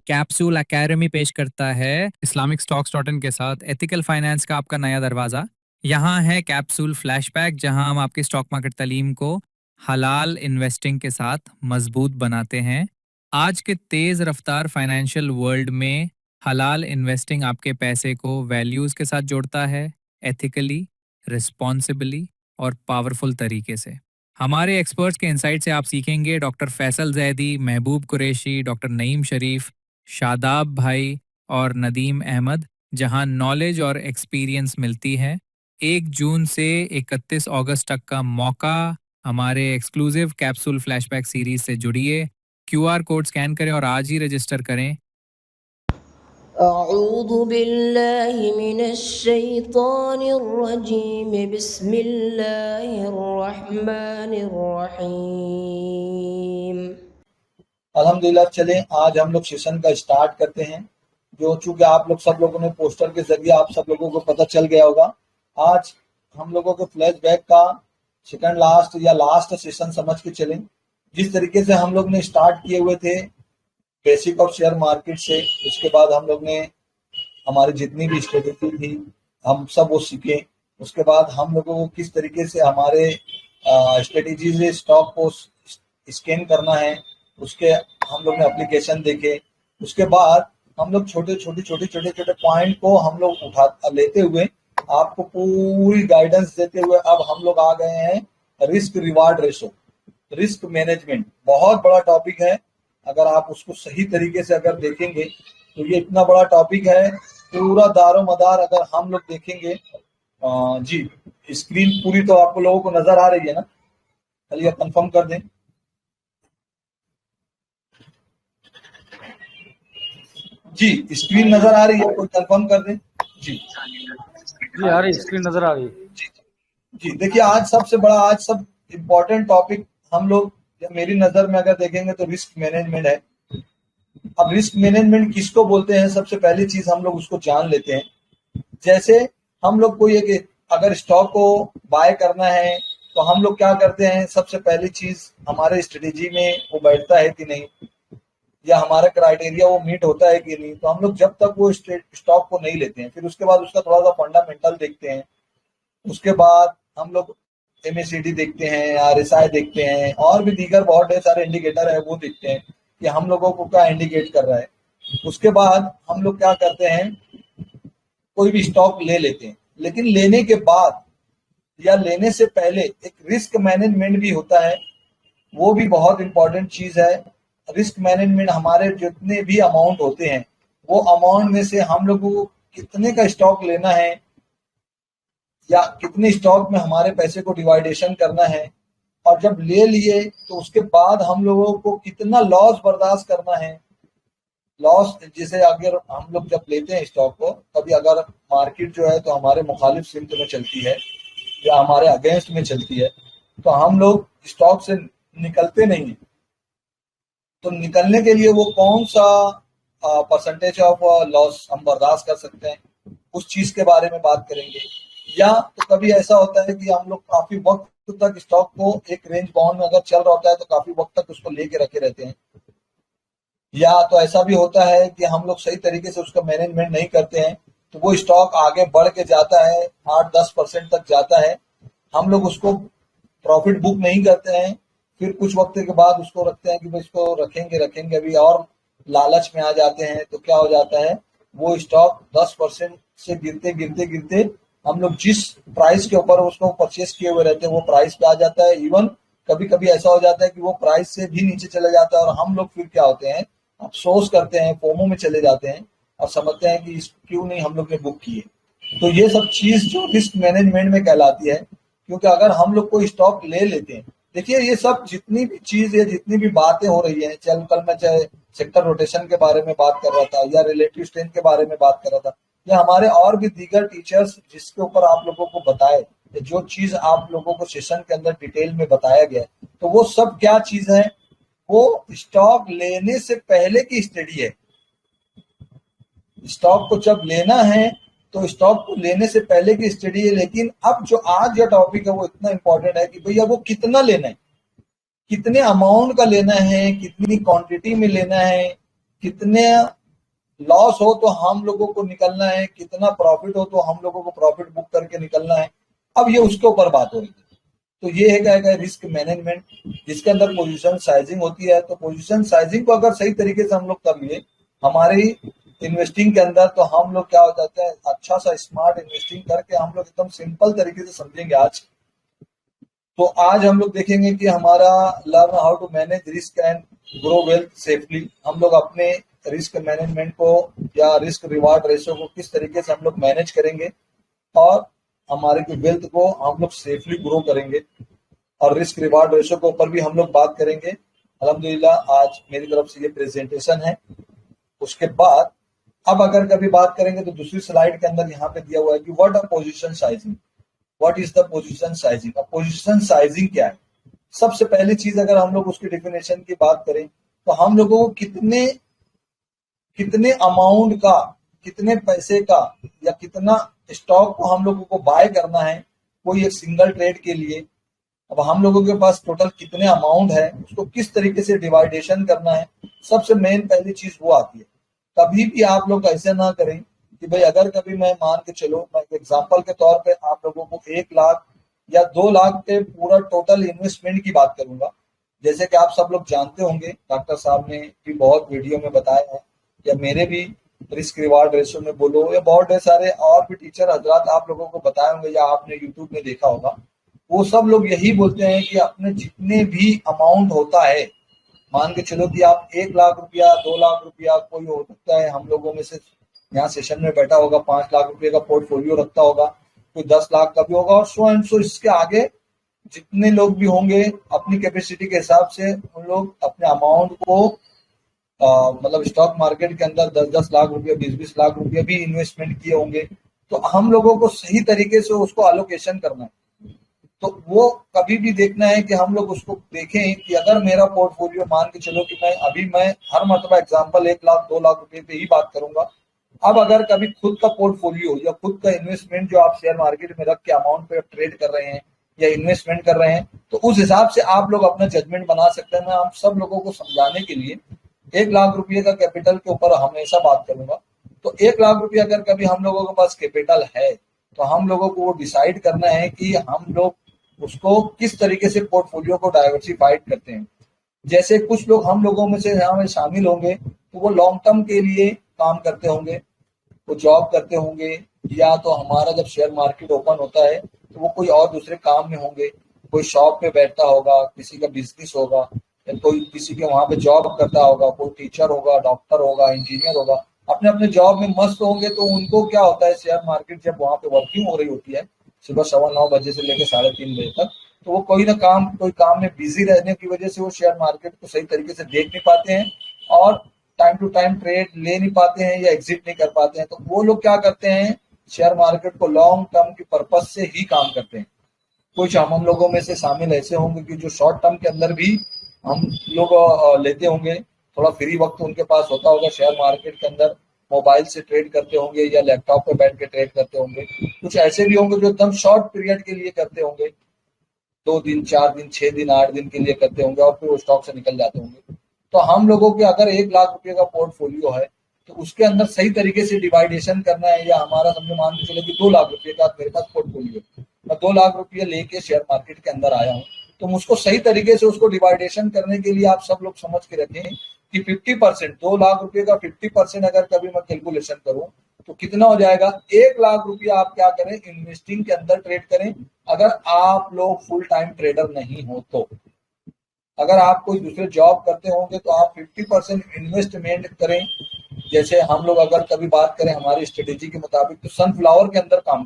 Capsule academy पेश करता है इस्लामिक स्टॉक्स डॉट इन के साथ एथिकल फाइनेंस का आपका नया दरवाजा। यहाँ है कैप्सूल फ्लैशबैक, जहाँ हम आपकी स्टॉक मार्केट तालीम को हलाल इन्वेस्टिंग के साथ मजबूत बनाते हैं। आज के तेज रफ्तार फाइनेंशियल वर्ल्ड में हलाल इन्वेस्टिंग आपके पैसे को वैल्यूज के साथ जोड़ता है, एथिकली, रिस्पॉन्सिबली और पावरफुल तरीके से। हमारे एक्सपर्ट्स के इंसाइट से आप सीखेंगे डॉक्टर फैसल जैदी, महबूब कुरैशी, डॉक्टर नईम शरीफ, शादाब भाई और नदीम अहमद, जहां नॉलेज और एक्सपीरियंस मिलती है। 1 जून से 31 अगस्त तक का मौका। हमारे एक्सक्लूसिव कैप्सूल फ्लैशबैक सीरीज से जुड़िए। क्यूआर कोड स्कैन करें और आज ही रजिस्टर करें। अऊज़ु बिल्लाहि मिनश्शैतानिर्रजीम, बिस्मिल्लाहिर्रहमानिर्रहीम। अल्हम्दुलिल्लाह, चलें आज हम लोग सेशन का स्टार्ट करते हैं। जो चूंकि आप लोग सब लोगों ने पोस्टर के जरिए आप सब लोगों को पता चल गया होगा, आज हम लोगों के फ्लैशबैक का सेकंड लास्ट या लास्ट सेशन समझ के चलें। जिस तरीके से हम लोग ने स्टार्ट किए हुए थे बेसिक ऑफ शेयर मार्केट से, उसके बाद हम लोग ने हमारी जितनी भी स्ट्रेटेजी थी हम सब वो सीखे। उसके बाद हम लोगों को किस तरीके से हमारे स्ट्रेटेजी से स्टॉक को स्कैन करना है, उसके हम लोग ने एप्लीकेशन देखे। उसके बाद हम लोग छोटे छोटे पॉइंट को हम लोग उठा लेते हुए आपको पूरी गाइडेंस देते हुए अब हम लोग आ गए हैं risk reward ratio, risk management. बहुत बड़ा टॉपिक है, अगर आप उसको सही तरीके से अगर देखेंगे तो ये इतना बड़ा टॉपिक है, पूरा दारो मदार अगर हम लोग देखेंगे। जी, स्क्रीन पूरी तो आप लोगों को नजर आ रही है ना? चलिए कंफर्म कर दें। जी, स्क्रीन नजर आ रही है, कोई कंफर्म कर दें। जी आ रही, स्क्रीन नजर आ रही। जी देखिए, आज सबसे बड़ा, आज सब इम्पोर्टेंट टॉपिक हम लोग मेरी नजर में अगर देखेंगे तो रिस्क मैनेजमेंट है। अब रिस्क मैनेजमेंट किसको बोलते हैं, सबसे पहली चीज हम लोग उसको जान लेते हैं। जैसे हम लोग कोई एक अगर स्टॉक को बाय करना है तो हम लोग क्या करते हैं, सबसे पहली चीज हमारे स्ट्रेटेजी में वो बैठता है कि नहीं, या हमारा क्राइटेरिया वो मीट होता है कि नहीं। तो हम लोग जब तक वो स्टॉक को नहीं लेते हैं, फिर उसके बाद उसका थोड़ा सा फंडामेंटल देखते हैं। उसके बाद हम लोग एमएसीडी देखते हैं, आरएसआई देखते हैं, और भी दीगर बहुत ढेर सारे इंडिकेटर है वो देखते हैं कि हम लोगों को क्या इंडिकेट कर रहा है। उसके बाद हम लोग क्या करते हैं, कोई भी स्टॉक ले लेते हैं, लेकिन लेने के बाद या लेने से पहले एक रिस्क मैनेजमेंट भी होता है, वो भी बहुत इंपॉर्टेंट चीज है। रिस्क मैनेजमेंट हमारे जितने भी अमाउंट होते हैं वो अमाउंट में से हम लोगों को कितने का स्टॉक लेना है या कितने स्टॉक में हमारे पैसे को डिवाइडेशन करना है, और जब ले लिए तो उसके बाद हम लोगों को कितना लॉस बर्दाश्त करना है। लॉस जैसे अगर हम लोग जब लेते हैं स्टॉक को, कभी अगर मार्केट जो है तो हमारे मुखालिफ सिमत में चलती है या हमारे अगेंस्ट में चलती है, तो हम लोग स्टॉक से निकलते नहीं है। तो निकलने के लिए वो कौन सा परसेंटेज ऑफ लॉस हम बर्दाश्त कर सकते हैं, उस चीज के बारे में बात करेंगे। या तो कभी ऐसा होता है कि हम लोग काफी वक्त तक स्टॉक को एक रेंज बाउंड में अगर चल रहा होता है तो काफी वक्त तक उसको लेके रखे रहते हैं। या तो ऐसा भी होता है कि हम लोग सही तरीके से उसका मैनेजमेंट नहीं करते हैं, तो वो स्टॉक आगे बढ़ के जाता है, 8-10% तक जाता है, हम लोग उसको प्रॉफिट बुक नहीं करते हैं। फिर कुछ वक्त के बाद उसको रखते हैं कि भाई इसको रखेंगे अभी, और लालच में आ जाते हैं। तो क्या हो जाता है, वो स्टॉक 10% से गिरते हम लोग जिस प्राइस के ऊपर उसको परचेस किए हुए रहते हैं वो प्राइस पे आ जाता है। इवन कभी कभी ऐसा हो जाता है कि वो प्राइस से भी नीचे चले जाता है, और हम लोग फिर क्या होते हैं, अफसोस करते हैं, फोमो में चले जाते हैं और समझते हैं कि क्यों नहीं हम लोग ने बुक किए। तो ये सब चीज जो रिस्क मैनेजमेंट में कहलाती है। क्योंकि अगर हम लोग कोई स्टॉक ले लेते हैं, देखिए ये सब जितनी भी चीज है, जितनी भी बातें हो रही है, कल मैं चाहे सेक्टर रोटेशन के बारे में बात कर रहा था या रिलेटिव स्ट्रेंथ के बारे में बात कर रहा था, या हमारे और भी दीगर टीचर्स जिसके ऊपर आप लोगों को बताए, जो चीज आप लोगों को सेशन के अंदर डिटेल में बताया गया, तो वो सब क्या चीज है, वो स्टॉक लेने से पहले की स्टडी है। स्टॉक को जब लेना है तो स्टॉक को लेने से पहले की स्टडी है। लेकिन अब जो आज का टॉपिक है वो इतना इंपॉर्टेंट है कि भैया वो कितना लेना है, कितने अमाउंट का लेना है, कितनी क्वांटिटी में लेना है, कितने लॉस हो तो हम लोगों को निकलना है, कितना प्रॉफिट हो तो हम लोगों को प्रॉफिट बुक करके निकलना है। अब ये उसके ऊपर बात हो रही है। तो ये है क्या है रिस्क मैनेजमेंट, जिसके अंदर पोजीशन साइजिंग होती है। तो पोजीशन साइजिंग को अगर सही तरीके से हम लोग कर लिए हमारी इन्वेस्टिंग के अंदर, तो हम लोग क्या हो जाते हैं, अच्छा सा स्मार्ट इन्वेस्टिंग करके हम लोग एकदम सिंपल तरीके से समझेंगे आज। तो आज हम लोग देखेंगे कि हमारा learn how to manage risk and grow wealth safely. हम लोग अपने रिस्क मैनेजमेंट को या रिस्क रिवार्ड रेशियो को किस तरीके से हम लोग मैनेज करेंगे और हमारे की वेल्थ को हम लोग सेफली ग्रो करेंगे, और रिस्क रिवार्ड रेशियो के ऊपर भी हम लोग बात करेंगे। अल्हम्दुलिल्लाह आज मेरी तरफ से ये प्रेजेंटेशन है। उसके बाद अब अगर कभी बात करेंगे तो दूसरी स्लाइड के अंदर यहाँ पे दिया हुआ है कि what a position sizing, what is the position sizing. अब पोजीशन साइजिंग क्या है? सबसे पहली चीज अगर हम लोग उसकी डेफिनेशन की बात करें तो हम लोगों को कितने कितने अमाउंट का, कितने पैसे का या कितना स्टॉक को हम लोगों को बाय करना है कोई एक सिंगल ट्रेड के लिए। अब हम लोगों के पास टोटल कितने अमाउंट है, उसको किस तरीके से डिवाइडेशन करना है, सबसे मेन पहली चीज वो आती है। कभी भी आप लोग ऐसे ना करें कि भाई अगर कभी मैं मान के चलो, मैं एग्जांपल के तौर पे आप लोगों को 1 लाख या 2 लाख के पूरा टोटल इन्वेस्टमेंट की बात करूंगा। जैसे कि आप सब लोग जानते होंगे, डॉक्टर साहब ने भी बहुत वीडियो में बताया है, या मेरे भी रिस्क रिवार्ड रेशियो में बोलो, या बहुत सारे और भी टीचर हजरात आप लोगों को बताए होंगे या आपने यूट्यूब में देखा होगा। वो सब लोग यही बोलते हैं कि अपने जितने भी अमाउंट होता है, मान के चलो कि आप 1 लाख रुपया, 2 लाख रुपया, कोई हो सकता है हम लोगों में से यहाँ सेशन में बैठा होगा 5 लाख रुपए का पोर्टफोलियो रखता होगा, कोई 10 लाख का भी होगा, और सो एंड सो इसके आगे जितने लोग भी होंगे अपनी कैपेसिटी के हिसाब से उन लोग अपने अमाउंट को मतलब स्टॉक मार्केट के अंदर 10-10 लाख रुपया, 20-20 लाख रुपया भी इन्वेस्टमेंट किए होंगे। तो हम लोगों को सही तरीके से उसको अलोकेशन करना है। तो वो कभी भी देखना है कि हम लोग उसको देखें कि अगर मेरा पोर्टफोलियो, मान के चलो कि मैं हर मर्तबा एग्जांपल 1 लाख 2 लाख रुपए पे ही बात करूंगा। अब अगर कभी खुद का पोर्टफोलियो या खुद का इन्वेस्टमेंट जो आप शेयर मार्केट में रख के अमाउंट पे ट्रेड कर रहे हैं या इन्वेस्टमेंट कर रहे हैं, तो उस हिसाब से आप लोग अपना जजमेंट बना सकते हैं। मैं आप सब लोगों को समझाने के लिए 1 लाख रुपये का कैपिटल के ऊपर हमेशा बात करूंगा। तो 1 लाख रुपया अगर कभी हम लोगों के पास कैपिटल है तो हम लोगों को वो डिसाइड करना है कि हम लोग उसको किस तरीके से पोर्टफोलियो को डाइवर्सिफाइड करते हैं। जैसे कुछ लोग हम लोगों में से यहाँ में शामिल होंगे तो वो लॉन्ग टर्म के लिए काम करते होंगे, वो जॉब करते होंगे, या तो हमारा जब शेयर मार्केट ओपन होता है तो वो कोई और दूसरे काम में होंगे, कोई शॉप पे बैठता होगा, किसी का बिजनेस होगा, या कोई किसी के वहां पे जॉब करता होगा, कोई टीचर होगा, डॉक्टर होगा, इंजीनियर होगा, अपने अपने जॉब में मस्त होंगे। तो उनको क्या होता है, शेयर मार्केट जब वहां पे वर्किंग हो रही होती है सुबह 9:15 बजे से लेकर 3:30 बजे तक, तो वो कोई काम में बिजी रहने की वजह से वो शेयर मार्केट को सही तरीके से देख नहीं पाते हैं और टाइम टू टाइम ट्रेड ले नहीं पाते हैं या एग्जिट नहीं कर पाते हैं। तो वो लोग क्या करते हैं, शेयर मार्केट को लॉन्ग टर्म के पर्पज से ही काम करते हैं। कुछ हम लोगों में से शामिल ऐसे होंगे कि जो शॉर्ट टर्म के अंदर भी हम लोग लेते होंगे, थोड़ा फ्री वक्त उनके पास होता होगा, शेयर मार्केट के अंदर मोबाइल से ट्रेड करते होंगे या लैपटॉप पे बैठ के ट्रेड करते होंगे। कुछ ऐसे भी होंगे जो एकदम शॉर्ट पीरियड के लिए करते होंगे, 2 दिन, 4 दिन, 6 दिन, 8 दिन के लिए करते होंगे और फिर वो स्टॉक से निकल जाते होंगे। तो हम लोगों के अगर 1 लाख रुपए का पोर्टफोलियो है तो उसके अंदर सही तरीके से डिवाइडेशन करना है। या हमारा समझो मान के चलो कि 2 लाख रुपए का मेरे पास पोर्टफोलियो, मैं 2 लाख रुपये लेके शेयर मार्केट के अंदर आया हूँ, तो मुझको सही तरीके से उसको डिवाइडेशन करने के लिए आप सब लोग समझ के रखें कि 50%, 2 लाख रुपए का 50% अगर कभी मैं कैलकुलेशन करूं तो कितना हो जाएगा। 1 लाख रुपया आप क्या करें, इन्वेस्टिंग के अंदर ट्रेड करें। अगर आप लोग फुल टाइम ट्रेडर नहीं हो तो, अगर आप कोई दूसरे जॉब करते होंगे तो आप 50% इन्वेस्टमेंट करें। जैसे हम लोग अगर कभी बात करें हमारी स्ट्रेटेजी के मुताबिक तो सनफ्लावर के अंदर काम,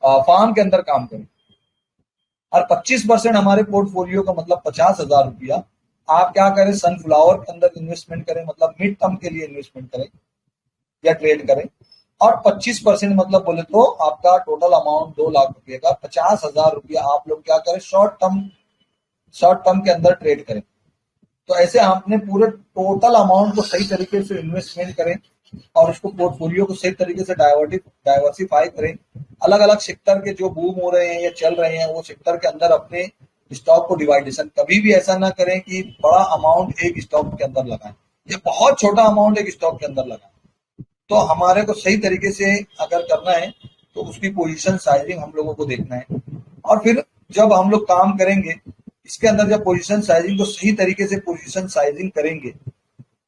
फार्म के अंदर काम करें, और 25% हमारे पोर्टफोलियो का मतलब 50,000 रुपया आप क्या करें, सनफ्लावर के अंदर इन्वेस्टमेंट करें, मतलब मिड टर्म के लिए इन्वेस्टमेंट करें या ट्रेड करें। और 25% मतलब बोले तो आपका टोटल अमाउंट 2 लाख रुपए का 50,000 रुपया आप लोग क्या करें, शॉर्ट टर्म के अंदर ट्रेड करें। तो ऐसे आपने पूरे टोटल अमाउंट को सही तरीके से इन्वेस्टमेंट करें और उसको पोर्टफोलियो को सही तरीके से डाइवर्सिफाई करें। अलग अलग सेक्टर के जो बूम हो रहे हैं या चल रहे हैं वो सेक्टर के अंदर अपने स्टॉक को डिवाइडेशन, कभी भी ऐसा ना करें कि बड़ा अमाउंट एक स्टॉक के अंदर लगाएं। ये बहुत छोटा अमाउंट एक स्टॉक के अंदर लगा, तो हमारे को सही तरीके से अगर करना है तो उसकी पोजीशन साइजिंग हम लोगों को देखना है। और फिर जब हम लोग काम करेंगे इसके अंदर, जब पोजीशन साइजिंग को सही तरीके से पोजीशन साइजिंग करेंगे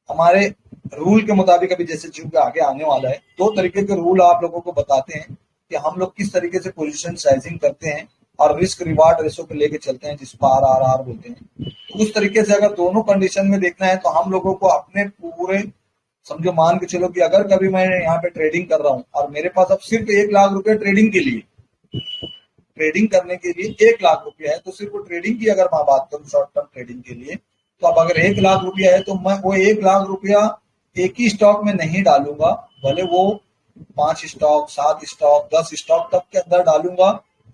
हमारे रूल के मुताबिक, अभी जैसे चूंकि आगे आने वाला है, 2 तरीके के रूल आप लोगों को बताते हैं कि हम लोग किस तरीके से पोजीशन साइजिंग करते हैं और रिस्क रिवार्ड रेशो को लेके चलते हैं, जिसको RRR बोलते हैं। तो उस तरीके से अगर दोनों कंडीशन में देखना है तो हम लोगों को अपने पूरे, समझो मान के चलो कि अगर कभी मैं यहाँ पे ट्रेडिंग कर रहा हूँ और मेरे पास अब सिर्फ 1 लाख रुपए ट्रेडिंग के लिए, ट्रेडिंग करने के लिए 1 लाख रुपया है, तो सिर्फ ट्रेडिंग की अगर मैं बात करूँ शॉर्ट टर्म ट्रेडिंग के लिए, तो अब अगर 1 लाख रुपया है तो मैं वो 1 लाख रुपया एक ही स्टॉक में नहीं डालूंगा, भले वो 5 स्टॉक, 7 स्टॉक, 10 स्टॉक तक के अंदर डालूंगा।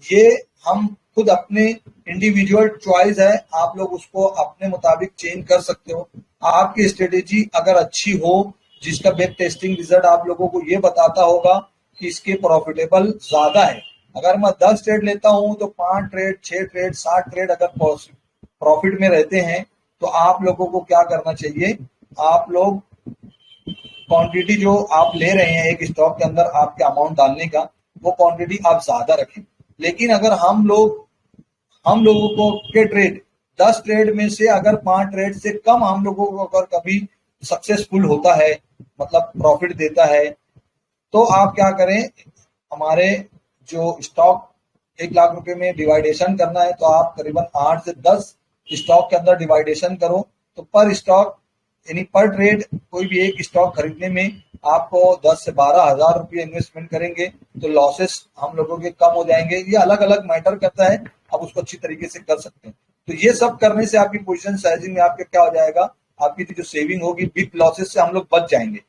ये हम खुद अपने इंडिविजुअल चॉइस है, आप लोग उसको अपने मुताबिक चेंज कर सकते हो। आपकी स्ट्रेटेजी अगर अच्छी हो, जिसका बैक टेस्टिंग रिजल्ट आप लोगों को ये बताता होगा कि इसके प्रॉफिटेबल ज्यादा है, अगर मैं 10 ट्रेड लेता हूं तो 5 ट्रेड, 6 ट्रेड, 7 ट्रेड अगर प्रॉफिट में रहते हैं, तो आप लोगों को क्या करना चाहिए, आप लोग क्वांटिटी जो आप ले रहे हैं एक स्टॉक के अंदर आपके अमाउंट डालने का, वो क्वांटिटी आप ज्यादा रखें। लेकिन अगर हम लोगों को के ट्रेड 10 ट्रेड में से अगर 5 ट्रेड से कम हम लोगों को अगर कभी सक्सेसफुल होता है, मतलब प्रॉफिट देता है, तो आप क्या करें, हमारे जो स्टॉक 1 लाख रुपए में डिवाइडेशन करना है, तो आप करीबन 8 से 10 स्टॉक के अंदर डिवाइडेशन करो, तो पर स्टॉक यानी पर ट्रेड कोई भी एक स्टॉक खरीदने में आपको 10 से 12 हजार रुपये इन्वेस्टमेंट करेंगे, तो लॉसेस हम लोगों के कम हो जाएंगे। ये अलग अलग मैटर करता है, आप उसको अच्छी तरीके से कर सकते हैं। तो ये सब करने से आपकी पोजीशन साइजिंग में आपके क्या हो जाएगा, आपकी जो सेविंग होगी बिग लॉसेस से हम लोग बच जाएंगे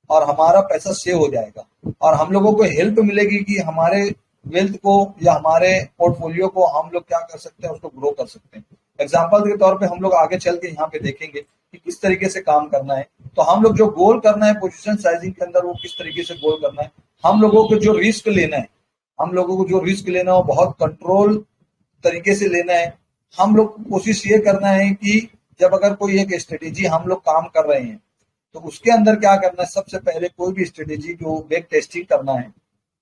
और हमारा पैसा सेव हो जाएगा, और हम लोगों को हेल्प मिलेगी कि हमारे वेल्थ को या हमारे पोर्टफोलियो को हम लोग क्या कर सकते हैं, उसको ग्रो कर सकते हैं। एग्जाम्पल के तौर पे हम लोग आगे चल के यहाँ पे देखेंगे कि किस तरीके से काम करना है। तो हम लोग जो गोल करना है पोजीशन साइजिंग के अंदर, वो किस तरीके से गोल करना है, हम लोगों को जो रिस्क लेना है, हम लोगों को जो रिस्क लेना है वो बहुत कंट्रोल तरीके से लेना है। हम लोग को कोशिश ये करना है कि जब अगर कोई एक स्ट्रेटेजी हम लोग काम कर रहे हैं, तो उसके अंदर क्या करना है, सबसे पहले कोई भी स्ट्रेटेजी को बैक टेस्टिंग करना है।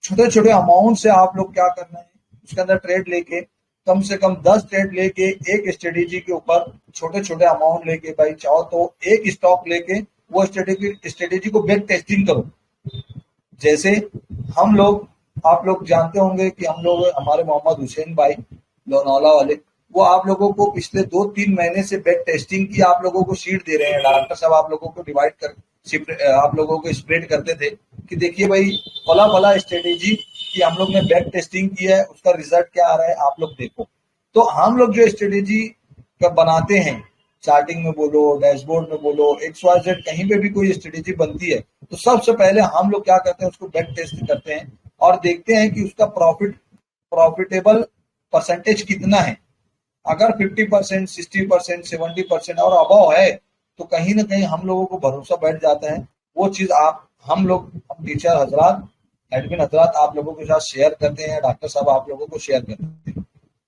छोटे छोटे अमाउंट से आप लोग क्या करना है, उसके अंदर ट्रेड लेके कम से कम 10 ट्रेड लेके एक स्ट्रेटेजी के ऊपर छोटे छोटे अमाउंट लेके, भाई चाहो तो एक स्टॉक लेके वो स्ट्रेटेजी को बैक टेस्टिंग करो। जैसे हम लोग, आप लोग जानते होंगे कि हम लोग, हमारे मोहम्मद हुसैन भाई लोनावाला वाले, वो आप लोगों को पिछले 2-3 महीने से बैक टेस्टिंग की आप लोगों को शीट दे रहे हैं। डॉक्टर साहब आप लोगों को डिवाइड कर आप लोगों को स्प्रेड करते थे कि देखिए भाई फला फला स्ट्रेटेजी कि हम लोग ने बैक टेस्टिंग की है, उसका रिजल्ट क्या आ रहा है आप लोग देखो। तो हम लोग जो स्ट्रेटेजी का बनाते हैं, चार्टिंग में बोलो, डैशबोर्ड में बोलो, XYZ कहीं पे भी कोई स्ट्रेटेजी बनती है, तो सबसे पहले हम लोग क्या करते हैं, उसको बैक टेस्ट करते हैं और देखते हैं कि उसका प्रॉफिटेबल परसेंटेज कितना है। अगर 50%, 60%, 70% और अबव है, तो कहीं ना कहीं हम लोगों को भरोसा बैठ जाता है। वो चीज हम टीचर हजरात, एडमिन हजरात आप लोगों के साथ शेयर करते हैं, डॉक्टर साहब आप लोगों को शेयर करते हैं।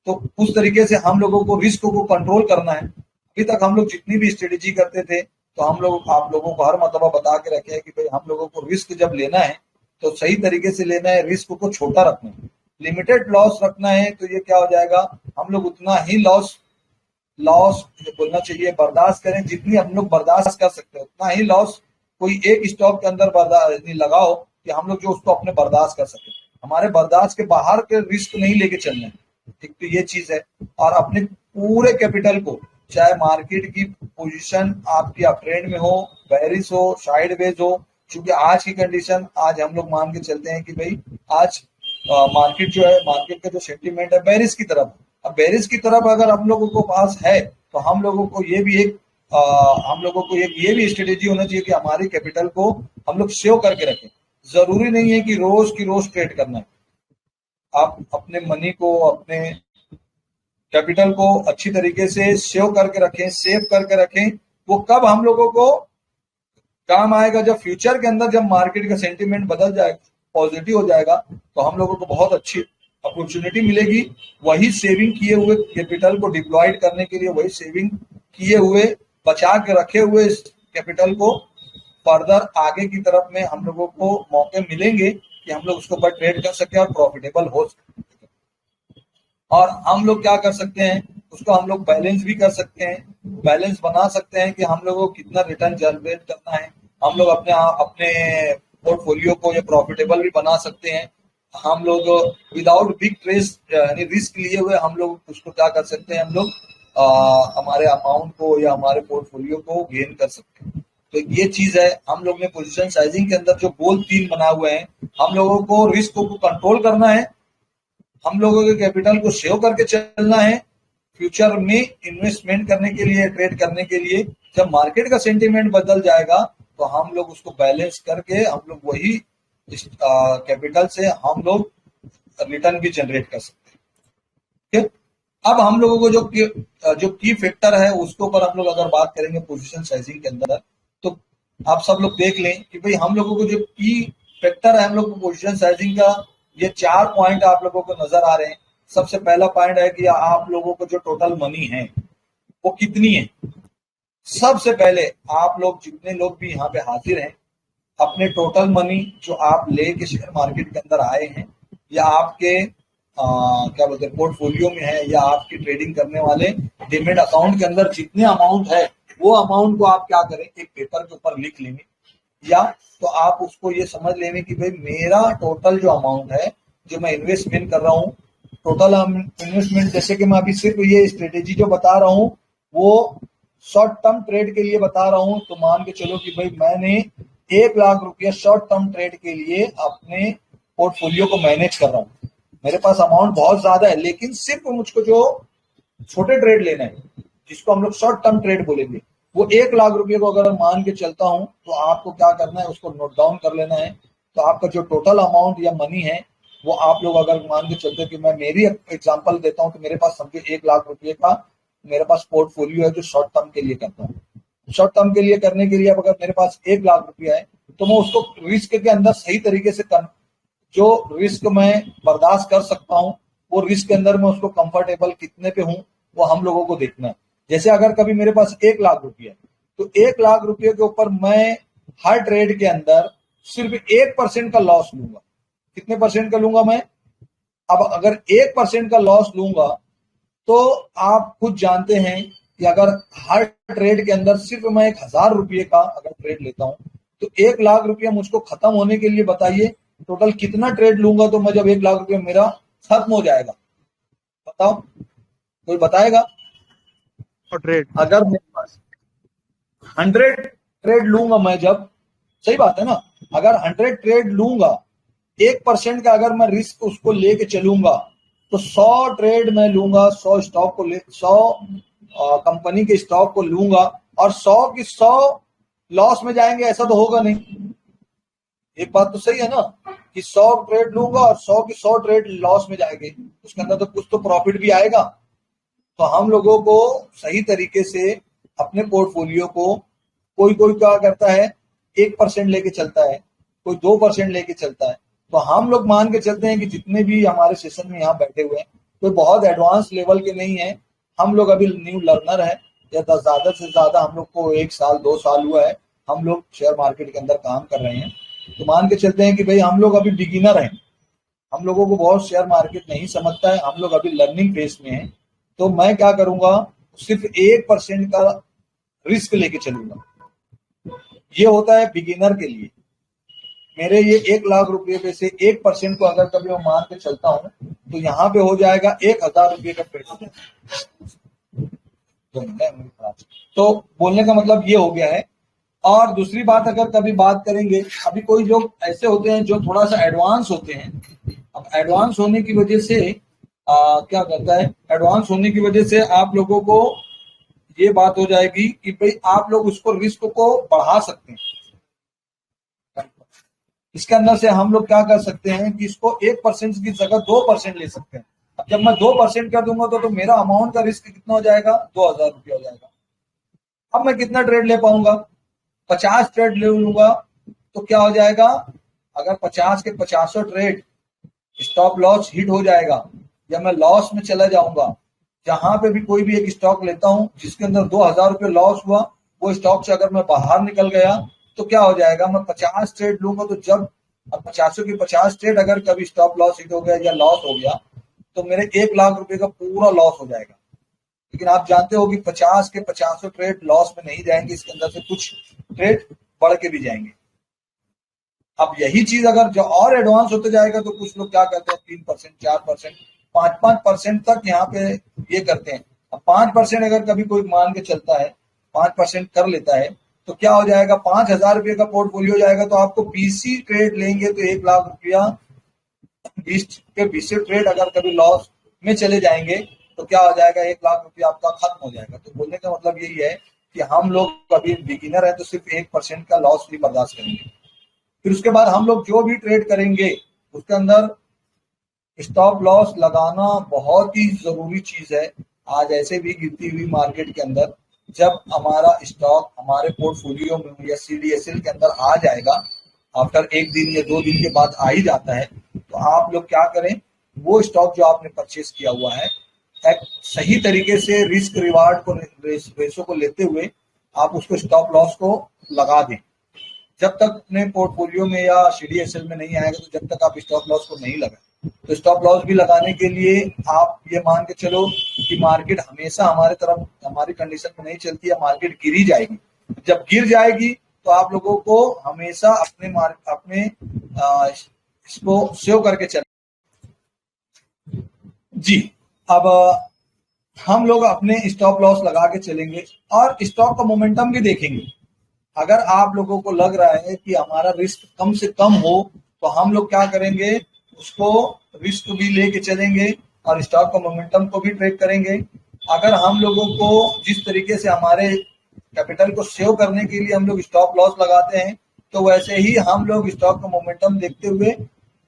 तो उस तरीके से हम लोगों को रिस्क को कंट्रोल करना है। अभी तक हम लोग जितनी भी स्ट्रेटेजी करते थे, तो हम लोग आप लोगों को हर मर्तबा बता के रखे हैं कि भाई हम लोगों को रिस्क जब लेना है तो सही तरीके से लेना है, रिस्क को छोटा रखना है, लिमिटेड लॉस रखना है। तो ये क्या हो जाएगा, हम लोग उतना ही लॉस बोलना चाहिए बर्दाश्त करें, जितनी हम लोग बर्दाश्त कर सकते हैं उतना ही लॉस कोई एक स्टॉक के अंदर बर्दाश्त लगाओ कि हम लोग जो उसको अपने बर्दाश्त कर सके। हमारे बर्दाश्त के बाहर के रिस्क नहीं लेके चलना है, ठीक। तो ये चीज है। और अपने पूरे कैपिटल को, चाहे मार्केट की पोजीशन आपकी अपट्रेंड में हो, बेरिश हो, साइडवेज हो, क्योंकि आज की कंडीशन, आज हम लोग मान के चलते हैं कि भाई आज मार्केट जो है, मार्केट का जो सेंटीमेंट है बेरिश की तरफ। अब बेरिश की तरफ अगर हम लोगों को पास है, तो हम लोगों को ये भी स्ट्रेटेजी होना चाहिए कि हमारी कैपिटल को हम लोग सेव करके रखें। जरूरी नहीं है कि रोज की रोज ट्रेड करना है। आप अपने मनी को, अपने कैपिटल को अच्छी तरीके से सेव करके रखें, सेव करके रखें। वो कब हम लोगों को काम आएगा, जब फ्यूचर के अंदर जब मार्केट का सेंटीमेंट बदल जाएगा, पॉजिटिव हो जाएगा, तो हम लोगों को बहुत अच्छी अपॉर्चुनिटी मिलेगी। वही सेविंग किए हुए कैपिटल को डिप्लॉयड करने के लिए, वही सेविंग किए हुए बचा के रखे हुए कैपिटल को फर्दर आगे की तरफ में हम लोगों को मौके मिलेंगे कि हम लोग उसके ऊपर ट्रेड कर सके और प्रॉफिटेबल हो सके। और हम लोग क्या कर सकते हैं, उसको हम लोग बैलेंस भी कर सकते हैं, बैलेंस बना सकते हैं कि हम लोगों को कितना रिटर्न जनरेट करना है। हम लोग अपने अपने पोर्टफोलियो को ये प्रॉफिटेबल भी बना सकते हैं। हम लोग विदाउट बिग ट्रेस यानी रिस्क लिए हुए हम लोग उसको क्या कर सकते हैं, हम लोग हमारे अमाउंट को या हमारे पोर्टफोलियो को गेन कर सकते हैं। तो ये चीज है, हम लोग ने पोजीशन साइजिंग के अंदर जो गोल 3 बना हुए हैं, हम लोगों को रिस्क को कंट्रोल करना है, हम लोगों के कैपिटल को सेव करके चलना है, फ्यूचर में इन्वेस्टमेंट करने के लिए, ट्रेड करने के लिए जब मार्केट का सेंटीमेंट बदल जाएगा तो हम लोग उसको बैलेंस करके हम लोग वही कैपिटल से हम लोग रिटर्न भी जनरेट कर सकते हैं। ठीक, अब हम लोगों को जो की फैक्टर है उसके ऊपर हम लोग अगर बात करेंगे पोजीशन साइजिंग के अंदर, तो आप सब लोग देख लें कि भाई हम लोगों को जो की फैक्टर है हम लोग को पोजीशन साइजिंग का, ये 4 पॉइंट आप लोगों को नजर आ रहे हैं। सबसे पहला पॉइंट है कि आप लोगों को जो टोटल मनी है वो कितनी है। सबसे पहले आप लोग जितने लोग भी यहाँ पे हाजिर हैं, अपने टोटल मनी जो आप लेके शेयर मार्केट के अंदर आए हैं या आपके क्या बोलते हैं पोर्टफोलियो में है या आपकी ट्रेडिंग करने वाले डीमैट अकाउंट के अंदर जितने अमाउंट है वो अमाउंट को आप क्या करें, एक पेपर के ऊपर लिख लेंगे, या तो आप उसको ये समझ लेंगे कि भाई मेरा टोटल जो अमाउंट है जो मैं इन्वेस्टमेंट कर रहा हूँ, टोटल इन्वेस्टमेंट, जैसे कि मैं अभी सिर्फ ये स्ट्रेटेजी जो बता रहा हूँ वो शॉर्ट टर्म ट्रेड के लिए बता रहा हूँ। तो मान के चलो कि भाई मैंने 1 लाख रुपया शॉर्ट टर्म ट्रेड के लिए अपने पोर्टफोलियो को मैनेज कर रहा हूँ। मेरे पास अमाउंट बहुत ज्यादा है, लेकिन सिर्फ मुझको जो छोटे ट्रेड लेना है जिसको हम लोग शॉर्ट टर्म ट्रेड बोलेंगे, वो 1 लाख रुपये को अगर मान के चलता हूं तो आपको क्या करना है, उसको नोट डाउन कर लेना है। तो आपका जो टोटल अमाउंट या मनी है वो आप लोग अगर मान के चलते कि मैं मेरी एग्जांपल देता हूं, तो मेरे पास समझो 1 लाख रुपये का मेरे पास पोर्टफोलियो है जो शॉर्ट टर्म के लिए करता हूँ। शॉर्ट टर्म के लिए करने के लिए अब अगर मेरे पास 1 लाख रुपया है तो मैं उसको रिस्क के अंदर सही तरीके से जो रिस्क मैं बर्दाश्त कर सकता हूँ, वो रिस्क के अंदर मैं उसको कंफर्टेबल कितने पे हूँ वो हम लोगों को देखना है। जैसे अगर कभी मेरे पास 1 लाख रुपया है तो 1 लाख रुपये के ऊपर मैं हर ट्रेड के अंदर सिर्फ 1% का लॉस लूंगा। कितने परसेंट का लूंगा मैं? अब अगर 1% का लॉस लूंगा तो आप खुद जानते हैं कि अगर हर ट्रेड के अंदर सिर्फ मैं 1,000 रुपये का अगर ट्रेड लेता हूं तो 1 लाख रुपया मुझको खत्म होने के लिए बताइए टोटल कितना ट्रेड लूंगा तो मैं जब 1 लाख रुपया मेरा खत्म हो जाएगा, बताओ कोई बताएगा? ट्रेड अगर मेरे पास 100 ट्रेड लूंगा मैं, जब सही बात है ना, अगर 100 ट्रेड लूंगा 1% का अगर मैं रिस्क उसको लेके चलूंगा तो 100 ट्रेड मैं लूंगा, 100 स्टॉक को 100 कंपनी के स्टॉक को लूंगा और 100 की 100 लॉस में जाएंगे, ऐसा तो होगा नहीं। एक बात तो सही है ना कि 100 ट्रेड लूंगा और 100 की 100 ट्रेड लॉस में जाएंगे, उसके अंदर तो कुछ तो प्रॉफिट भी आएगा। तो हम लोगों को सही तरीके से अपने पोर्टफोलियो को, कोई क्या करता है 1% लेके चलता है, कोई 2% लेके चलता है। तो हम लोग मान के चलते हैं कि जितने भी हमारे सेशन में यहाँ बैठे हुए हैं कोई बहुत एडवांस लेवल के नहीं है, हम लोग अभी न्यू लर्नर है, या ज्यादा से ज्यादा हम लोग को 1 साल 2 साल हुआ है हम लोग शेयर मार्केट के अंदर काम कर रहे हैं। तो मान के चलते हैं कि भाई हम लोग अभी बिगिनर हैं, हम लोगों को बहुत शेयर मार्केट नहीं समझता है, हम लोग अभी लर्निंग फेज में हैं। तो मैं क्या करूंगा, सिर्फ 1% का रिस्क लेके चलूंगा। ये होता है बिगिनर के लिए। मेरे ये 1 लाख रुपए में से 1% को अगर कभी मैं मान के चलता हूं तो यहाँ पे हो जाएगा 1,000 रुपये का ट्रेड। तो बोलने का मतलब ये हो गया है। और दूसरी बात अगर कभी बात करेंगे, अभी कोई लोग ऐसे होते हैं जो थोड़ा सा एडवांस होते हैं। अब एडवांस होने की वजह से क्या करता है, एडवांस होने की वजह से आप लोगों को ये बात हो जाएगी कि भाई आप लोग उसको रिस्क को बढ़ा सकते हैं। इसके अंदर से हम लोग क्या कर सकते हैं कि इसको 1% की जगह 2% ले सकते हैं। अब जब मैं 2% कर दूंगा तो मेरा अमाउंट का रिस्क कितना हो जाएगा, 2,000 रुपया हो जाएगा। अब मैं कितना ट्रेड ले पाऊंगा, 50 ट्रेड ले लूंगा तो क्या हो जाएगा, अगर 50 के 50 ट्रेड स्टॉप लॉस हिट हो जाएगा या मैं लॉस में चला जाऊंगा, जहां पे भी कोई भी एक स्टॉक लेता हूं जिसके अंदर 2,000 रुपये लॉस हुआ, वो स्टॉक से अगर मैं बाहर निकल गया तो क्या हो जाएगा, मैं 50 ट्रेड लूंगा तो जब अब 50 की 50 ट्रेड अगर कभी स्टॉप लॉस हिट हो गया या लॉस हो गया तो मेरे 1 लाख रुपए का पूरा लॉस हो जाएगा। लेकिन आप जानते हो कि 50 के 50 ट्रेड लॉस में नहीं जाएंगे, इसके अंदर से कुछ ट्रेड बढ़ के भी जाएंगे। अब यही चीज अगर जो और एडवांस होते जाएगा तो कुछ लोग क्या करते हैं 3%, 4%, 5% तक यहाँ पे ये करते हैं। अब 5% अगर कभी कोई मान के चलता है 5% कर लेता है तो क्या हो जाएगा, 5,000 रुपये का पोर्टफोलियो जाएगा। तो आपको 20 ट्रेड लेंगे तो 1 लाख रुपया 20 ट्रेड अगर कभी लॉस में चले जाएंगे तो क्या हो जाएगा, 1 लाख रुपया आपका खत्म हो जाएगा। तो बोलने का मतलब यही है कि हम लोग कभी बिगिनर है तो सिर्फ 1% का लॉस भी बर्दाश्त करेंगे। फिर उसके बाद हम लोग जो भी ट्रेड करेंगे उसके अंदर स्टॉप लॉस लगाना बहुत ही जरूरी चीज है। आज ऐसे भी गिरती हुई मार्केट के अंदर जब हमारा स्टॉक हमारे पोर्टफोलियो में या CDSL के अंदर आ जाएगा, आफ्टर 1 दिन या 2 दिन के बाद आ ही जाता है, तो आप लोग क्या करें, वो स्टॉक जो आपने परचेस किया हुआ है एक सही तरीके से रिस्क रिवार्ड को रेशो को लेते हुए आप उसको स्टॉप लॉस को लगा दें। जब तक अपने पोर्टफोलियो में या CDSL में नहीं आएगा तो जब तक आप स्टॉप लॉस को नहीं लगाएं। तो स्टॉप लॉस भी लगाने के लिए आप ये मान के चलो कि मार्केट हमेशा हमारे तरफ हमारी कंडीशन में नहीं चलती है, मार्केट गिर ही जाएगी। जब गिर जाएगी तो आप लोगों को हमेशा अपने इसको सेव करके चल जी। अब हम लोग अपने स्टॉप लॉस लगा के चलेंगे और स्टॉक का मोमेंटम भी देखेंगे। अगर आप लोगों को लग रहा है कि हमारा रिस्क कम से कम हो तो हम लोग क्या करेंगे, उसको रिस्क भी लेके चलेंगे और स्टॉक का मोमेंटम को भी ट्रेक करेंगे। अगर हम लोगों को जिस तरीके से हमारे कैपिटल को सेव करने के लिए हम लोग स्टॉप लॉस लगाते हैं तो वैसे ही हम लोग स्टॉक का मोमेंटम देखते हुए,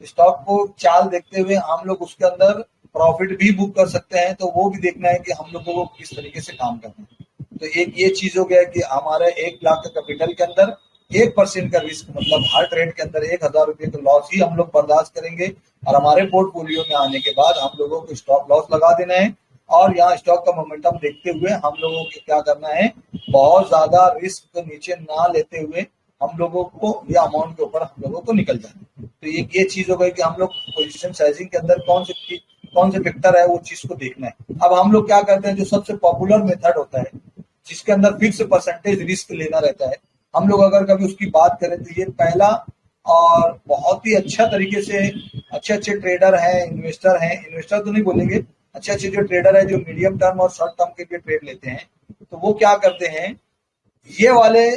स्टॉक को चाल देखते हुए हम लोग उसके अंदर प्रॉफिट भी बुक कर सकते हैं। तो वो भी देखना है कि हम लोगों को किस तरीके से काम करना है। तो एक ये चीज हो गया कि हमारे 1 लाख का कैपिटल के अंदर 1% का रिस्क, मतलब हर ट्रेड के अंदर 1,000 रुपये का लॉस ही हम लोग बर्दाश्त करेंगे। और हमारे पोर्टफोलियो में आने के बाद हम लोगों को स्टॉप लॉस लगा देना है और यहाँ स्टॉक का मोमेंटम देखते हुए हम लोगों को क्या करना है, बहुत ज्यादा रिस्क को नीचे ना लेते हुए हम लोगों को या अमाउंट के ऊपर हम लोगों को निकल जाना है। तो ये चीज हो गई कि हम लोग पोजीशन साइजिंग के अंदर कौन से फैक्टर है वो चीज को देखना है। अब हम लोग क्या करते हैं, जो सबसे पॉपुलर मेथड होता है जिसके अंदर फिक्स परसेंटेज रिस्क लेना रहता है, हम लोग अगर कभी उसकी बात करें तो ये पहला और बहुत ही अच्छा तरीके से अच्छे ट्रेडर हैं, इन्वेस्टर तो नहीं बोलेंगे, अच्छे जो ट्रेडर है जो मीडियम टर्म और शॉर्ट टर्म के लिए ट्रेड लेते हैं, तो वो क्या करते हैं, ये वाले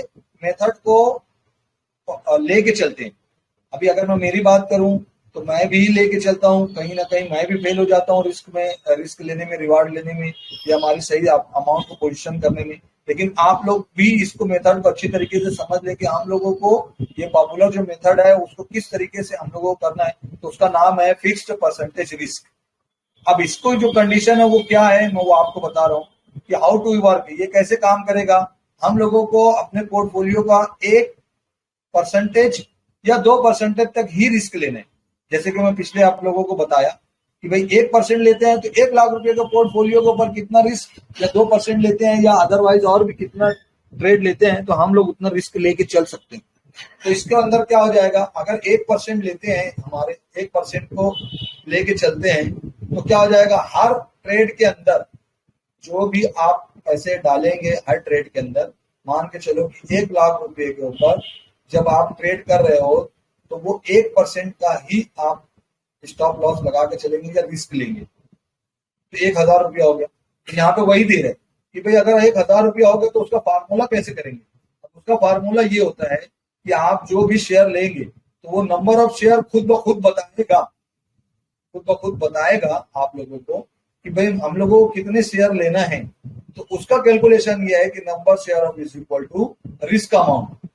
मेथड को लेके चलते हैं। अभी अगर मैं मेरी बात करूं तो मैं भी लेके चलता हूं, कहीं ना कहीं मैं भी फेल हो जाता हूं रिस्क लेने में, रिवार्ड लेने में या हमारी सही अमाउंट को पोजीशन करने में। लेकिन आप लोग भी इसको मेथड को अच्छी तरीके से समझ ले कि हम लोगों को ये पॉपुलर जो मेथड है उसको किस तरीके से हम लोगों को करना है। तो उसका नाम है फिक्स्ड परसेंटेज रिस्क। अब इसको जो कंडीशन है वो क्या है, मैं वो आपको बता रहा हूँ कि हाउ टू वर्क, ये कैसे काम करेगा। हम लोगों को अपने पोर्टफोलियो का 1% या 2% तक ही रिस्क लेना है। जैसे कि मैं पिछले आप लोगों को बताया कि भाई 1% लेते हैं तो 1 लाख रुपए का पोर्टफोलियो के ऊपर कितना रिस्क, या 2% लेते हैं या अदरवाइज और भी कितना ट्रेड लेते हैं तो हम लोग उतना रिस्क लेके चल सकते हैं। तो इसके अंदर क्या हो जाएगा, अगर 1% लेते हैं, हमारे 1% को लेके चलते हैं तो क्या हो जाएगा, हर ट्रेड के अंदर जो भी आप पैसे डालेंगे हर ट्रेड के अंदर, मान के चलो कि 1 लाख रुपए के ऊपर जब आप ट्रेड कर रहे हो तो वो 1% का ही आप स्टॉप लॉस लगा के चलेंगे या रिस्क लेंगे तो 1,000 रुपया हो गया। तो यहाँ पे वही दे रहे कि भाई अगर 1,000 रुपया हो गया तो उसका फार्मूला कैसे करेंगे। उसका फार्मूला ये होता है कि आप जो भी शेयर लेंगे तो वो नंबर ऑफ शेयर खुद ब खुद बताएगा आप लोगों को कि भाई हम लोगों को कितने शेयर लेना है। तो उसका कैलकुलेशन ये है कि number share of is equal to risk amount.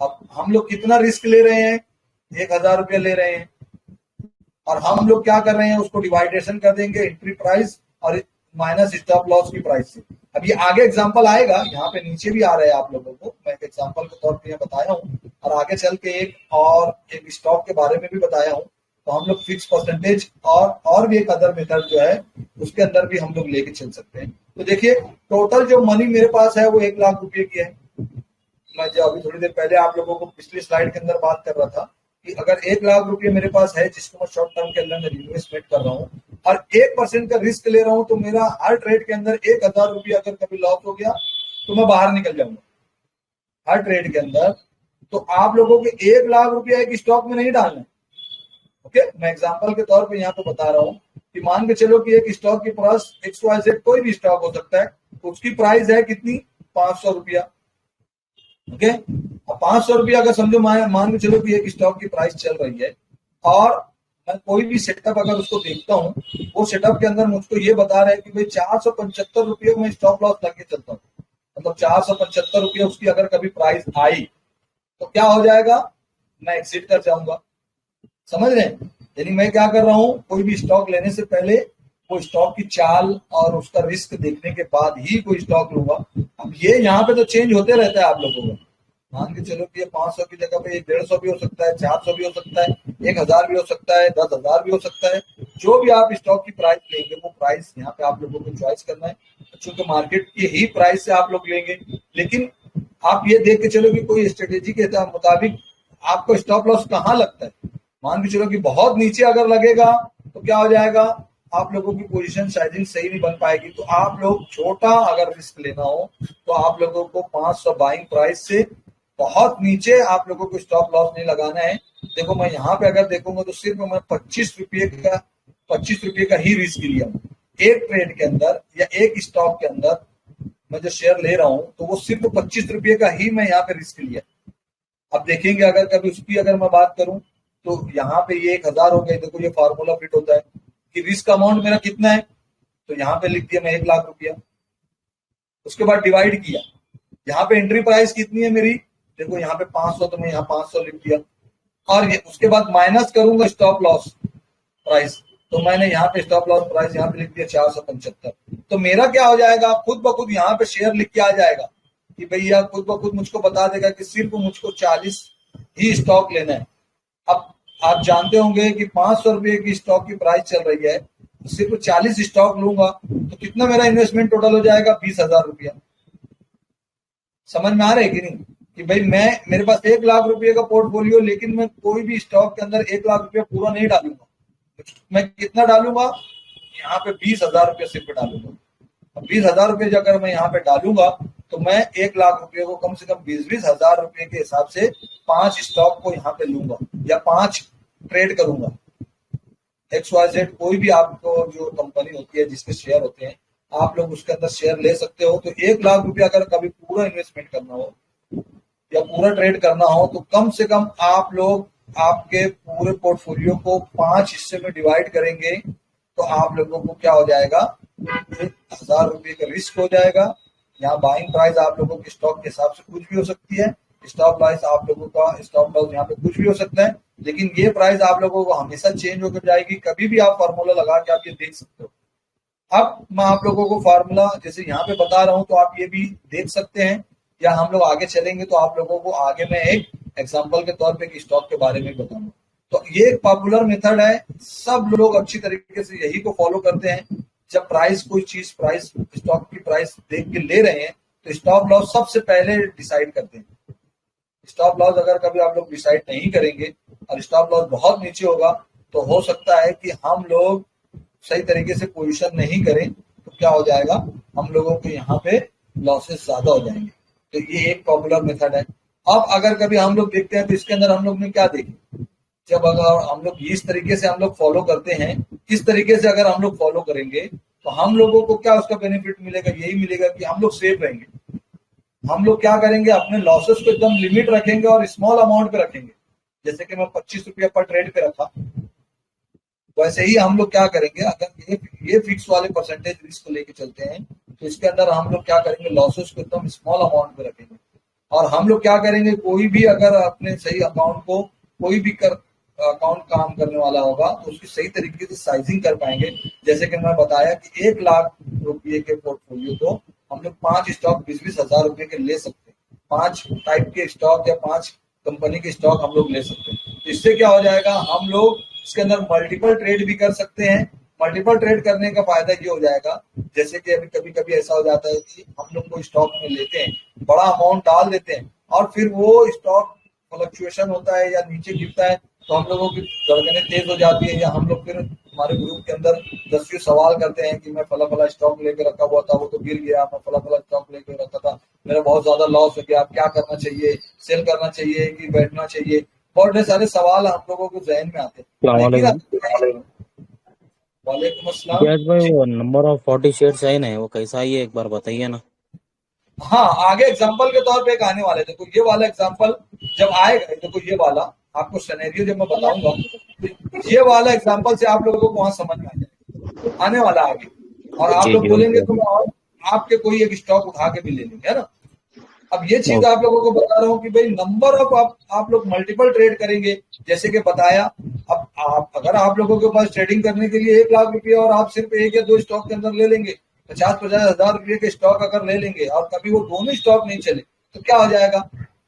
अब हम लोग कितना रिस्क ले रहे हैं, 1,000 रुपया ले रहे हैं और हम लोग क्या कर रहे हैं, उसको डिवाइडेशन कर देंगे एंट्री प्राइस और माइनस स्टॉप लॉस की प्राइस से। अब ये आगे एग्जांपल आएगा, यहाँ पे नीचे भी आ रहा है आप लोगों को, मैं एक एग्जांपल के तौर पे बताया हूँ और आगे चल के एक स्टॉक के बारे में भी बताया हूँ। तो हम लोग फिक्स परसेंटेज और भी एक अदर मेथड जो है उसके अंदर भी हम लोग लेके चल सकते हैं। तो देखिए टोटल जो मनी मेरे पास है वो 1 लाख रुपए की है। मैं जो अभी थोड़ी देर पहले आप लोगों को पिछली स्लाइड के अंदर बात कर रहा था कि अगर 1 लाख रुपये मेरे पास है जिसको मैं शॉर्ट टर्म के अंदर इन्वेस्टमेंट कर रहा हूँ और 1% का रिस्क ले रहा हूँ, तो मेरा हर ट्रेड के अंदर 1,000 रुपया अगर कभी लॉस हो गया तो मैं बाहर निकल जाऊंगा हर ट्रेड के अंदर। तो आप लोगों के 1 लाख रुपया एक स्टॉक में नहीं डालना है। ओके, मैं एग्जांपल के तौर पे यहाँ पे बता रहा हूँ कि मान के चलो कि एक स्टॉक के पास XYZ कोई भी स्टॉक हो सकता है, तो उसकी प्राइस है कितनी, 500 रुपया। ओके, और 500 रुपया अगर समझो मान के चलो कि एक स्टॉक की प्राइस चल रही है और मैं कोई भी सेटअप अगर उसको देखता हूँ, वो सेटअप के अंदर मुझको ये बता रहा है कि भाई 475 रुपये में स्टॉप लॉस लग के चलता हूँ, मतलब 475 रुपये उसकी अगर कभी प्राइस आई तो क्या हो जाएगा, मैं एग्जिट कर जाऊंगा। समझ रहे हैं? यानी मैं क्या कर रहा हूँ, कोई भी स्टॉक लेने से पहले वो स्टॉक की चाल और उसका रिस्क देखने के बाद ही कोई स्टॉक लूंगा। अब ये यहाँ पे तो चेंज होते रहता है आप लोगों को। मान के चलो कि ये 500 की जगह पे 150 भी हो सकता है, 400 भी हो सकता है, 1,000 भी हो सकता है, 10,000 भी हो सकता है। जो भी आप स्टॉक की प्राइस लेंगे वो प्राइस यहाँ पे आप लोगों को चॉइस करना है, चूंकि मार्केट की ही प्राइस से आप लोग लेंगे। लेकिन आप ये देख के चलो कि कोई स्ट्रेटेजी के मुताबिक आपको स्टॉप लॉस कहाँ लगता है। मान के चलो कि बहुत नीचे अगर लगेगा तो क्या हो जाएगा, आप लोगों की पोजीशन साइजिंग सही नहीं बन पाएगी। तो आप लोग छोटा अगर रिस्क लेना हो तो आप लोगों को 500 बाइंग प्राइस से बहुत नीचे आप लोगों को स्टॉप लॉस नहीं लगाना है। देखो मैं यहाँ पे अगर देखूंगा तो सिर्फ मैं 25 रुपये का ही रिस्क लिया हूँ एक ट्रेड के अंदर या एक स्टॉक के अंदर। मैं जो शेयर ले रहा हूँ तो वो सिर्फ 25 रुपये का ही मैं यहाँ पे रिस्क लिया। अब देखेंगे अगर कभी उसकी अगर मैं बात करूं तो यहाँ पे ये 1,000 हो गए। देखो ये फार्मूला फिट होता है कि रिस्क अमाउंट मेरा कितना है, तो यहाँ पे लिख दिया मैं 1 लाख रुपया। उसके बाद डिवाइड किया, यहाँ पे एंट्री प्राइस कितनी है मेरी, देखो यहाँ पे 500, तो मैं यहाँ 500 लिख दिया। और उसके बाद माइनस करूंगा स्टॉप लॉस प्राइस, तो मैंने यहाँ पे स्टॉप लॉस प्राइस यहाँ पे लिख दिया 475। तो मेरा क्या हो जाएगा, खुद ब खुद यहाँ पे शेयर लिख के आ जाएगा कि भैया खुद ब खुद मुझको बता देगा कि सिर्फ मुझको 40 ही स्टॉक लेना है। अब आप जानते होंगे कि 500 रुपये की स्टॉक की प्राइस चल रही है, तो सिर्फ 40 स्टॉक लूंगा तो कितना मेरा इन्वेस्टमेंट टोटल हो जाएगा, 20,000 रुपया। समझ में आ रहा है कि नहीं, कि भाई मेरे पास 1 लाख रुपये का पोर्टफोलियो, लेकिन मैं कोई भी स्टॉक के अंदर 1 लाख रुपया पूरा नहीं डालूंगा। मैं कितना डालूंगा, यहाँ पे 20,000 रुपये सिर्फ डालूंगा। अब 20,000 रुपये अगर मैं यहाँ पे डालूंगा तो मैं 1 लाख रुपये को कम से कम 20,000 रुपये के हिसाब से 5 स्टॉक को यहाँ पे लूंगा या 5 ट्रेड करूंगा। XYZ कोई भी आपको जो कंपनी होती है जिसके शेयर होते हैं, आप लोग उसके अंदर शेयर ले सकते हो। तो 1 लाख रुपया अगर कभी पूरा इन्वेस्टमेंट करना हो या पूरा ट्रेड करना हो तो कम से कम आप लोग आपके पूरे पोर्टफोलियो को 5 हिस्से में डिवाइड करेंगे तो आप लोगों को क्या हो जाएगा, 1,000 रुपये का रिस्क हो जाएगा। यहाँ बाइंग प्राइस आप लोगों के स्टॉक के हिसाब से कुछ भी हो सकती है, स्टॉप प्राइस आप लोगों का स्टॉप लॉस यहाँ पे कुछ भी हो सकता है, लेकिन ये प्राइस आप लोगों को हमेशा चेंज होकर जाएगी। कभी भी आप फार्मूला लगा के आप ये देख सकते हो। अब मैं आप लोगों को फार्मूला जैसे यहाँ पे बता रहा हूँ तो आप ये भी देख सकते हैं, या हम लोग आगे चलेंगे तो आप लोगों को आगे मैं एक एग्जाम्पल के तौर पे एक स्टॉक के बारे में बताऊंगा। तो ये एक पॉपुलर मेथड है, सब लोग अच्छी तरीके से यही को फॉलो करते हैं। जब प्राइस कोई चीज प्राइस स्टॉक की प्राइस देख के ले रहे हैं तो स्टॉप लॉस सबसे पहले डिसाइड करते हैं। स्टॉप लॉस अगर कभी आप लोग डिसाइड नहीं करेंगे और स्टॉप लॉस बहुत नीचे होगा तो हो सकता है कि हम लोग सही तरीके से पोजीशन नहीं करें, तो क्या हो जाएगा, हम लोगों के यहाँ पे लॉसेस ज्यादा हो जाएंगे। तो ये एक पॉपुलर मेथड है। अब अगर कभी हम लोग देखते हैं तो इसके अंदर हम लोग ने क्या देखे, जब अगर हम लोग इस तरीके से हम लोग फॉलो करते हैं, इस तरीके से अगर हम लोग फॉलो करेंगे तो हम लोगों को क्या उसका बेनिफिट मिलेगा, यही मिलेगा कि हम लोग सेफ रहेंगे। हम लोग क्या करेंगे, अपने लॉसेस को एकदम लिमिट रखेंगे और स्मॉल अमाउंट पे रखेंगे। जैसे कि मैं 25 रुपया पर ट्रेड पे रखा, वैसे ही हम लोग क्या करेंगे, अगर ये फिक्स वाले परसेंटेज रिस्क लेके चलते हैं तो इसके अंदर हम लोग क्या करेंगे, लॉसेस को एकदम स्मॉल अमाउंट पे रखेंगे। और हम लोग क्या करेंगे, कोई भी अगर अपने सही अकाउंट को कोई भी अकाउंट काम करने वाला होगा तो उसकी सही तरीके से साइजिंग कर पाएंगे। जैसे कि मैं बताया कि 1 लाख रुपये के पोर्टफोलियो को हम लोग 5 स्टॉक 20-20 हजार रुपए के ले सकते हैं। 5 टाइप के स्टॉक या 5 कंपनी के स्टॉक हम लोग ले सकते हैं। तो इससे क्या हो जाएगा, हम लोग इसके अंदर मल्टीपल ट्रेड भी कर सकते हैं। मल्टीपल ट्रेड करने का फायदा ये हो जाएगा, जैसे कि अभी कभी कभी ऐसा हो जाता है कि हम लोग कोई स्टॉक में लेते हैं, बड़ा अमाउंट डाल देते हैं और फिर वो स्टॉक फ्लक्चुएशन होता है या नीचे गिरता है तो हम लोगों की धड़कनें तेज हो जाती है, या हम लोग फिर हमारे ग्रुप के अंदर 10 सवाल करते हैं कि मैं फला फला स्टॉक लेके रखा हुआ था, वो तो गिर गया, मैं फला फला स्टॉक लेके रखा था, मेरा बहुत ज्यादा लॉस हो गया, अब क्या करना चाहिए, सेल करना चाहिए कि बैठना चाहिए। बहुत ढेर सारे सवाल हम लोगों को जहन में आते हैं। लेकिन वालेकुम अस्सलाम। यस भाई, वो नंबर ऑफ 40 शेयर्स है ना, वो कैसा ही है एक बार बताइए ना। हाँ, आगे एग्जांपल के तौर पे एक आने वाले, देखो ये वाला एग्जांपल जब आएगा, देखो ये वाला आपको सिनेरियो जब मैं बताऊंगा तो ये वाला एग्जांपल से आप लोगों को वहां समझ में आ जाएगा, आने वाला आगे। और आप जी लोग जी बोलेंगे ओके। तो मैं और आपके कोई एक स्टॉक उठा के भी ले लेंगे, है ना। अब ये चीज आप लोगों को बता रहा हूँ कि भाई नंबर ऑफ आप लोग मल्टीपल ट्रेड करेंगे, जैसे कि बताया। अब आप अगर आप लोगों के पास ट्रेडिंग करने के लिए 1 लाख रुपए और आप सिर्फ 1 या 2 स्टॉक के अंदर ले लेंगे, 50-50 हजार रुपये के स्टॉक अगर ले लेंगे और कभी वो दोनों स्टॉक नहीं चले तो क्या हो जाएगा,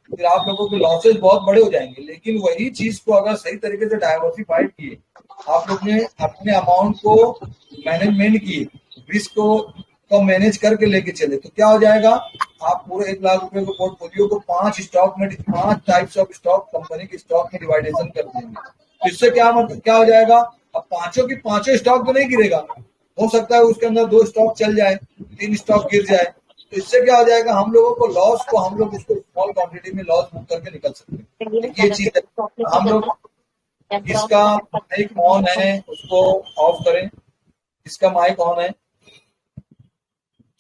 फिर आप लोगों के लॉसेज बहुत बड़े हो जाएंगे। लेकिन वही चीज को अगर सही तरीके से डाइवर्सिफाइड किए, आप लोग ने अपने अमाउंट को मैनेजमेंट किए, रिस्क को मैनेज करके लेके चले, तो क्या हो जाएगा, आप पूरे 1 लाख रुपए के पोर्टफोलियो को 5 टाइप्स ऑफ स्टॉक, कंपनी के स्टॉक में डिवाइडेशन कर देंगे। तो इससे क्या मतलब क्या हो जाएगा, अब पांचों की पांचों स्टॉक तो नहीं गिरेगा, हो सकता है उसके अंदर 2 स्टॉक चल जाए, 3 स्टॉक गिर जाए। तो इससे क्या हो जाएगा, हम लोगों को लॉस को हम लोग उसको स्मॉल क्वांटिटी में लॉस बुक करके निकल सकते हैं। एक ये चीज है। हम लोग इसका माइक ऑन है, उसको ऑफ करें, इसका माइक ऑन है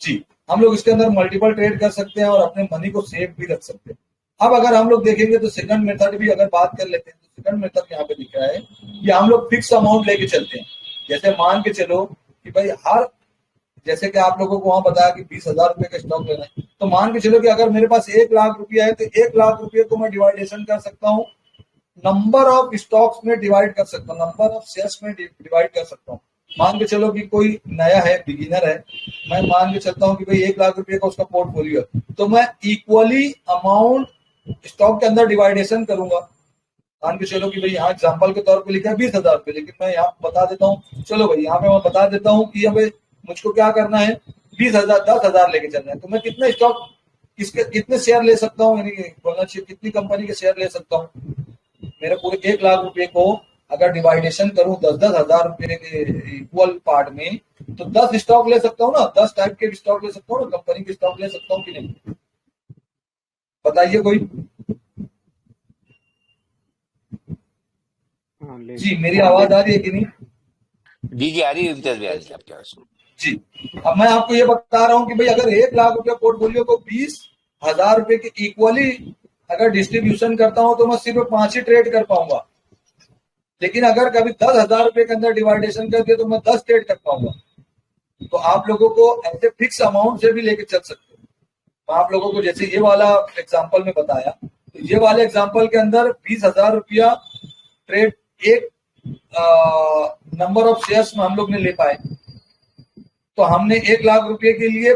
जी। हम लोग इसके अंदर मल्टीपल ट्रेड कर सकते हैं और अपने मनी को सेफ भी रख सकते हैं। अब अगर हम लोग देखेंगे तो सेकंड मेथड भी अगर बात कर लेते हैं तो सेकंड मेथड यहाँ पे दिख रहा है कि हम लोग फिक्स अमाउंट लेके चलते हैं। जैसे मान के चलो कि भाई जैसे कि आप लोगों को वहां बताया कि 20,000 रुपए का स्टॉक लेना है, तो मान के चलो कि अगर मेरे पास 1 लाख रुपया है तो 1 लाख रुपये को मैं डिवाइडेशन कर सकता हूँ, नंबर ऑफ स्टॉक्स में डिवाइड कर सकता हूँ, नंबर ऑफ शेयर्स में डिवाइड कर सकता हूँ। मान के चलो कि कोई नया है, बिगिनर है, मैं मान के चलता हूँ कि भाई 1 लाख रुपए का उसका पोर्टफोलियो है, तो मैं इक्वली अमाउंट स्टॉक के अंदर डिवाइडेशन करूंगा। मान के चलो कि भाई यहाँ एग्जाम्पल के तौर पे लिखा है 20,000 रुपये, लेकिन मैं यहाँ बता देता हूँ, चलो भाई यहाँ पे मैं बता देता हूँ कि अब मुझको क्या करना है, 20,000 10,000 लेके चलना है, तो मैं कितने स्टॉक कितने शेयर ले सकता हूँ, यानी बोलना चाहिए कितनी कंपनी के शेयर ले सकता हूँ। मेरे पूरे 1 लाख रुपए को अगर डिवाइडेशन करूं 10-10 हजार रुपए के इक्वल पार्ट में, तो 10 स्टॉक ले सकता हूँ ना, 10 टाइप के स्टॉक ले सकता हूँ ना, कंपनी के स्टॉक ले सकता हूँ कि नहीं, बताइए कोई। जी मेरी आवाज आ रही है कि नहीं? जी आ रही है इम्तियाज भैया जी आपकी आवाज। जी अब मैं आपको ये बता रहा हूँ कि भाई अगर 1 लाख रुपया पोर्टफोलियो को 20,000 रुपए के इक्वली अगर डिस्ट्रीब्यूशन करता हूं तो मैं सिर्फ 5 ही ट्रेड कर पाऊंगा। लेकिन अगर कभी 10,000 रुपए के अंदर डिवाइडेशन कर दिया तो मैं 10 ट्रेड कर पाऊंगा। तो आप लोगों को ऐसे फिक्स अमाउंट से भी लेके चल सकते हैं। तो आप लोगों को जैसे ये वाला एग्जांपल में बताया, तो ये वाले एग्जांपल के अंदर 20,000 रुपया ट्रेड एक नंबर ऑफ शेयर्स में हम लोग ने ले पाए, तो हमने 1 लाख रुपए के लिए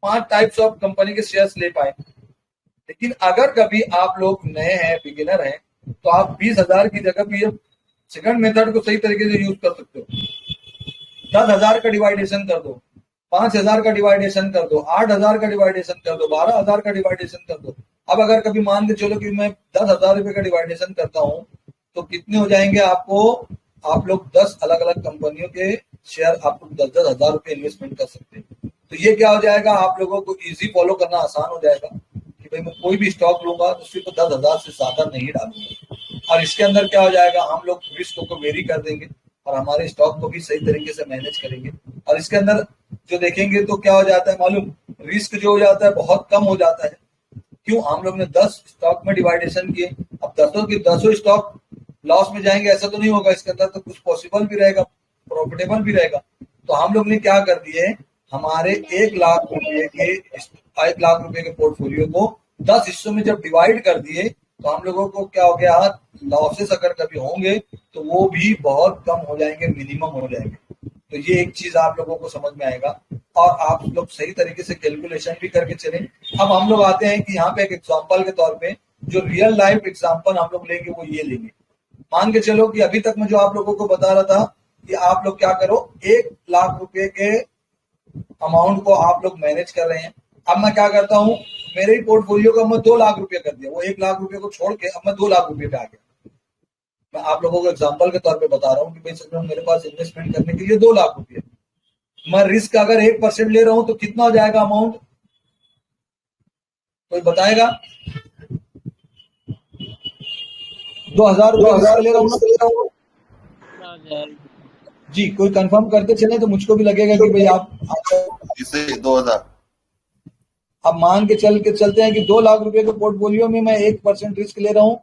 5 टाइप्स ऑफ कंपनी के शेयर्स ले पाए। लेकिन अगर कभी आप लोग नए हैं, बिगिनर हैं, तो आप 20,000 की जगह भी सेकंड मेथड को सही तरीके से यूज कर सकते हो। 10,000 का डिवाइडेशन कर दो, 5,000 का डिवाइडेशन कर दो, 8,000 का डिवाइडेशन कर दो, 12,000 का डिवाइडेशन कर दो। अब अगर कभी मान के चलो कि मैं 10,000 रुपए का डिवाइडेशन करता हूँ तो कितने हो जाएंगे आपको, आप लोग 10 अलग अलग कंपनियों के शेयर आप लोग 10-10 हजार रुपए इन्वेस्टमेंट कर सकते हैं। तो ये क्या हो जाएगा, आप लोगों को इजी फॉलो करना आसान हो जाएगा कि भाई मैं कोई भी स्टॉक लूंगा तो सिर्फ 10,000 से ज्यादा नहीं डालूंगा। और इसके अंदर क्या हो जाएगा, हम लोग रिस्क को वेरी कर देंगे और हमारे स्टॉक को भी सही तरीके से मैनेज करेंगे। और इसके अंदर जो देखेंगे तो क्या हो जाता है मालूम, रिस्क जो हो जाता है बहुत कम हो जाता है। क्यों, हम लोग ने 10 स्टॉक में डिवाइडेशन किए, अब 10 स्टॉक लॉस में जाएंगे ऐसा तो नहीं होगा, इसके अंदर तो कुछ पॉसिबल भी रहेगा, प्रॉफिटेबल भी रहेगा। तो हम लोग ने क्या कर दिए, हमारे 1 लाख रुपए के पोर्टफोलियो को 10 हिस्सों में जब डिवाइड कर दिए तो हम लोगों को क्या हो गया, लॉसेस अगर कभी होंगे तो वो भी बहुत कम हो जाएंगे, मिनिमम हो जाएंगे। तो ये एक चीज आप लोगों को समझ में आएगा और आप लोग सही तरीके से कैलकुलेशन भी करके चलें। अब हम लोग आते हैं कि यहाँ पे एक एग्जाम्पल के तौर पे जो रियल लाइफ एग्जाम्पल हम लोग लेंगे वो ये लेंगे। मान के चलो कि अभी तक मैं जो आप लोगों को बता रहा था कि आप लोग क्या करो, 1 लाख रुपए के अमाउंट को आप लोग मैनेज कर रहे हैं। अब मैं क्या करता हूँ, मेरे ही पोर्टफोलियो को मैं 2 लाख रुपए कर दिया, वो 1 लाख रुपए को छोड़ के अब मैं 2 लाख रुपए पे आ गया। मैं आप लोगों को एग्जांपल के तौर पे बता रहा हूँ कि भाई समझो मेरे पास इन्वेस्टमेंट करने के लिए 2 लाख रुपए, मैं रिस्क अगर 1% ले रहा हूँ तो कितना हो जाएगा अमाउंट, कोई बताएगा? 2,000 रुपए ले रहा हूँ जी, कोई कंफर्म करके चले तो मुझको भी लगेगा कि भाई आप इसे 2000। अब मान के चलते हैं कि 2 लाख रुपए के पोर्टफोलियो में मैं 1% रिस्क ले रहा हूं,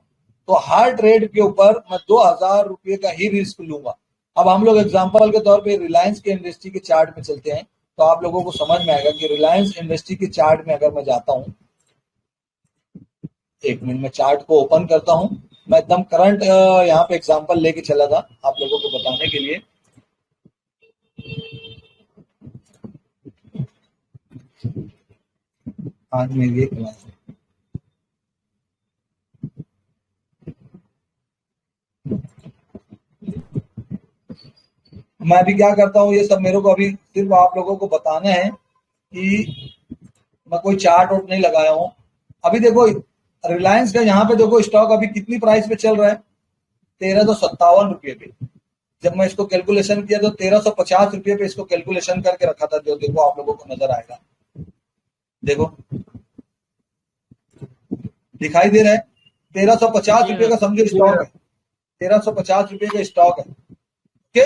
तो हर ट्रेड के ऊपर मैं 2,000 रुपए का ही रिस्क लूंगा। अब हम लोग एग्जांपल के तौर पे रिलायंस के इंडस्ट्री के चार्ट में चलते हैं, तो आप लोगों को समझ में आएगा कि रिलायंस इंडस्ट्री के चार्ट में अगर मैं जाता हूं, 1 मिनट में चार्ट को ओपन करता हूं, मैं एकदम करंट यहाँ पे एग्जांपल लेके चला था आप लोगों को बताने के लिए। आज मेरी एक क्लास है, मैं अभी क्या करता हूँ, ये सब मेरे को अभी सिर्फ आप लोगों को बताना है कि मैं कोई चार्ट वोट नहीं लगाया हूँ। अभी देखो रिलायंस का यहाँ पे देखो स्टॉक अभी कितनी प्राइस पे चल रहा है, 1357 रुपये पे। जब मैं इसको कैलकुलेशन किया तो 1350 रुपये पे इसको कैलकुलेशन करके रखा था, जो देखो आप लोगों को नजर आएगा, देखो दिखाई दे रहा है 1350 रुपये का समझो स्टॉक है, 1350 रुपये का स्टॉक है। ओके,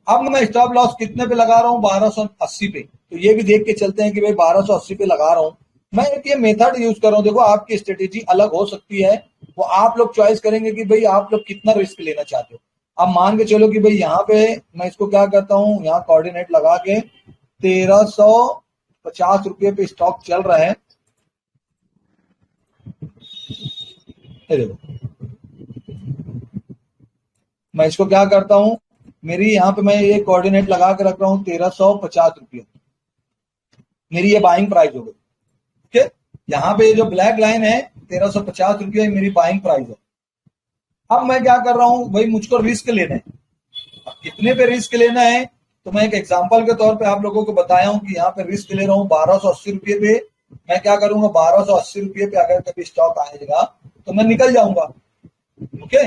अब मैं स्टॉप लॉस कितने पे लगा रहा हूँ, 1280 पे। तो ये भी देख के चलते हैं कि भाई 1280 पे लगा रहा हूँ मैं। एक ये मेथड यूज कर रहा हूँ, देखो आपकी स्ट्रेटेजी अलग हो सकती है, वो आप लोग चॉइस करेंगे कि भाई आप लोग कितना रिस्क लेना चाहते हो। अब मान के चलो कि भाई यहाँ पे मैं इसको क्या करता हूँ, यहाँ कोऑर्डिनेट लगा के 1350 रुपये पे स्टॉक चल रहा है, देखो मैं इसको क्या करता हूँ, मेरी यहाँ पे मैं ये कोऑर्डिनेट लगा के रख रहा हूँ 1350 रुपये, मेरी ये बाइंग प्राइस हो गई। ओके, यहाँ पे जो ब्लैक लाइन है 1350 रुपये मेरी बाइंग प्राइस है। अब मैं क्या कर रहा हूँ, भाई मुझको रिस्क लेना है। अब कितने पे रिस्क लेना है, तो मैं एक एग्जांपल के तौर पे आप लोगों को बताया हूँ कि यहाँ पे रिस्क ले रहा हूँ 1280 रुपये पे। मैं क्या करूंगा, 1280 रुपये पे अगर कभी स्टॉक आएगा तो मैं निकल जाऊंगा। ओके,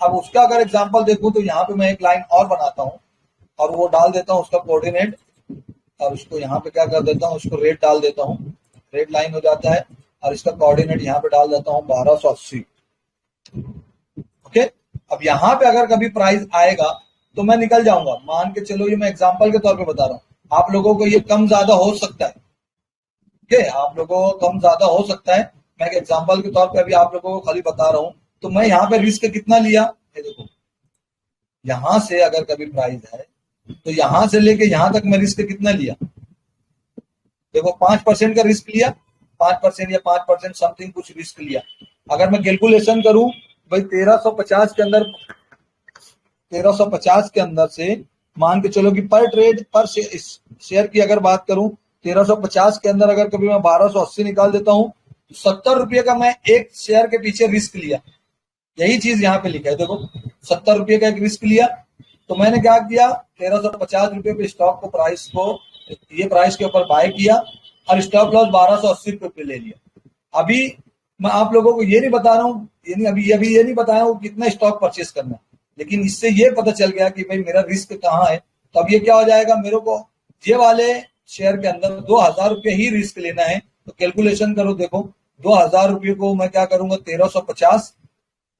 अब उसका अगर एग्जांपल देखूं तो यहाँ पे मैं एक लाइन और बनाता हूँ और वो डाल देता हूँ उसका कोऑर्डिनेट, और उसको यहाँ पे क्या कर देता हूँ, उसको रेट डाल देता हूँ, रेट लाइन हो जाता है, और इसका कोऑर्डिनेट यहाँ पे डाल देता हूँ 1280। ओके, अब यहाँ पे अगर कभी प्राइस आएगा तो मैं निकल जाऊंगा। मान के चलो, ये मैं एग्जांपल के तौर पे बता रहा हूँ, आप लोगों को ये कम ज्यादा हो सकता है। ओके, आप लोगों को कम ज्यादा हो सकता है, मैं एक एग्जांपल के तौर पे अभी आप लोगों को खाली बता रहा हूँ। तो मैं यहाँ पे रिस्क कितना लिया, ये देखो यहां से अगर कभी प्राइस है तो यहां से लेके यहां तक मैं रिस्क कितना लिया, देखो 5% का रिस्क लिया, 5% या 5% समथिंग कुछ रिस्क लिया। अगर मैं कैलकुलेशन करूं भाई 1350 के अंदर, 1350 के अंदर से मान के चलो कि पर ट्रेड पर शेयर की अगर बात करूं, 1350 के अंदर अगर कभी मैं 1280 निकाल देता हूं तो 70 रुपये का मैं एक शेयर के पीछे रिस्क लिया। यही चीज यहाँ पे लिखा है, देखो 70 रुपये का एक रिस्क लिया। तो मैंने क्या किया, 1350 रुपये पे स्टॉक को प्राइस को ये प्राइस के ऊपर बाय किया और स्टॉप लॉस 1280 रुपये पे ले लिया। अभी मैं आप लोगों को ये नहीं बता रहा हूँ, अभी ये नहीं बताया हूँ कितना स्टॉक परचेस करना है, लेकिन इससे ये पता चल गया कि भाई मेरा रिस्क कहाँ है। तो अब ये क्या हो जाएगा, मेरे को ये वाले शेयर के अंदर 2000 रुपये ही रिस्क लेना है। तो कैलकुलेशन करो, देखो 2000 रुपये को मैं क्या करूंगा, 1350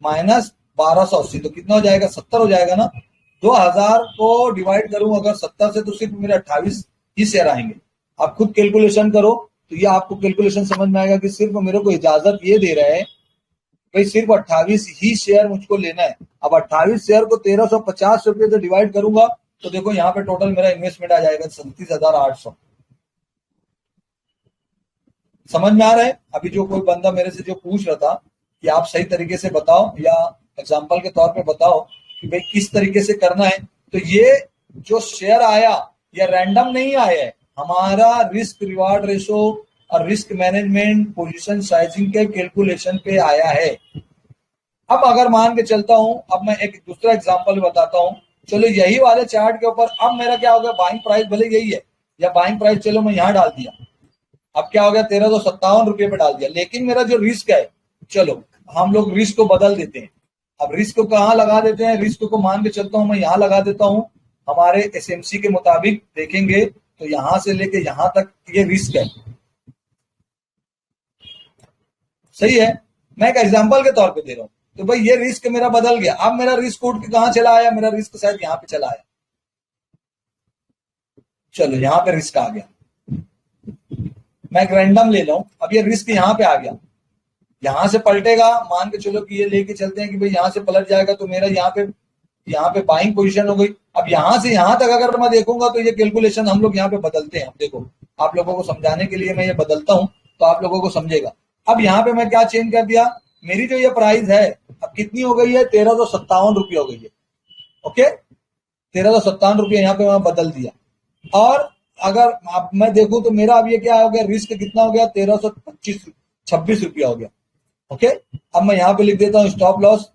माइनस 1280 तो कितना हो जाएगा, 70 हो जाएगा ना। 2000 को डिवाइड करूं अगर 70 से तो सिर्फ मेरे 28 ही शेयर आएंगे। आप खुद कैलकुलेशन करो तो ये आपको कैलकुलेशन समझ में आएगा कि सिर्फ मेरे को इजाजत ये दे रहा है भाई सिर्फ 28 ही शेयर मुझको लेना है। अब 28 शेयर को 1350 रुपये से डिवाइड करूंगा तो देखो यहाँ पे टोटल मेरा इन्वेस्टमेंट आ जाएगा 37,800। समझ में आ रहा है? अभी जो कोई बंदा मेरे से जो पूछ रहा था कि आप सही तरीके से बताओ या एग्जांपल के तौर पे बताओ कि भाई किस तरीके से करना है, तो ये जो शेयर आया या रैंडम नहीं आया है, हमारा रिस्क रिवार्ड रेशो और रिस्क मैनेजमेंट पोजीशन साइजिंग के कैलकुलेशन पे आया है। अब अगर मान के चलता हूं, अब मैं एक दूसरा एग्जांपल बताता हूं। चलो यही वाले चार्ट के ऊपर अब मेरा क्या होगा, बाइंग प्राइस भले यही है या बाइंग प्राइस चलो मैं यहां डाल दिया, अब क्या हो गया, 1357 रुपये पे डाल दिया। लेकिन मेरा जो रिस्क है, चलो हम लोग रिस्क को बदल देते हैं। अब रिस्क को कहाँ लगा देते हैं, रिस्क को मान के चलता हूं मैं यहाँ लगा देता हूं। हमारे एसएमसी के मुताबिक देखेंगे तो यहां से लेके यहां तक ये रिस्क है, सही है। मैं एक एग्जांपल के तौर पे दे रहा हूं। तो भाई ये रिस्क मेरा बदल गया। अब मेरा रिस्क उठ के कहां चला आया, मेरा रिस्क शायद यहां पे चला आया। चलो यहां पे रिस्क आ गया, मैं एक रैंडम ले लूं। अब ये रिस्क यहां पे आ गया, यहां से पलटेगा, मान के चलो कि ये लेके चलते हैं कि भाई यहां से पलट जाएगा, तो मेरा यहाँ पे बाइंग पोजीशन हो गई। अब यहां से यहां तक अगर मैं देखूंगा तो ये कैलकुलेशन हम लोग यहाँ पे बदलते हैं। देखो आप लोगों को समझाने के लिए मैं ये बदलता हूं तो आप लोगों को समझेगा। अब यहाँ पे मैं क्या चेंज कर दिया, मेरी जो ये प्राइस है अब कितनी हो गई है, 1357 रुपये हो गई है। ओके, 1357 रुपये यहाँ पे मैं बदल दिया। और अगर अब मैं देखूं तो मेरा अब ये क्या हो गया, रिस्क कितना हो गया, 1326 रुपया हो गया। ओके, अब मैं यहाँ पे लिख देता हूँ स्टॉप लॉस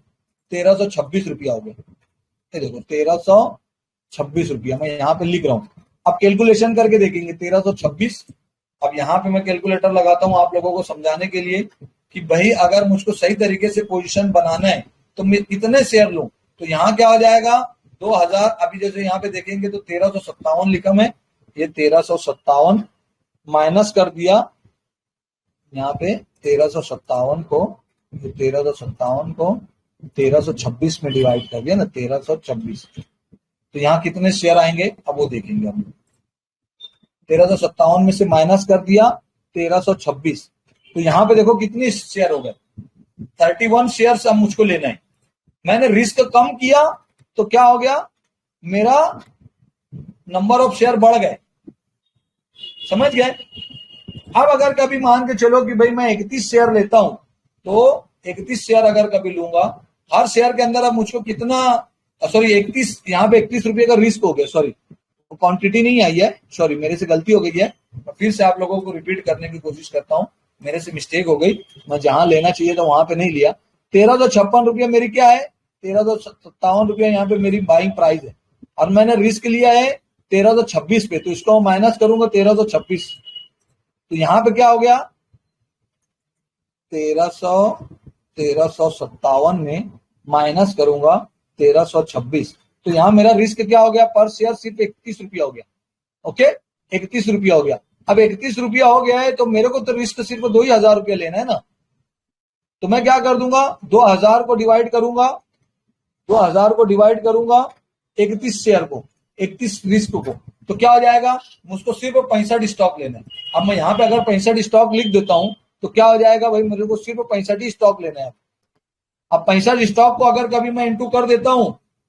1326 रुपया हो गया। ये देखो 1326 रुपया मैं यहाँ पे लिख रहा हूँ। अब कैलकुलेशन करके देखेंगे 1326। अब यहाँ पे मैं कैलकुलेटर लगाता हूँ आप लोगों को समझाने के लिए कि भाई अगर मुझको सही तरीके से पोजीशन बनाना है तो मैं कितने शेयर लूं। तो यहाँ क्या हो जाएगा, 2000। अभी जैसे यहाँ पे देखेंगे तो 1357 लिखा मैं, ये 1357 माइनस कर दिया यहाँ पे 1357 को, 1357 को 1326 में डिवाइड कर दिया ना, 1326। तो यहाँ कितने शेयर आएंगे अब वो देखेंगे हम। 1357 में से माइनस कर दिया 1326, तो यहाँ पे देखो कितने शेयर हो गए, 31 शेयर अब मुझको लेना है। मैंने रिस्क कम किया तो क्या हो गया, मेरा नंबर ऑफ शेयर बढ़ गए, समझ गए। अब अगर कभी मान के चलो कि भाई मैं 31 शेयर लेता हूं, तो 31 शेयर अगर कभी लूंगा, हर शेयर के अंदर अब मुझको कितना, सॉरी 31, यहाँ पे 31 रुपये का रिस्क हो गया। सॉरी क्वांटिटी नहीं आई है, सॉरी मेरे से गलती हो गई है। मैं फिर से आप लोगों को रिपीट करने की कोशिश करता हूँ, मेरे से मिस्टेक हो गई, मैं जहां लेना चाहिए था वहां पे नहीं लिया। 1356 रुपया मेरी क्या है, 1357 रुपया यहाँ पे मेरी बाइंग प्राइस है, और मैंने रिस्क लिया है 1326 पे। तो इसको माइनस करूंगा 1326, तो यहाँ पे क्या हो गया, 1357 में माइनस करूंगा 1326, तो यहाँ मेरा रिस्क क्या हो गया, पर शेयर सिर्फ 31 रुपया हो गया। ओके, 31 रुपया हो गया। अब 31 रुपया हो गया है तो मेरे को तो रिस्क सिर्फ 2000 रुपया लेना है ना। तो मैं क्या कर दूंगा, 2000 को डिवाइड करूंगा, 2000 को डिवाइड करूंगा 31 शेयर को, 31 रिस्क को, तो क्या हो जाएगा, मुझको सिर्फ 65 स्टॉक लेना है। अब मैं यहाँ पे अगर 65 स्टॉक लिख देता हूं तो क्या हो जाएगा, भाई मेरे को सिर्फ 65 स्टॉक लेना है। अब 65 स्टॉक को अगर कभी मैं इंटू कर देता हूं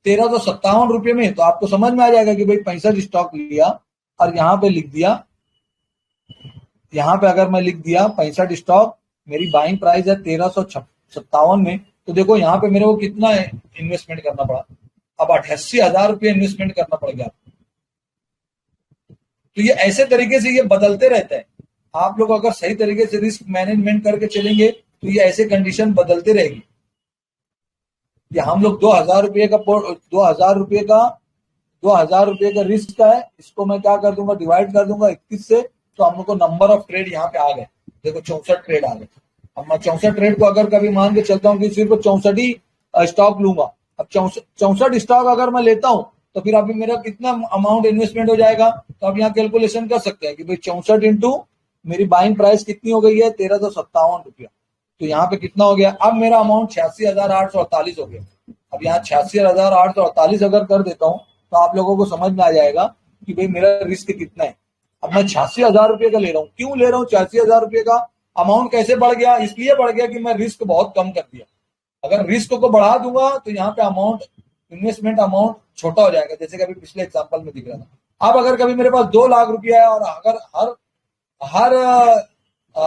1357 रुपये में, तो आपको समझ में आ जाएगा कि भाई 65 स्टॉक लिया और यहाँ पे लिख दिया, यहाँ पे अगर मैं लिख दिया 65 स्टॉक, मेरी बाइंग प्राइस है 1357 में, तो देखो यहाँ पे मेरे को कितना इन्वेस्टमेंट करना पड़ा, अब 88,000 रुपये इन्वेस्टमेंट करना पड़ गया। तो ये ऐसे तरीके से ये बदलते रहता है। आप लोग अगर सही तरीके से रिस्क मैनेजमेंट करके चलेंगे तो ये ऐसे कंडीशन बदलते रहेगी। ये हम लोग 2000 रुपये का 2000 रुपये का रिस्क का है, इसको मैं क्या कर दूंगा, डिवाइड कर दूंगा 31 से, तो हम लोग को नंबर ऑफ ट्रेड यहाँ पे आ गए। देखो 64 ट्रेड आ गए। अब मैं 64 ट्रेड को अगर कभी मान के चलता हूँ कि सिर्फ 64 ही स्टॉक लूंगा, अब 64 स्टॉक अगर मैं लेता हूँ तो फिर अभी मेरा कितना अमाउंट इन्वेस्टमेंट हो जाएगा। तो आप यहाँ कैलकुलेशन कर सकते हैं कि भाई 64 इंटू मेरी बाइंग प्राइस कितनी हो गई है, 1357 रुपया, तो यहाँ पे कितना हो गया, अब मेरा अमाउंट 86,848 हो गया। अब यहाँ 86,848 अगर कर देता हूँ तो आप लोगों को समझ में आ जाएगा कि भाई मेरा रिस्क कितना है। अब मैं 86,000 रुपये का ले रहा हूँ, क्यों ले रहा हूँ 86,000 रुपये का, अमाउंट कैसे बढ़ गया, इसलिए बढ़ गया कि मैं रिस्क बहुत कम कर दिया। अगर रिस्क को बढ़ा दूंगा तो यहाँ पे अमाउंट, इन्वेस्टमेंट अमाउंट छोटा हो जाएगा, जैसे कि अभी पिछले एग्जांपल में दिख रहा था। अब अगर कभी मेरे पास 2 लाख रुपया है और अगर हर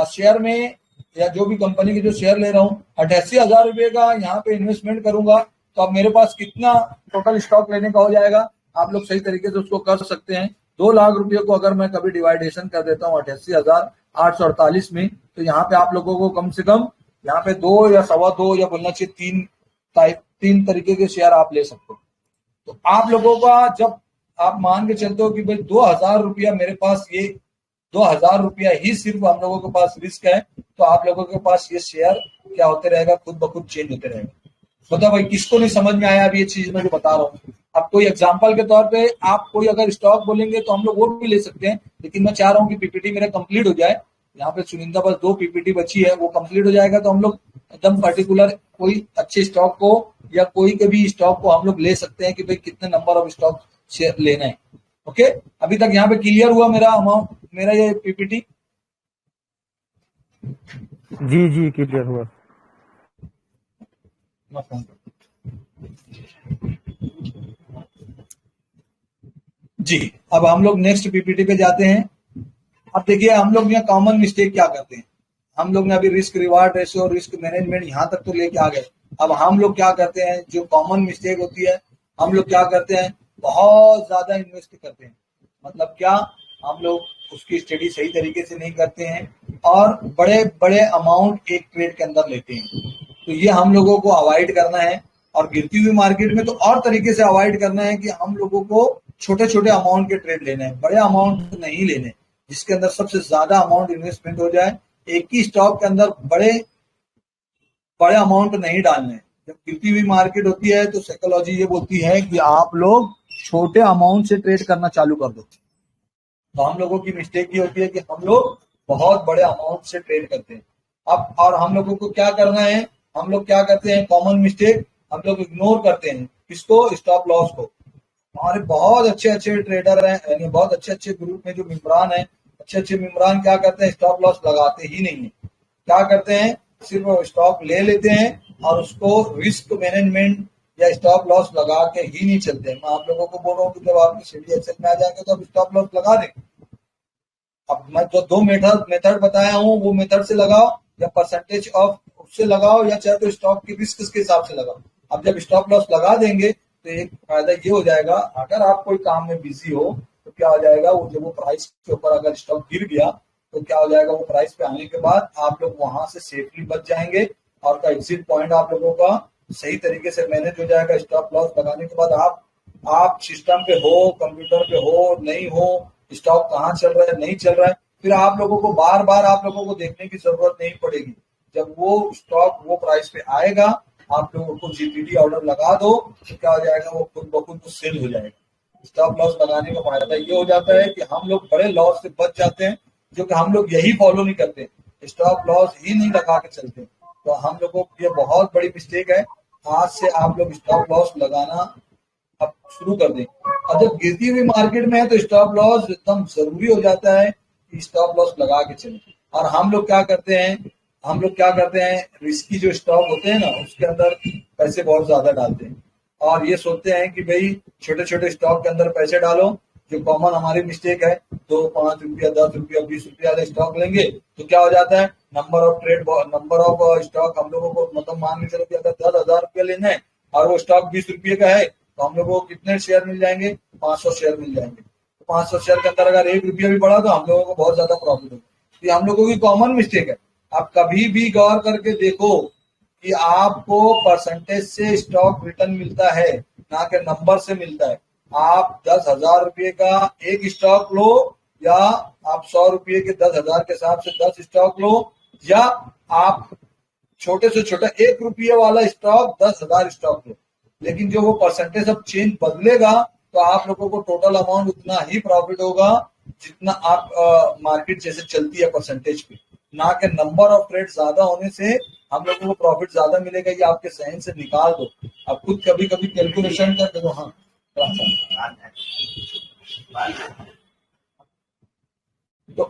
शेयर में या जो भी कंपनी के जो शेयर ले रहा हूँ 88,000 रुपये का यहाँ पे इन्वेस्टमेंट करूंगा, तो अब मेरे पास कितना टोटल स्टॉक लेने का हो जाएगा, आप लोग सही तरीके से उसको कर सकते हैं। 2 लाख रुपये को अगर मैं कभी डिवाइडेशन कर देता हूँ 88,848 में, तो यहाँ पे आप लोगों को कम से कम यहाँ पे 2 या 2.25 या बोलना चाहिए 3 तरीके के शेयर आप ले सकते हो। तो आप लोगों का जब आप मान के चलते हो कि भाई 2000 रुपया मेरे पास ये 2,000 रुपया ही सिर्फ हम लोगों के पास रिस्क है, तो आप लोगों के पास ये शेयर क्या होते रहेगा, खुद ब खुद चेंज होते रहेगा। बताओ भाई, किसको नहीं समझ में आया अभी ये चीज मैं जो बता रहा हूँ। अब कोई एग्जांपल के तौर पे आप कोई अगर स्टॉक बोलेंगे तो हम लोग वो भी ले सकते हैं, लेकिन मैं चाह रहा हूँ कि पीपीटी मेरा कंप्लीट हो जाए। यहाँ पे चुनिंदा बस 2 पीपीटी बची है, वो कंप्लीट हो जाएगा तो हम लोग एकदम पर्टिकुलर कोई अच्छे स्टॉक को या कोई के भी स्टॉक को हम लोग ले सकते हैं कि भाई कितने नंबर ऑफ स्टॉक शेयर लेना है। ओके, अभी तक यहाँ पे क्लियर हुआ मेरा अमाउंट, मेरा ये पीपीटी? जी क्लियर हुआ। जी, अब हम लोग नेक्स्ट पीपीटी पे जाते हैं। अब देखिए हम लोग यहाँ कॉमन मिस्टेक क्या करते हैं। हम लोग ने अभी risk reward ratio, risk management यहाँ तक तो लेके आ गए। अब हम लोग क्या करते हैं, जो कॉमन मिस्टेक होती है, हम लोग क्या करते हैं, बहुत ज्यादा इन्वेस्ट करते हैं। मतलब क्या, हम लोग उसकी स्टडी सही तरीके से नहीं करते हैं और बड़े बड़े अमाउंट एक ट्रेड के अंदर लेते हैं। तो ये हम लोगों को अवॉइड करना है। और गिरती हुई मार्केट में तो और तरीके से अवॉइड करना है कि हम लोगों को छोटे छोटे अमाउंट के ट्रेड लेने हैं, बड़े अमाउंट नहीं लेने, जिसके अंदर सबसे ज्यादा अमाउंट इन्वेस्टमेंट हो जाए। एक ही स्टॉक के अंदर बड़े बड़े अमाउंट नहीं डालने। जब गिरती हुई मार्केट होती है तो साइकोलॉजी ये बोलती है कि आप लोग छोटे अमाउंट से ट्रेड करना चालू कर दो। तो हम लोगों की मिस्टेक ये होती है कि हम लोग बहुत बड़े अमाउंट से ट्रेड करते हैं। अब और हम लोगों को क्या करना है, हम लोग क्या करते हैं, कॉमन मिस्टेक, हम लोग इग्नोर करते हैं किसको, स्टॉप लॉस को। हमारे बहुत अच्छे अच्छे ट्रेडर हैं, यानी बहुत अच्छे अच्छे ग्रुप में जो मेंबरान हैं, अच्छे अच्छे मेंबरान क्या करते हैं, स्टॉप लॉस लगाते ही नहीं है। क्या करते हैं, सिर्फ स्टॉक ले लेते हैं और उसको रिस्क मैनेजमेंट या स्टॉप लॉस लगा के ही नहीं चलते। मैं आप लोगों को बोल रहा हूँ कि जब आपकी सीडी एक्सेल में आ जाएंगे तो आप स्टॉप लॉस लगा दें। अब मैं जो 2 मेथड बताया हूँ वो मेथड से लगाओ, या परसेंटेज ऑफ उससे लगाओ, या चाहे तो स्टॉक की रिस्क के हिसाब से लगाओ। अब जब स्टॉप लॉस लगा देंगे तो एक फायदा ये हो जाएगा, अगर आप कोई काम में बिजी हो तो क्या हो जाएगा, वो जब वो प्राइस के ऊपर अगर स्टॉक गिर गया तो क्या हो जाएगा, वो प्राइस पे आने के बाद आप लोग वहां से सेफली बच जाएंगे और का एग्जिट पॉइंट आप लोगों का सही तरीके से मैनेज हो जाएगा। स्टॉप लॉस लगाने के बाद आप सिस्टम पे हो, कंप्यूटर पे हो, नहीं हो, स्टॉक कहाँ चल रहा है, नहीं चल रहा है, फिर आप लोगों को बार बार आप लोगों को देखने की जरूरत नहीं पड़ेगी। जब वो स्टॉक वो प्राइस पे आएगा, आप लोगों को जीपीडी ऑर्डर लगा दो तो क्या हो जाएगा, वो खुद ब खुद सेल हो जाएगा। स्टॉप लॉस लगाने का फायदा ये हो जाता है कि हम लोग बड़े लॉस से बच जाते हैं, जो कि हम लोग यही फॉलो नहीं करते, स्टॉप लॉस ही नहीं लगा के चलते। तो हम लोगों को ये बहुत बड़ी मिस्टेक है। आज से आप लोग स्टॉप लॉस लगाना अब शुरू कर दें। और जब गिरती हुई मार्केट में है तो स्टॉप लॉस एकदम जरूरी हो जाता है कि स्टॉप लॉस लगा के चलें। और हम लोग क्या करते हैं, रिस्की जो स्टॉक होते हैं ना, उसके अंदर पैसे बहुत ज्यादा डालते हैं और ये सोचते हैं कि भाई छोटे छोटे स्टॉक के अंदर पैसे डालो। जो कॉमन हमारी मिस्टेक है, 2, 5 रुपया, 10 रुपया, 20 रुपया वाले स्टॉक लेंगे तो क्या हो जाता है, नंबर ऑफ स्टॉक हम लोगों को, मतलब मान के चलो कि अगर 10,000 रुपया लेना है और वो स्टॉक 20 रुपये का है तो हम लोगों को कितने शेयर मिल जाएंगे, 500 शेयर मिल जाएंगे। तो 500 शेयर के अंदर अगर 1 रुपया भी बढ़ा तो हम लोगों को बहुत ज्यादा प्रॉफिट होगा। ये हम लोगों की कॉमन मिस्टेक है। आप कभी भी गौर करके देखो कि आपको परसेंटेज से स्टॉक रिटर्न मिलता है, ना कि नंबर से मिलता है। आप 10,000 रुपये का एक स्टॉक लो, या आप 100 रुपये के 10,000 के हिसाब से 10 स्टॉक लो, या आप छोटे से छोटा 1 रुपये वाला स्टॉक 10,000 स्टॉक लो, लेकिन जो वो परसेंटेज ऑफ चेंज बदलेगा तो आप लोगों को टोटल अमाउंट उतना ही प्रॉफिट होगा जितना आप मार्केट जैसे चलती है परसेंटेज पे, ना कि नंबर ऑफ ट्रेड ज्यादा होने से हम लोगों को प्रॉफिट ज्यादा मिलेगा। ये आपके सहन से निकाल दो, आप खुद कभी कभी कैलकुलेशन करके दो। हाँ, तो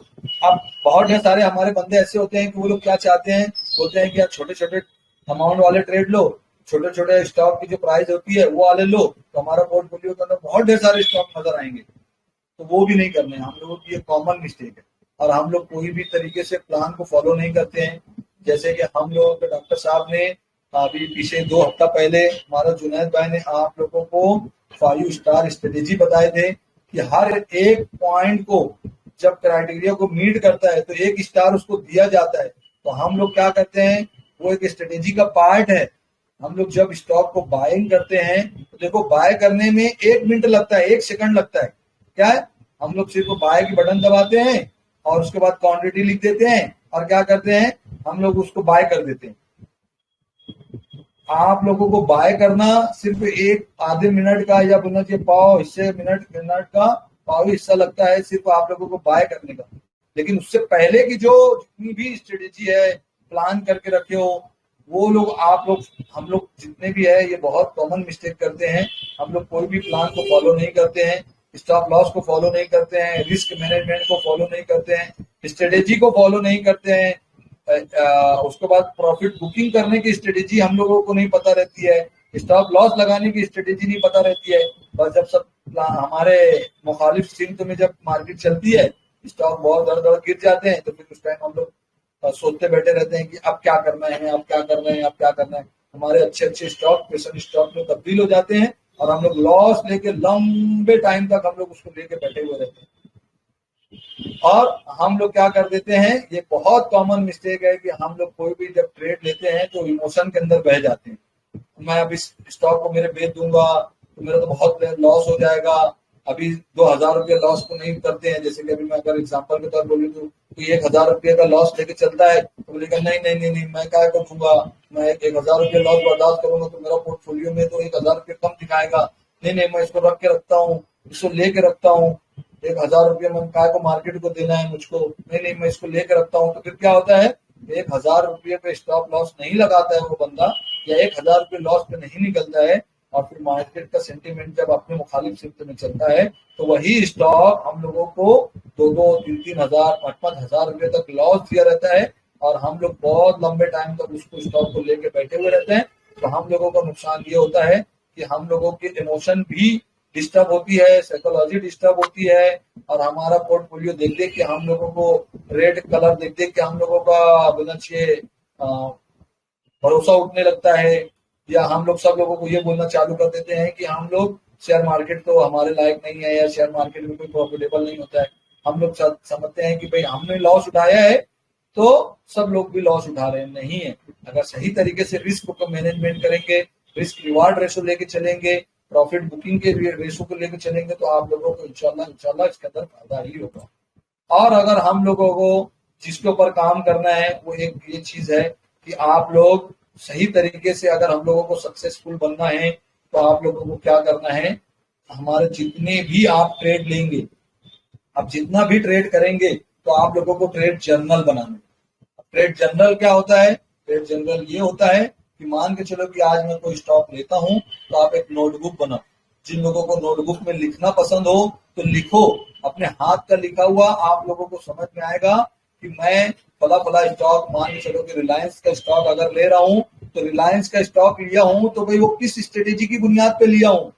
अब बहुत ढेर सारे हमारे बंदे ऐसे होते हैं कि वो लोग क्या चाहते हैं, बोलते हैं कि यार छोटे छोटे अमाउंट वाले ट्रेड लो, छोटे छोटे स्टॉक की जो प्राइस होती है वो वाले लो, तो हमारा पोर्टफोलियो के अंदर बहुत ढेर सारे स्टॉक नजर आएंगे। तो वो भी नहीं करने, हम लोगों की ये कॉमन मिस्टेक है। और हम लोग कोई भी तरीके से प्लान को फॉलो नहीं करते हैं। जैसे कि हम लोगों के डॉक्टर साहब ने अभी पीछे 2 हफ्ता पहले हमारा जुनैद भाई ने आप लोगों को 5 स्टार स्ट्रेटेजी बताए थे कि हर एक पॉइंट को जब क्राइटेरिया को मीट करता है तो 1 स्टार उसको दिया जाता है। तो हम लोग क्या करते हैं, वो एक स्ट्रेटेजी का पार्ट है। हम लोग जब स्टॉक को बाइंग करते हैं तो देखो, बाय करने में 1 मिनट लगता है, 1 सेकंड लगता है। क्या है, हम लोग सिर्फ बाय की बटन दबाते हैं और उसके बाद क्वांटिटी लिख देते हैं और क्या करते हैं, हम लोग उसको बाय कर देते हैं। आप लोगों को बाय करना सिर्फ एक आधे मिनट का या बोलना चाहिए पाव हिस्से मिनट का पाव हिस्सा लगता है सिर्फ आप लोगों को बाय करने का। लेकिन उससे पहले की जो जितनी भी स्ट्रेटेजी है प्लान करके रखे हो, वो लोग आप लोग हम लोग जितने भी है, ये बहुत कॉमन मिस्टेक करते हैं। हम लोग कोई भी प्लान को फॉलो नहीं करते हैं, स्टॉप लॉस को फॉलो नहीं करते हैं, रिस्क मैनेजमेंट को फॉलो नहीं करते हैं, स्ट्रेटेजी को फॉलो नहीं करते हैं। उसके बाद प्रॉफिट बुकिंग करने की स्ट्रेटेजी हम लोगों को नहीं पता रहती है, स्टॉप लॉस लगाने की स्ट्रेटेजी नहीं पता रहती है। बस जब सब हमारे मुखालिफ सिमत में जब मार्केट चलती है, स्टॉक बहुत दर दर गिर जाते हैं, तो फिर उस टाइम हम लोग सोचते बैठे रहते हैं कि अब क्या करना है, अब क्या करना है, अब क्या करना है। हमारे अच्छे अच्छे स्टॉक पेशेंट स्टॉक में तब्दील हो जाते हैं और हम लोग लॉस लेके लंबे टाइम तक हम लोग उसको लेके बैठे हुए रहते हैं। और हम लोग क्या कर देते हैं, ये बहुत कॉमन मिस्टेक है कि हम लोग कोई भी जब ट्रेड लेते हैं तो इमोशन के अंदर बह जाते हैं। मैं अभी स्टॉक को मेरे बेच दूंगा तो मेरा तो बहुत लॉस हो जाएगा, अभी 2000 रुपये लॉस को नहीं करते हैं। जैसे कि अभी मैं अगर एग्जांपल के तौर बोलूँ तो 1000 रुपये का लॉस लेके चलता है तो बोलेगा नहीं नहीं नहीं नहीं मैं क्या को दूंगा, मैं 1000 रुपये लॉस बर्दाश्त करूंगा तो मेरा पोर्टफोलियो में तो 1000 रुपये कम दिखाएगा। नहीं नहीं मैं इसको रख के रखता हूँ, इसको लेके रखता हूँ, 1000 रुपये मैं काय को मार्केट को देना है मुझको, नहीं नहीं मैं इसको लेके रखता हूँ। तो फिर क्या होता है, 1000 रुपये पे स्टॉप लॉस नहीं लगाता है वो बंदा, या 1000 रुपये लॉस पे नहीं निकलता है, और फिर मार्केट का सेंटीमेंट जब अपने मुखालिफ सिमत में चलता है तो वही स्टॉक हम लोगों को 2-2, 3-3 हजार, 5-5 हजार रुपये तक लॉस दिया रहता है और हम लोग बहुत लंबे टाइम तक उसको स्टॉक को लेके बैठे हुए रहते हैं। तो हम लोगों का नुकसान ये होता है कि हम लोगों की इमोशन भी डिस्टर्ब होती है, साइकोलॉजी डिस्टर्ब होती है, और हमारा पोर्टफोलियो देख देख के हम लोगों को, रेड कलर देख देख के हम लोगों का बोलना चाहिए भरोसा उठने लगता है, या हम लोग सब लोगों को ये बोलना चालू कर देते हैं कि हम लोग शेयर मार्केट तो हमारे लायक नहीं है, या शेयर मार्केट में कोई प्रॉफिटेबल नहीं होता है। हम लोग समझते हैं कि भाई हमने लॉस उठाया है तो सब लोग भी लॉस उठा रहे हैं, नहीं है। अगर सही तरीके से रिस्क को मैनेजमेंट करेंगे, रिस्क रिवार्ड रेशो लेके चलेंगे, प्रॉफिट बुकिंग के रेशो को लेकर चलेंगे तो आप लोगों को इंशाल्लाह इसके अंदर फायदा ही होगा। और अगर हम लोगों को जिसके ऊपर काम करना है वो एक ये चीज है कि आप लोग सही तरीके से, अगर हम लोगों को सक्सेसफुल बनना है तो आप लोगों को क्या करना है, हमारे जितने भी आप ट्रेड लेंगे, आप जितना भी ट्रेड करेंगे तो आप लोगों को ट्रेड जर्नल बनाना है। ट्रेड जर्नल क्या होता है, ट्रेड जर्नल ये होता है कि मान के चलो कि आज मैं कोई स्टॉक लेता हूं तो आप एक नोटबुक बनाओ। जिन लोगों को नोटबुक में लिखना पसंद हो तो लिखो, अपने हाथ का लिखा हुआ आप लोगों को समझ में आएगा कि मैं फला फला स्टॉक, मान के चलो कि रिलायंस का स्टॉक अगर ले रहा हूं तो रिलायंस का स्टॉक लिया हूं तो भाई वो किस स्ट्रेटेजी की बुनियाद पे लिया हूं,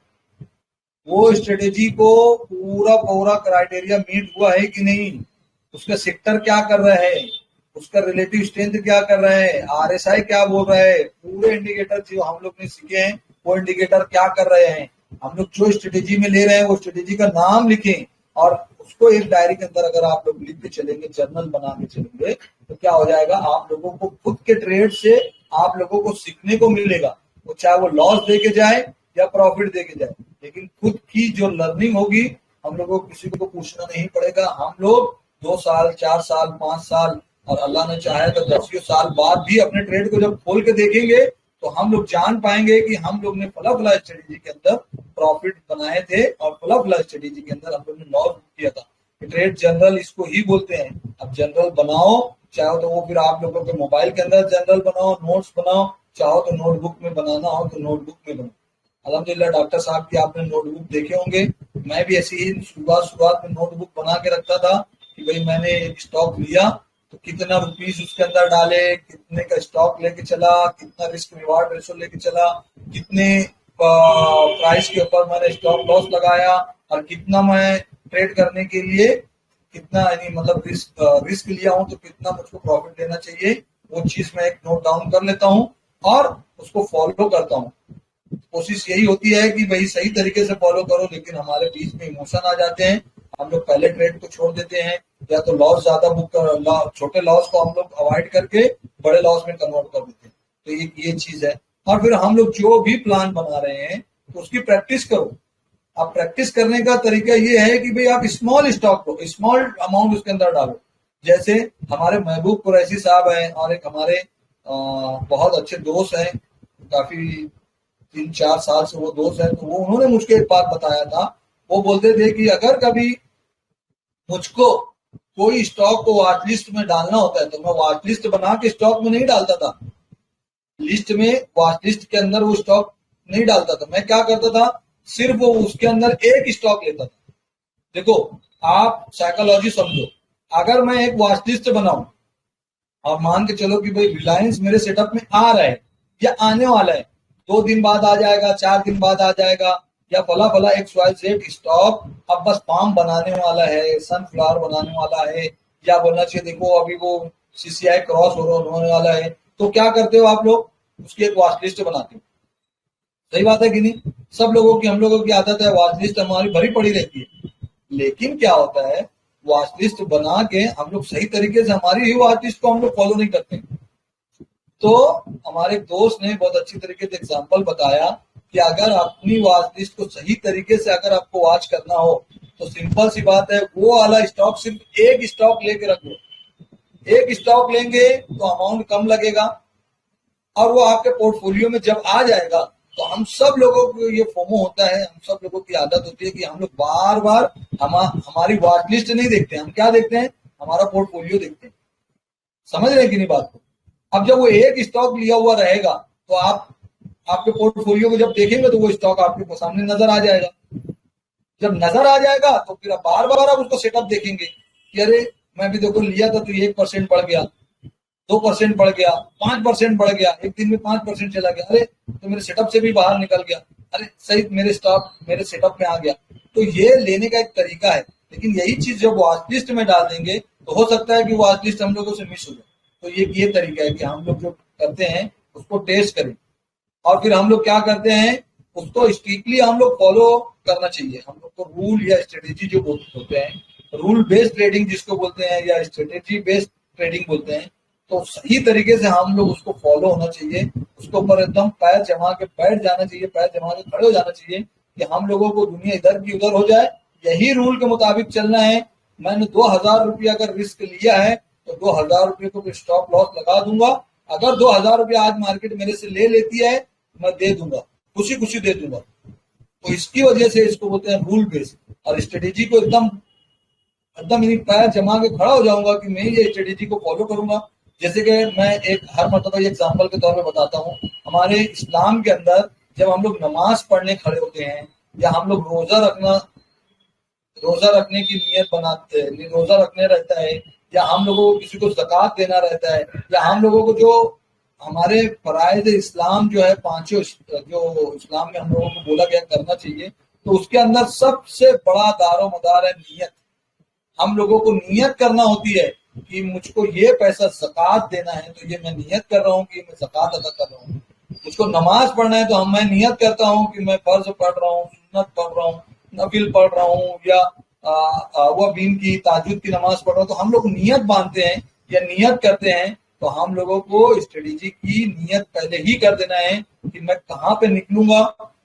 वो स्ट्रेटेजी को पूरा क्राइटेरिया मीट हुआ है कि नहीं, उसका सेक्टर क्या कर रहा है, उसका रिलेटिव स्ट्रेंथ क्या कर रहा है, आरएसआई क्या बोल रहा है, पूरे इंडिकेटर जो हम लोग ने सीखे हैं वो इंडिकेटर क्या कर रहे हैं। हम लोग जो स्ट्रेटेजी में ले रहे हैं वो स्ट्रेटेजी का नाम लिखें और उसको एक डायरी के अंदर अगर आप लोग लिख के चलेंगे, जर्नल बना के चलेंगे, तो क्या हो जाएगा, आप लोगों को खुद के ट्रेड से आप लोगों को सीखने को मिलेगा। वो चाहे वो लॉस दे के जाए या प्रॉफिट दे के जाए, लेकिन खुद की जो लर्निंग होगी, हम लोगों को किसी को पूछना नहीं पड़ेगा। हम लोग 2 साल, 4 साल, 5 साल और अल्लाह ने चाहे तो 10 साल बाद भी अपने ट्रेड को जब खोल के देखेंगे तो हम लोग जान पाएंगे कि हम लोग ने फला फला स्ट्रेटेजी के अंदर प्रॉफिट बनाए थे और फला फला स्ट्रेटेजी के अंदर हम लोग ने लॉस किया था। ट्रेड जनरल इसको ही बोलते हैं। अब जनरल बनाओ, चाहो तो वो फिर आप लोगों के मोबाइल के अंदर जनरल बनाओ, नोट्स बनाओ, चाहो तो नोटबुक में बनाना हो तो नोटबुक में बनाओ। अल्हम्दुलिल्लाह डॉक्टर साहब की आपने नोटबुक देखे होंगे, मैं भी ऐसी ही शुरुआत में नोटबुक बना के रखता था कि भाई मैंने स्टॉक लिया तो कितना रुपीस उसके अंदर डाले, कितने का स्टॉक लेके चला, कितना रिस्क रिवार्ड रेशो लेके चला, कितने प्राइस के ऊपर मैंने स्टॉप लॉस लगाया और कितना मैं ट्रेड करने के लिए कितना यानी मतलब रिस्क लिया हूं तो कितना मुझको प्रॉफिट लेना चाहिए, वो चीज मैं एक नोट डाउन कर लेता हूं और उसको फॉलो करता हूं। कोशिश यही होती है कि भाई सही तरीके से फॉलो करो, लेकिन हमारे बीच में इमोशन आ जाते हैं, हम लोग पहले ट्रेड को छोड़ देते हैं या तो लॉस ज्यादा बुक कर, छोटे लॉस को हम लोग अवॉइड करके बड़े लॉस में कन्वर्ट कर देते हैं। तो ये चीज है। और फिर हम लोग जो भी प्लान बना रहे हैं तो उसकी प्रैक्टिस करो। अब प्रैक्टिस करने का तरीका ये है कि भाई आप स्मॉल स्टॉक को, स्मॉल अमाउंट उसके अंदर डालो। जैसे हमारे महबूब कुरैशी साहब हैं और एक हमारे बहुत अच्छे दोस्त हैं, काफी 3-4 साल से वो दोस्त हैं, तो वो उन्होंने मुझको एक बात बताया था। वो बोलते थे कि अगर कभी मुझको कोई स्टॉक को वॉच लिस्ट में डालना होता है तो मैं वॉच लिस्ट बना के स्टॉक में नहीं डालता था, लिस्ट में वॉच लिस्ट के अंदर वो स्टॉक नहीं डालता था। मैं क्या करता था, सिर्फ वो उसके अंदर एक स्टॉक लेता था। देखो आप साइकोलॉजी समझो, अगर मैं एक वॉच लिस्ट बनाऊं और मान के चलो कि भाई रिलायंस मेरे सेटअप में आ रहा है या आने वाला है, 2 दिन बाद आ जाएगा, 4 दिन बाद आ जाएगा, या फला फला XYZ स्टॉक अब बस पाम बनाने वाला है, सनफ्लावर बनाने वाला है, या बोलना चाहिए देखो अभी वो CCI क्रॉस होने वाला है, तो क्या करते हो आप लोग, उसकी एक वॉच लिस्ट बनाते हो। सही बात है कि नहीं? सब लोगों की, हम लोगों की आदत है, वॉच लिस्ट हमारी भरी पड़ी रहती है। लेकिन क्या होता है, वॉच लिस्ट बना के हम लोग सही तरीके से हमारी ही वॉच लिस्ट को हम लोग फॉलो नहीं करते। तो हमारे दोस्त ने बहुत अच्छी तरीके से एग्जांपल बताया कि अगर अपनी वॉच लिस्ट को सही तरीके से अगर आपको वॉच करना हो तो सिंपल सी बात है, वो वाला स्टॉक सिर्फ एक स्टॉक लेके रख लो। एक स्टॉक लेंगे तो अमाउंट कम लगेगा और वो आपके पोर्टफोलियो में जब आ जाएगा तो हम सब लोगों को ये फोमो होता है, हम सब लोगों की आदत होती है कि हम लोग बार बार हमारी वॉच लिस्ट नहीं देखते, हम क्या देखते हैं, हमारा पोर्टफोलियो देखते हैं। समझ रहे हैं कि नहीं बात को? अब जब वो एक स्टॉक लिया हुआ रहेगा तो आप आपके पोर्टफोलियो को जब देखेंगे तो वो स्टॉक आपके सामने नजर आ जाएगा। जब नजर आ जाएगा तो फिर आप बार बार आप उसको सेटअप देखेंगे कि अरे मैं भी देखो लिया था तो 1% बढ़ गया, 2% बढ़ गया, 5% बढ़ गया, एक दिन में 5% चला गया, अरे तो मेरे सेटअप से भी बाहर निकल गया, अरे सही मेरे स्टॉक मेरे सेटअप में आ गया। तो ये लेने का एक तरीका है। लेकिन यही चीज जब वॉच लिस्ट में डाल देंगे तो हो सकता है कि वॉच लिस्ट हम लोगों से मिस हो जाए। तो ये तरीका है कि हम लोग जो करते हैं उसको टेस्ट करें और फिर हम लोग क्या करते हैं, उसको स्ट्रिक्टली हम लोग फॉलो करना चाहिए। हम लोग को रूल या स्ट्रेटेजी जो होते हैं, रूल बेस्ड ट्रेडिंग जिसको बोलते हैं या स्ट्रेटेजी बेस्ड ट्रेडिंग बोलते हैं, तो सही तरीके से हम लोग उसको फॉलो होना चाहिए, उसके ऊपर एकदम पैर जमा के बैठ जाना चाहिए, पैर जमा के खड़े हो जाना चाहिए कि हम लोगों को दुनिया इधर की उधर हो जाए, यही रूल के मुताबिक चलना है। मैंने 2000 रुपया अगर रिस्क लिया है तो 2000 रुपये को फिर स्टॉप लॉस लगा दूंगा। अगर 2000 रुपया आज मार्केट मेरे से ले लेती है मैं दे दूंगा, खुशी खुशी दे दूंगा। तो इसकी वजह से इसको बोलते हैं रूल बेस्ड। और स्ट्रेटेजी को एकदम एकदम पैर जमा के खड़ा हो जाऊंगा कि मैं ये स्ट्रेटेजी को फॉलो करूंगा। जैसे कि मैं एक हर मरतबा एग्जाम्पल के तौर पे बताता हूँ, हमारे इस्लाम के अंदर जब हम लोग नमाज पढ़ने खड़े होते हैं या हम लोग रोजा रखने की नियत बनाते हैं, रोजा रखने रहता है, या हम लोगों को किसी को ज़कात देना रहता है, या हम लोगों को जो हमारे फराइज इस्लाम जो है पांचों जो इस्लाम में हम लोगों को बोला गया करना चाहिए, तो उसके अंदर सबसे बड़ा दारो मदार है नियत। हम लोगों को नियत करना होती है कि मुझको ये पैसा ज़कात देना है तो ये मैं नियत कर रहा हूँ कि मैं ज़कात अदा कर रहा हूँ। मुझको नमाज पढ़ना है तो मैं नियत करता हूँ कि मैं फर्ज पढ़ रहा हूँ, सुन्नत पढ़ रहा हूँ, नफिल पढ़ रहा हूँ, या वह बीन की ताजुद की नमाज पढ़ रहा हूँ। तो हम लोग नियत बांधते हैं या नियत करते हैं, तो हम लोगों को स्ट्रेटेजी की नियत पहले ही कर देना है कि मैं कहाँ पे निकलूंगा,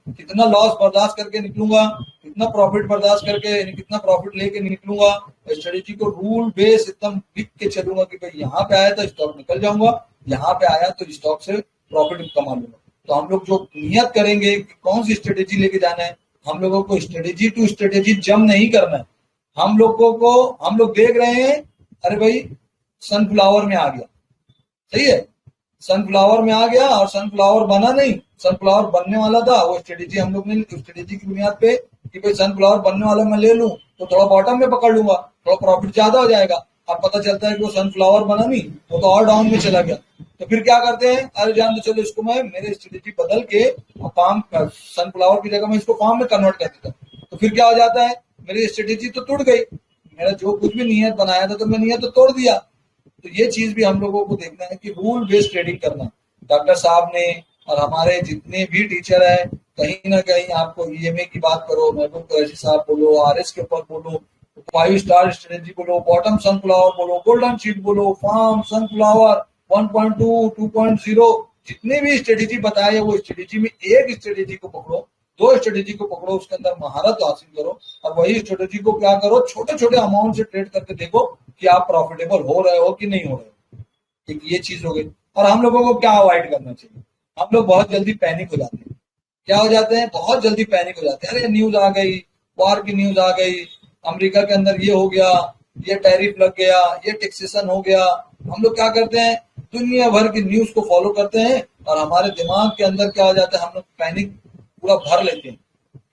कितना लॉस बर्दाश्त करके निकलूंगा, कितना प्रॉफिट बर्दाश्त करके, कितना प्रॉफिट लेके निकलूंगा। स्ट्रेटेजी को रूल बेस एकदम लिख के चलूंगा कि भाई यहाँ पे आया तो स्टॉक निकल जाऊंगा, यहाँ पे आया तो स्टॉक से प्रॉफिट कमा लूंगा। तो हम लोग जो नियत करेंगे कि कौन सी स्ट्रेटेजी लेके जाना है, हम लोगों को स्ट्रेटेजी टू स्ट्रेटेजी जंप नहीं करना है। हम लोग देख रहे हैं अरे भाई सनफ्लावर में आ गया, सही है, सनफ्लावर में आ गया और सनफ्लावर बना नहीं, सनफ्लावर बनने वाला था। वो स्ट्रेटेजी हम लोग ने स्ट्रेटेजी की बुनियाद पे कि भाई सनफ्लावर बनने वाला मैं ले लूं तो थोड़ा बॉटम में पकड़ लूंगा, थोड़ा प्रॉफिट ज्यादा हो जाएगा। अब पता चलता है कि वो सनफ्लावर बना नहीं, वो तो और डाउन में चला गया। तो फिर क्या करते हैं, अरे जान दो चलो इसको मैं मेरे स्ट्रेटेजी बदल के फार्म सनफ्लावर की जगह मैं इसको फार्म में कन्वर्ट कर देता हूँ। तो फिर क्या हो जाता है, मेरी स्ट्रेटेजी तो टूट गई, मेरा जो कुछ भी नियत बनाया था तो मैं नियत तो तोड़ दिया। तो ये चीज भी हम लोगों को देखना है कि रूल बेस्ड ट्रेडिंग करना। डॉक्टर साहब ने और हमारे जितने भी टीचर है, कहीं ना कहीं आपको ईएमए की बात करो, महबूब कुरैशी साहब बोलो, आरएस के ऊपर बोलो, 5 स्टार स्ट्रेटेजी बोलो, बॉटम सनफ्लावर बोलो, गोल्डन शीट बोलो, फार्म सनफ्लावर 1.2 2.0, जितने भी स्ट्रेटेजी बताए वो स्ट्रेटेजी में एक स्ट्रेटेजी को पकड़ो, 2 स्ट्रेटेजी को पकड़ो, उसके अंदर महारत हासिल करो और वही स्ट्रेटेजी को क्या करो, छोटे छोटे अमाउंट से ट्रेड करके देखो कि आप प्रॉफिटेबल हो रहे हो कि नहीं हो रहे हो। एक ये चीज हो गई। और हम लोगों को क्या अवॉइड करना चाहिए, हम लोग बहुत जल्दी पैनिक हो जाते हैं। क्या हो जाते हैं, बहुत जल्दी पैनिक हो जाते हैं। अरे न्यूज आ गई, वॉर की न्यूज आ गई, अमेरिका के अंदर ये हो गया, ये टैरिफ लग गया, ये टैक्सेशन हो गया। हम लोग क्या करते हैं, दुनिया भर की न्यूज को फॉलो करते हैं और हमारे दिमाग के अंदर क्या हो जाता है, हम लोग पैनिक पूरा भर लेते हैं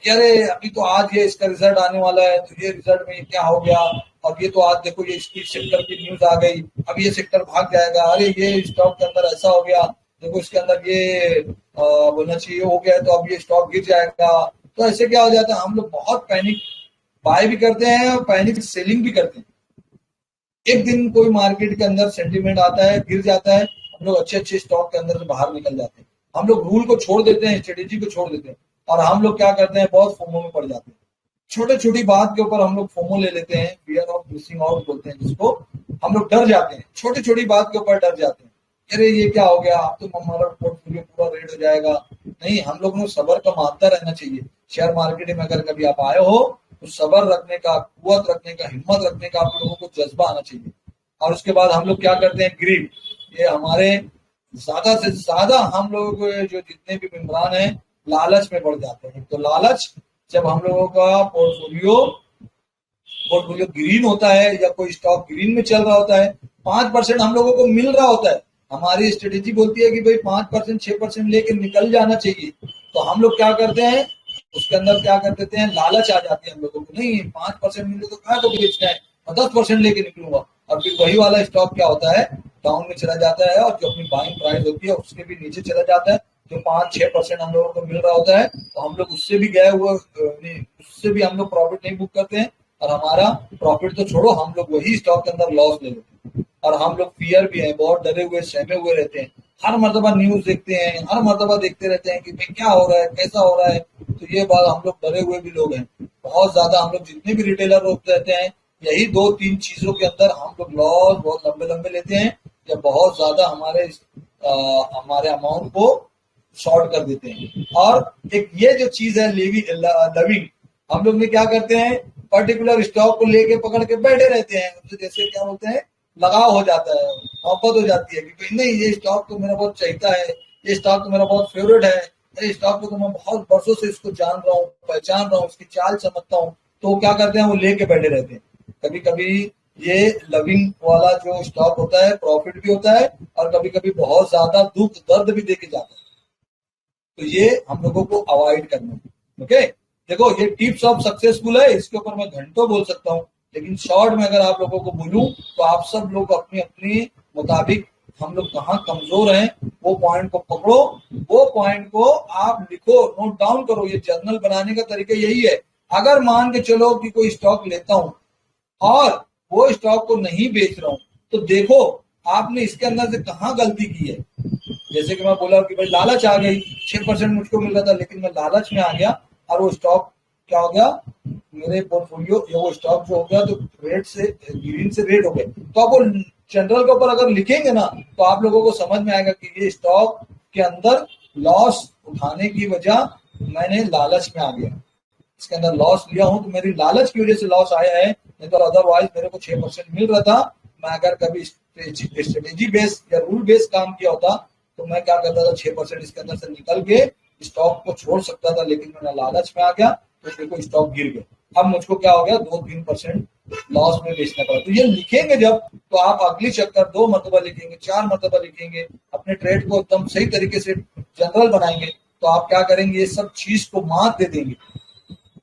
कि अरे अभी तो आज ये इसका रिजल्ट आने वाला है, तो ये रिजल्ट में ये क्या हो गया, अब ये तो आज देखो ये इसकी सेक्टर की न्यूज आ गई, अब ये सेक्टर भाग जाएगा, अरे ये स्टॉक के अंदर ऐसा हो गया, देखो इसके अंदर ये बोलना चाहिए हो गया, तो अब ये स्टॉक गिर जाएगा। तो ऐसे क्या हो जाता है, हम लोग बहुत पैनिक बाय भी करते हैं और पैनिक सेलिंग भी करते हैं। एक दिन कोई मार्केट के अंदर सेंटीमेंट आता है, गिर जाता है, हम लोग अच्छे अच्छे स्टॉक के अंदर से बाहर निकल जाते हैं। हम लोग रूल को छोड़ देते हैं, स्ट्रेटेजी को छोड़ देते हैं और हम लोग क्या करते हैं, बहुत फोमो में पड़ जाते हैं। छोटे छोटी बात के ऊपर हम लोग फोमो ले लेते हैं, फियर ऑफ मिसिंग आउट बोलते हैं जिसको। हम लोग डर जाते हैं, छोटी छोटी बात के ऊपर डर जाते हैं, अरे ये क्या हो गया, अब तो हमारा पोर्टफोलियो पूरा रेड हो जाएगा। नहीं, हम लोग को सबर का मानता रहना चाहिए। शेयर मार्केट में अगर कभी आप आए हो तो सबर रखने का, कुवत रखने का, हिम्मत रखने का आप लोगों को जज्बा आना चाहिए। और उसके बाद हम लोग क्या करते हैं, ग्रीड, ये हमारे ज्यादा से ज्यादा हम लोग जो जितने भी मेम्बरान हैं लालच में बढ़ जाते हैं। तो लालच, जब हम लोगों का पोर्टफोलियो ग्रीन होता है या कोई स्टॉक ग्रीन में चल रहा होता है, 5% हम लोगों को मिल रहा होता है, हमारी स्ट्रेटेजी बोलती है कि भाई 5% 6% लेके निकल जाना चाहिए। तो हम लोग क्या करते हैं, उसके अंदर क्या कर देते हैं, लालच आ जाती है हम लोगों को, नहीं 5% मिले तो क्या को बेचना है, और 10% लेके निकलूंगा। और फिर वही वाला स्टॉक क्या होता है, डाउन में चला जाता है और जो अपनी बाइंग प्राइस होती है उसके भी नीचे चला जाता है। जो 5-6% हम लोगों को मिल रहा होता है, तो हम लोग उससे भी गए हुए, उससे भी हम लोग प्रॉफिट नहीं बुक करते हैं। और हमारा प्रॉफिट तो छोड़ो, हम लोग वही स्टॉक के अंदर लॉस ले लेते हैं। और हम लोग फियर भी हैं, बहुत डरे हुए, सहमे हुए रहते हैं। हर मर्तबा न्यूज देखते हैं, हर मर्तबा देखते रहते हैं कि भाई क्या हो रहा है, कैसा हो रहा है। तो ये बात, हम लोग डरे हुए भी लोग हैं बहुत ज्यादा। हम लोग जितने भी रिटेलर लोग रहते हैं, यही 2-3 चीजों के अंदर हम लोग लॉस बहुत लंबे लंबे लेते हैं, या बहुत ज्यादा हमारे अमाउंट को शॉर्ट कर देते हैं। और एक ये जो चीज है लविंग, हम लोग ने क्या करते हैं, पर्टिकुलर स्टॉक को लेके पकड़ के बैठे रहते हैं। तो जैसे क्या बोलते हैं, लगाव हो जाता है, मोहब्बत हो जाती है कि भाई नहीं, ये स्टॉक तो मेरा बहुत चाहता है, ये स्टॉक तो मेरा बहुत फेवरेट है, ये स्टॉक को तो मैं बहुत वर्षों से इसको जान रहा हूँ, पहचान रहा हूँ, इसकी चाल समझता हूँ। तो क्या करते हैं, वो लेके बैठे रहते हैं। कभी कभी ये लविंग वाला जो स्टॉक होता है, प्रॉफिट भी होता है और कभी कभी बहुत ज्यादा दुख दर्द भी देके जाता है। तो ये हम लोगों को अवॉइड करना है। ओके, देखो ये टिप्स ऑफ सक्सेसफुल है, इसके ऊपर मैं घंटों बोल सकता हूँ, लेकिन शॉर्ट में अगर आप लोगों को बोलूं तो आप सब लोग अपनी अपनी मुताबिक हम लोग कहाँ कमजोर हैं वो पॉइंट को पकड़ो, वो पॉइंट को आप लिखो, नोट डाउन करो। ये जर्नल बनाने का तरीका यही है। अगर मान के चलो कि कोई स्टॉक लेता हूं और वो स्टॉक को नहीं बेच रहा हूं, तो देखो आपने इसके अंदर से कहाँ गलती की है। जैसे कि मैं बोला कि भाई लालच आ गई, 6% मुझको मिल रहा था, लेकिन मैं लालच में आ गया और वो स्टॉक क्या हो गया, मेरे पोर्टफोलियो या वो स्टॉक जो हो गया तो रेड से ग्रीन से रेड हो गए। तो आप वो जनरल के ऊपर अगर लिखेंगे ना, तो आप लोगों को समझ में आएगा कि ये स्टॉक के अंदर लॉस उठाने की वजह मैंने लालच में आ गया, इसके अंदर लॉस लिया हूं तो मेरी लालच की वजह से लॉस आया है, नहीं तो अदरवाइज मेरे को 6% मिल रहा था। मैं अगर कभी स्ट्रेटेजी बेस या रूल बेस काम किया होता तो मैं क्या करता था, 6% इसके अंदर से निकल के स्टॉक को छोड़ सकता था, लेकिन मैं लालच में आ गया तो देखो स्टॉक गिर गया। अब मुझको क्या हो गया, 2-3% लॉस में बेचना पड़ा। तो ये लिखेंगे जब, तो आप अगली चक्कर 2 मरतबा लिखेंगे, 4 मरतबा लिखेंगे, अपने ट्रेड को एकदम सही तरीके से जनरल बनाएंगे, तो आप क्या करेंगे, ये सब चीज को मात दे देंगे।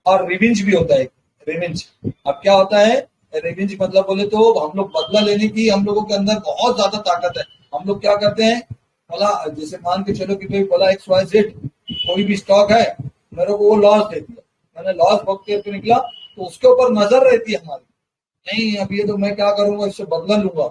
और रिवेंज भी होता है, रिवेंज। अब क्या होता है, रिवेंज मतलब बोले तो हम लोग बदला लेने की हम लोगों के अंदर बहुत ज्यादा ताकत है। हम लोग क्या करते हैं, बोला जैसे मान के चलो कि भाई बोला XYZ कोई भी स्टॉक है, मेरे को वो लॉस दे दिया, मैंने लॉस भोग के निकला, तो उसके ऊपर नजर रहती है हमारी, नहीं अब ये तो मैं क्या करूंगा, इससे बदला लूंगा।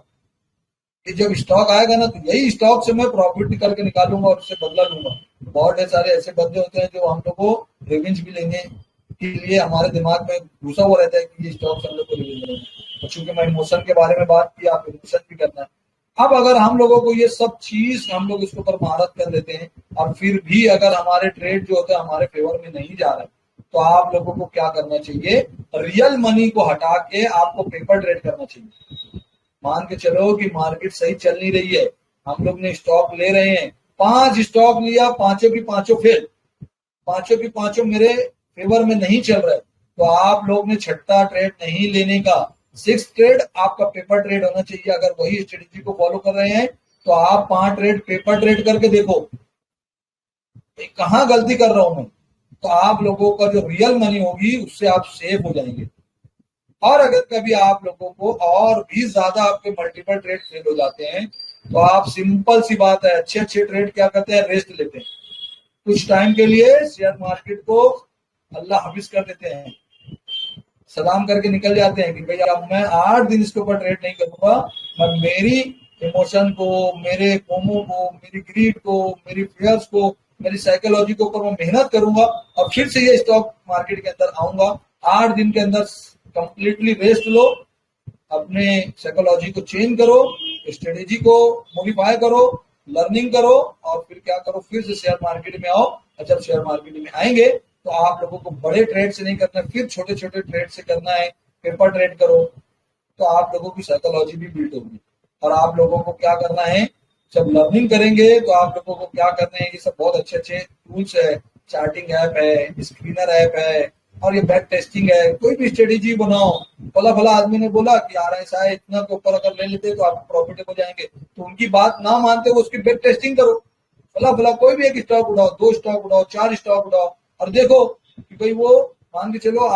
कि जब स्टॉक आएगा ना, तो यही स्टॉक से मैं प्रॉफिट करके निकालूंगा और इससे बदला लूंगा। बहुत सारे ऐसे बंदे होते हैं जो हम लोग को रिवेंज भी लेने के लिए हमारे दिमाग में घुसा हुआ रहता है कि ये स्टॉक से हम लोग को रिवेंज लेना है। चूंकि मैं इमोशन के बारे में बात की, आप इमोशन भी करना है। अब अगर हम लोगों को ये सब चीज हम लोग इसके ऊपर महारत कर लेते हैं और फिर भी अगर हमारे ट्रेड जो होता है हमारे फेवर में नहीं जा रहा है, तो आप लोगों को क्या करना चाहिए, रियल मनी को हटा के आपको पेपर ट्रेड करना चाहिए। मान के चलो कि मार्केट सही चल नहीं रही है, हम लोग ने स्टॉक ले रहे हैं, 5 स्टॉक लिया, पांचों की पांचों फेल, पांचों की पांचों मेरे फेवर में नहीं चल रहा है, तो आप लोग ने छठा ट्रेड नहीं लेने का, 6th ट्रेड आपका पेपर ट्रेड होना चाहिए। अगर वही स्ट्रेटेजी को फॉलो कर रहे हैं तो आप 5 ट्रेड पेपर ट्रेड करके देखो कहाँ गलती कर रहा हूं मैं, तो आप लोगों का जो रियल मनी होगी उससे आप सेफ हो जाएंगे। और अगर कभी आप लोगों को और भी ज्यादा आपके मल्टीपल ट्रेड फेल हो जाते हैं तो आप, सिंपल सी बात है, अच्छे अच्छे ट्रेड क्या करते हैं, रेस्ट लेते हैं, कुछ टाइम के लिए शेयर मार्केट को अल्लाह हाफिज कर देते हैं, सलाम करके निकल जाते हैं कि भाई अब मैं 8 दिन इसके ऊपर ट्रेड नहीं करूंगा, मैं मेरी इमोशन को, मेरे फोमो को, मेरी ग्रीड को, मेरी फियर्स को, मेरी साइकोलॉजी के ऊपर मैं मेहनत करूंगा और फिर से ये स्टॉक मार्केट के अंदर आऊंगा। 8 दिन के अंदर कंप्लीटली रेस्ट लो, अपने साइकोलॉजी को चेंज करो, स्ट्रेटेजी को मॉडिफाई करो, लर्निंग करो और फिर क्या करो, फिर से शेयर मार्केट में आओ। और जब शेयर मार्केट में आएंगे तो आप लोगों को बड़े ट्रेड से नहीं करना है, फिर छोटे छोटे ट्रेड से करना है, पेपर ट्रेड करो, तो आप लोगों की साइकोलॉजी भी बिल्ड होगी। और आप लोगों को क्या करना है, जब लर्निंग करेंगे तो आप लोगों को क्या करना है, ये सब बहुत अच्छे अच्छे टूल्स है, चार्टिंग ऐप है, स्क्रीनर ऐप है और ये बैक टेस्टिंग है। कोई भी स्ट्रेटेजी बनाओ, फला फला आदमी ने बोला कि RSI इतना के ऊपर अगर ले लेते तो आप प्रॉफिटेबल हो जाएंगे, तो उनकी बात ना मानते हुए उसकी बैक टेस्टिंग करो, फला फला कोई भी एक स्टॉक उड़ाओ, 2 स्टॉक उड़ाओ, 4 स्टॉक उड़ाओ और देखो कि भाई वो मान के चलो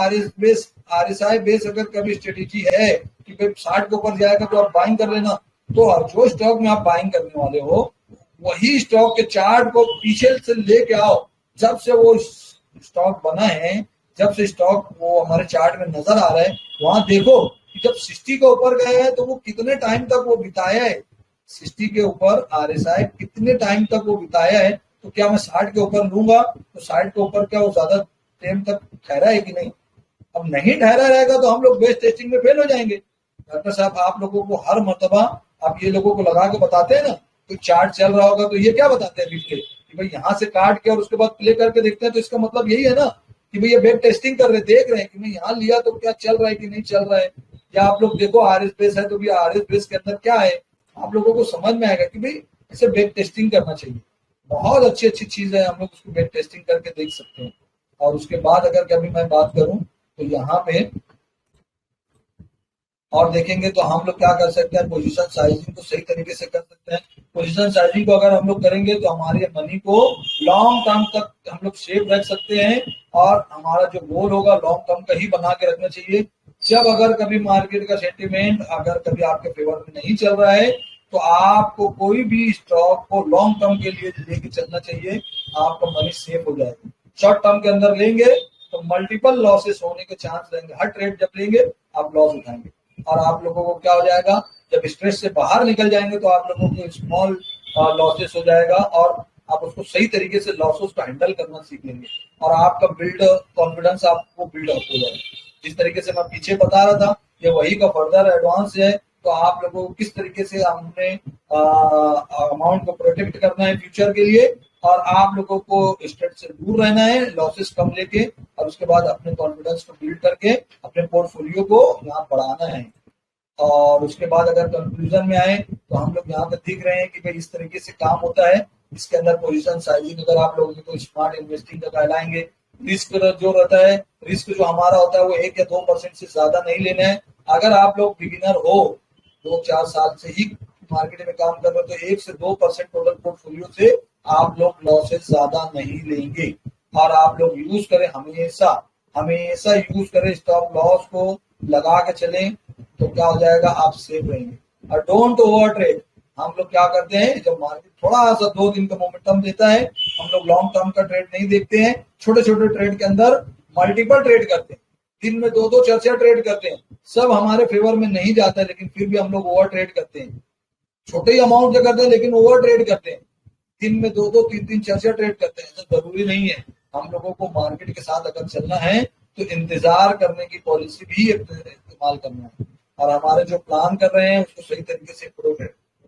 RSI बेस अगर कभी स्ट्रेटेजी है कि भाई 60 के ऊपर जाएगा तो आप बाइंग कर लेना, तो जो स्टॉक में आप बाइंग करने वाले हो वही स्टॉक के चार्ट को पीछे से लेके आओ, जब से वो स्टॉक बना है, जब से स्टॉक वो हमारे चार्ट में नजर आ रहा है, वहां देखो कि जब 60 के ऊपर गए हैं तो वो कितने टाइम तक वो बिताया है, 60 के ऊपर RSI कितने टाइम तक वो बिताया है, तो क्या मैं 60 के ऊपर लूंगा तो 60 के ऊपर क्या वो ज्यादा टाइम तक ठहरा है कि नहीं। अब नहीं ठहरा रहेगा तो हम लोग बेस टेस्टिंग में फेल हो जाएंगे। डॉक्टर साहब आप लोगों को हर मर्तबा आप ये लोगों को लगा के बताते हैं ना, तो चार्ट चल रहा होगा तो ये क्या बताते हैं बीच के कि भाई यहाँ से काट के और उसके बाद प्ले करके देखते हैं, तो इसका मतलब यही है ना कि भाई ये बैक टेस्टिंग कर रहे, देख रहे हैं कि मैं यहाँ लिया तो क्या चल रहा है कि नहीं चल रहा है। या आप लोग देखो RS बेस है तो भी RS बेस के अंदर क्या है, आप लोगों को समझ में आएगा कि भाई इसे बैक टेस्टिंग करना चाहिए। बहुत अच्छी अच्छी चीज है, हम लोग उसको बैक टेस्टिंग करके देख सकते हैं। और उसके बाद अगर कभी मैं बात करूं तो यहाँ पे और देखेंगे तो हम लोग क्या कर सकते हैं, पोजीशन साइजिंग को सही तरीके से कर सकते हैं। पोजीशन साइजिंग को अगर हम लोग करेंगे तो हमारे मनी को लॉन्ग टर्म तक हम लोग सेफ रख सकते हैं और हमारा जो गोल होगा लॉन्ग टर्म का ही बना के रखना चाहिए। जब अगर कभी मार्केट का सेंटिमेंट अगर कभी आपके फेवर में नहीं चल रहा है तो आपको कोई भी स्टॉक को लॉन्ग टर्म के लिए लेके चलना चाहिए, आपका मनी सेफ हो जाएगा। शॉर्ट टर्म के अंदर लेंगे तो मल्टीपल लॉसेस होने के चांस रहेंगे, हर ट्रेड जब लेंगे आप लॉस उठाएंगे और आप लोगों को क्या हो जाएगा, जब स्ट्रेस से बाहर निकल जाएंगे तो आप लोगों को स्मॉल लॉसेस हो जाएगा और आप उसको सही तरीके से लॉसेस को हैंडल करना सीख लेंगे और आपका बिल्ड कॉन्फिडेंस आपको बिल्ड अप हो जाएगा। जिस तरीके से मैं पीछे बता रहा था ये वही का फर्दर एडवांस है, तो आप लोगों को किस तरीके से हमने अमाउंट को प्रोटेक्ट करना है फ्यूचर के लिए और आप लोगों को स्ट्रेस से दूर रहना है, लॉसेस कम लेके और उसके बाद अपने कॉन्फिडेंस को बिल्ड करके अपने पोर्टफोलियो को यहाँ बढ़ाना है। और उसके बाद अगर कंक्लूजन में आए तो हम लोग यहाँ पे देख रहे हैं कि भाई इस तरीके से काम होता है। इसके अंदर पोजीशन साइजिंग अगर आप लोगों को स्मार्ट इन्वेस्टिंग का कहलाएंगे, रिस्क जो रहता है, रिस्क जो हमारा होता है वो 1 या 2% से ज्यादा नहीं लेना है। अगर आप लोग बिगिनर हो 2-4 साल से ही मार्केट में काम कर रहे हो तो 1 से 2% टोटल पोर्टफोलियो से आप लोग लॉसेस ज्यादा नहीं लेंगे और आप लोग यूज करें, हमेशा यूज करें, स्टॉप लॉस को लगा के चलें तो क्या हो जाएगा, आप सेफ रहेंगे। और डोंट ओवर ट्रेड। हम लोग क्या करते हैं, जब मार्केट थोड़ा सा 2 दिन का मोमेंटम देता है हम लोग लॉन्ग टर्म का ट्रेड नहीं देखते हैं, छोटे छोटे ट्रेड के अंदर मल्टीपल ट्रेड करते हैं, दिन में 2-2 4-4 ट्रेड करते हैं। सब हमारे फेवर में नहीं जाता है लेकिन फिर भी हम लोग ओवर ट्रेड करते हैं, छोटे ही अमाउंट से करते हैं लेकिन ओवर ट्रेड करते हैं, दिन में 2-2 3-3 4-4 ट्रेड करते हैं। ऐसा जरूरी नहीं है। हम लोगों को मार्केट के साथ अगर चलना है तो इंतजार करने की पॉलिसी भी इस्तेमाल करना है और हमारे जो प्लान कर रहे हैं उसको सही तरीके से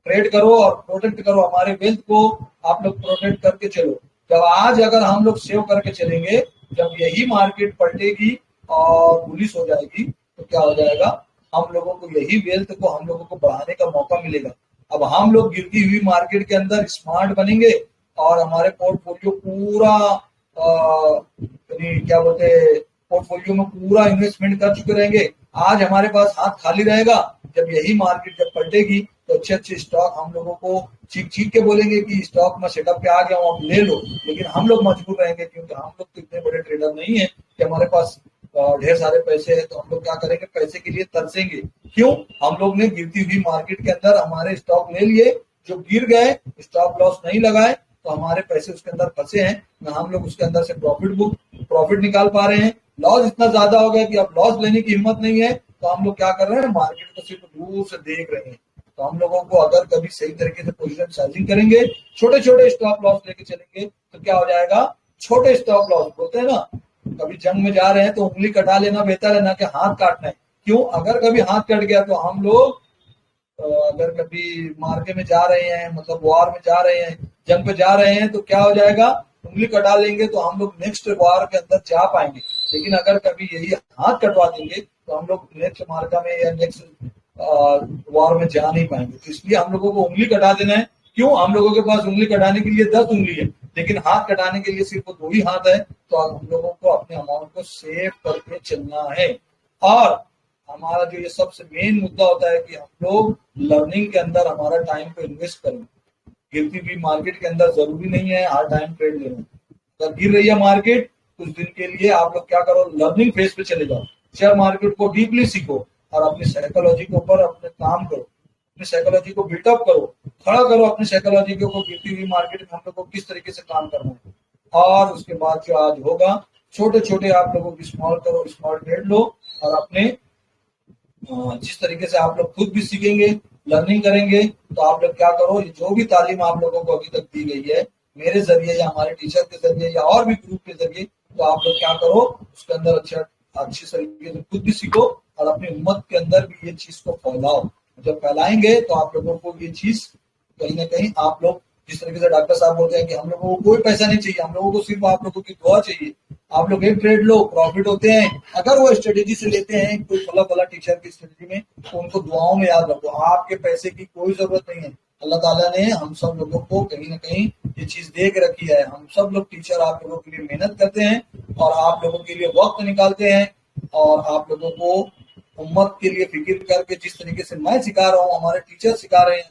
ट्रेड करो और प्रोटेक्ट करो। हमारे वेल्थ को आप लोग प्रोटेक्ट करके चलो। जब आज अगर हम लोग सेव करके चलेंगे, जब यही मार्केट पलटेगी और बुलिश हो जाएगी तो क्या हो जाएगा, हम लोगों को यही वेल्थ को हम लोगों को बढ़ाने का मौका मिलेगा। अब हम लोग गिरती हुई मार्केट के अंदर स्मार्ट बनेंगे और हमारे पोर्टफोलियो पूरा क्या बोलते हैं, पोर्टफोलियो में पूरा इन्वेस्टमेंट कर चुके रहेंगे। आज हमारे पास हाथ खाली रहेगा, जब यही मार्केट जब पलटेगी तो अच्छे अच्छे स्टॉक हम लोगों को चीख चीख के बोलेंगे कि स्टॉक में सेटअप पे आ गया हूँ, अब ले लो। लेकिन हम लोग मजबूर रहेंगे, क्योंकि हम लोग तो इतने बड़े ट्रेडर नहीं है कि हमारे पास ढेर सारे पैसे हैं। तो हम लोग क्या करेंगे, पैसे के लिए तरसेंगे। क्यों? हम लोग ने गिरती हुई मार्केट के अंदर हमारे स्टॉक ले लिए, जो गिर गए, स्टॉप लॉस नहीं लगाए, तो हमारे पैसे उसके अंदर फंसे हैं ना, हम लोग उसके अंदर से प्रॉफिट निकाल पा रहे हैं। लॉस इतना ज्यादा हो गया कि अब लॉस लेने की हिम्मत नहीं है, तो हम लोग क्या कर रहे हैं, मार्केट को सिर्फ दूर से देख रहे हैं। तो हम लोगों को अगर कभी सही तरीके से पोजीशन साइजिंग करेंगे, छोटे छोटे स्टॉप लॉस लेके चलेंगे, तो क्या हो जाएगा, छोटे स्टॉप लॉस बोलते हैं ना, कभी जंग में जा रहे हैं तो उंगली कटा लेना बेहतर है ना कि हाथ काटना है। क्यों? अगर कभी हाथ कट गया तो हम लोग अगर कभी मार्के में जा रहे हैं, मतलब वार में जा रहे हैं, जंग पे जा रहे हैं, तो क्या हो जाएगा, उंगली कटा लेंगे तो हम लोग नेक्स्ट वार के अंदर जा पाएंगे। लेकिन अगर कभी यही हाथ कटवा देंगे तो हम लोग नेक्स्ट मार्का में या नेक्स्ट वार में जा नहीं पाएंगे। तो इसलिए हम लोगों को उंगली कटा देना है। क्यों? हम लोगों के पास उंगली कटाने के लिए 10 उंगली है, लेकिन हाथ कटाने के लिए सिर्फ 2 ही हाथ है। तो हम लोगों को अपने अमाउंट को सेव करके चलना है। और हमारा जो ये सबसे मेन मुद्दा होता है कि हम लोग लर्निंग के अंदर हमारा टाइम को इन्वेस्ट करें। गिरती हुई मार्केट के अंदर जरूरी नहीं है हर टाइम ट्रेड लेना। अगर गिर रही है मार्केट, कुछ दिन के लिए आप लोग क्या करो, लर्निंग फेज पे चले जाओ, शेयर मार्केट को डीपली सीखो और अपनी साइकोलॉजी के ऊपर अपने काम करो, अपनी साइकोलॉजी को बिल्टअप करो, खड़ा करो अपनी साइकोलॉजी के ऊपर। गिरती हुई मार्केट में हम लोग को किस तरीके से काम करना है, और उसके बाद जो आज होगा, छोटे छोटे आप लोगों की स्मॉल करो, स्मॉल ट्रेड लो, और अपने जिस तरीके से आप लोग खुद भी सीखेंगे, लर्निंग करेंगे, तो आप लोग क्या करो, ये जो भी तालीम आप लोगों को अभी तक दी गई है मेरे जरिए या हमारे टीचर के जरिए या और भी ग्रुप के जरिए, तो आप लोग क्या करो, उसके अंदर अच्छी तरीके से खुद भी सीखो और अपनी उम्मत के अंदर भी ये चीज को फैलाओ। जब फैलाएंगे तो आप लोगों को ये चीज कहीं ना कहीं, आप लोग जिस तरीके से डॉक्टर साहब बोलते हैं कि हम लोगों को कोई पैसा नहीं चाहिए, हम लोगों को सिर्फ आप लोगों की दुआ चाहिए। आप लोग एक ट्रेड लो, प्रॉफिट होते हैं। अगर वो स्ट्रेटेजी से लेते हैं कोई भला टीचर की स्ट्रेटेजी में, तो उनको दुआओं में याद रखो। आपके पैसे की कोई जरूरत नहीं है। अल्लाह ताला ने हम सब लोगों को कहीं ना कहीं ये चीज दे के रखी है। हम सब लोग टीचर आप लोगों के लिए मेहनत करते हैं और आप लोगों के लिए वक्त निकालते हैं, और आप लोगों को उम्मत के लिए फिक्र करके, जिस तरीके से मैं सिखा रहा हूँ, हमारे टीचर सिखा रहे हैं,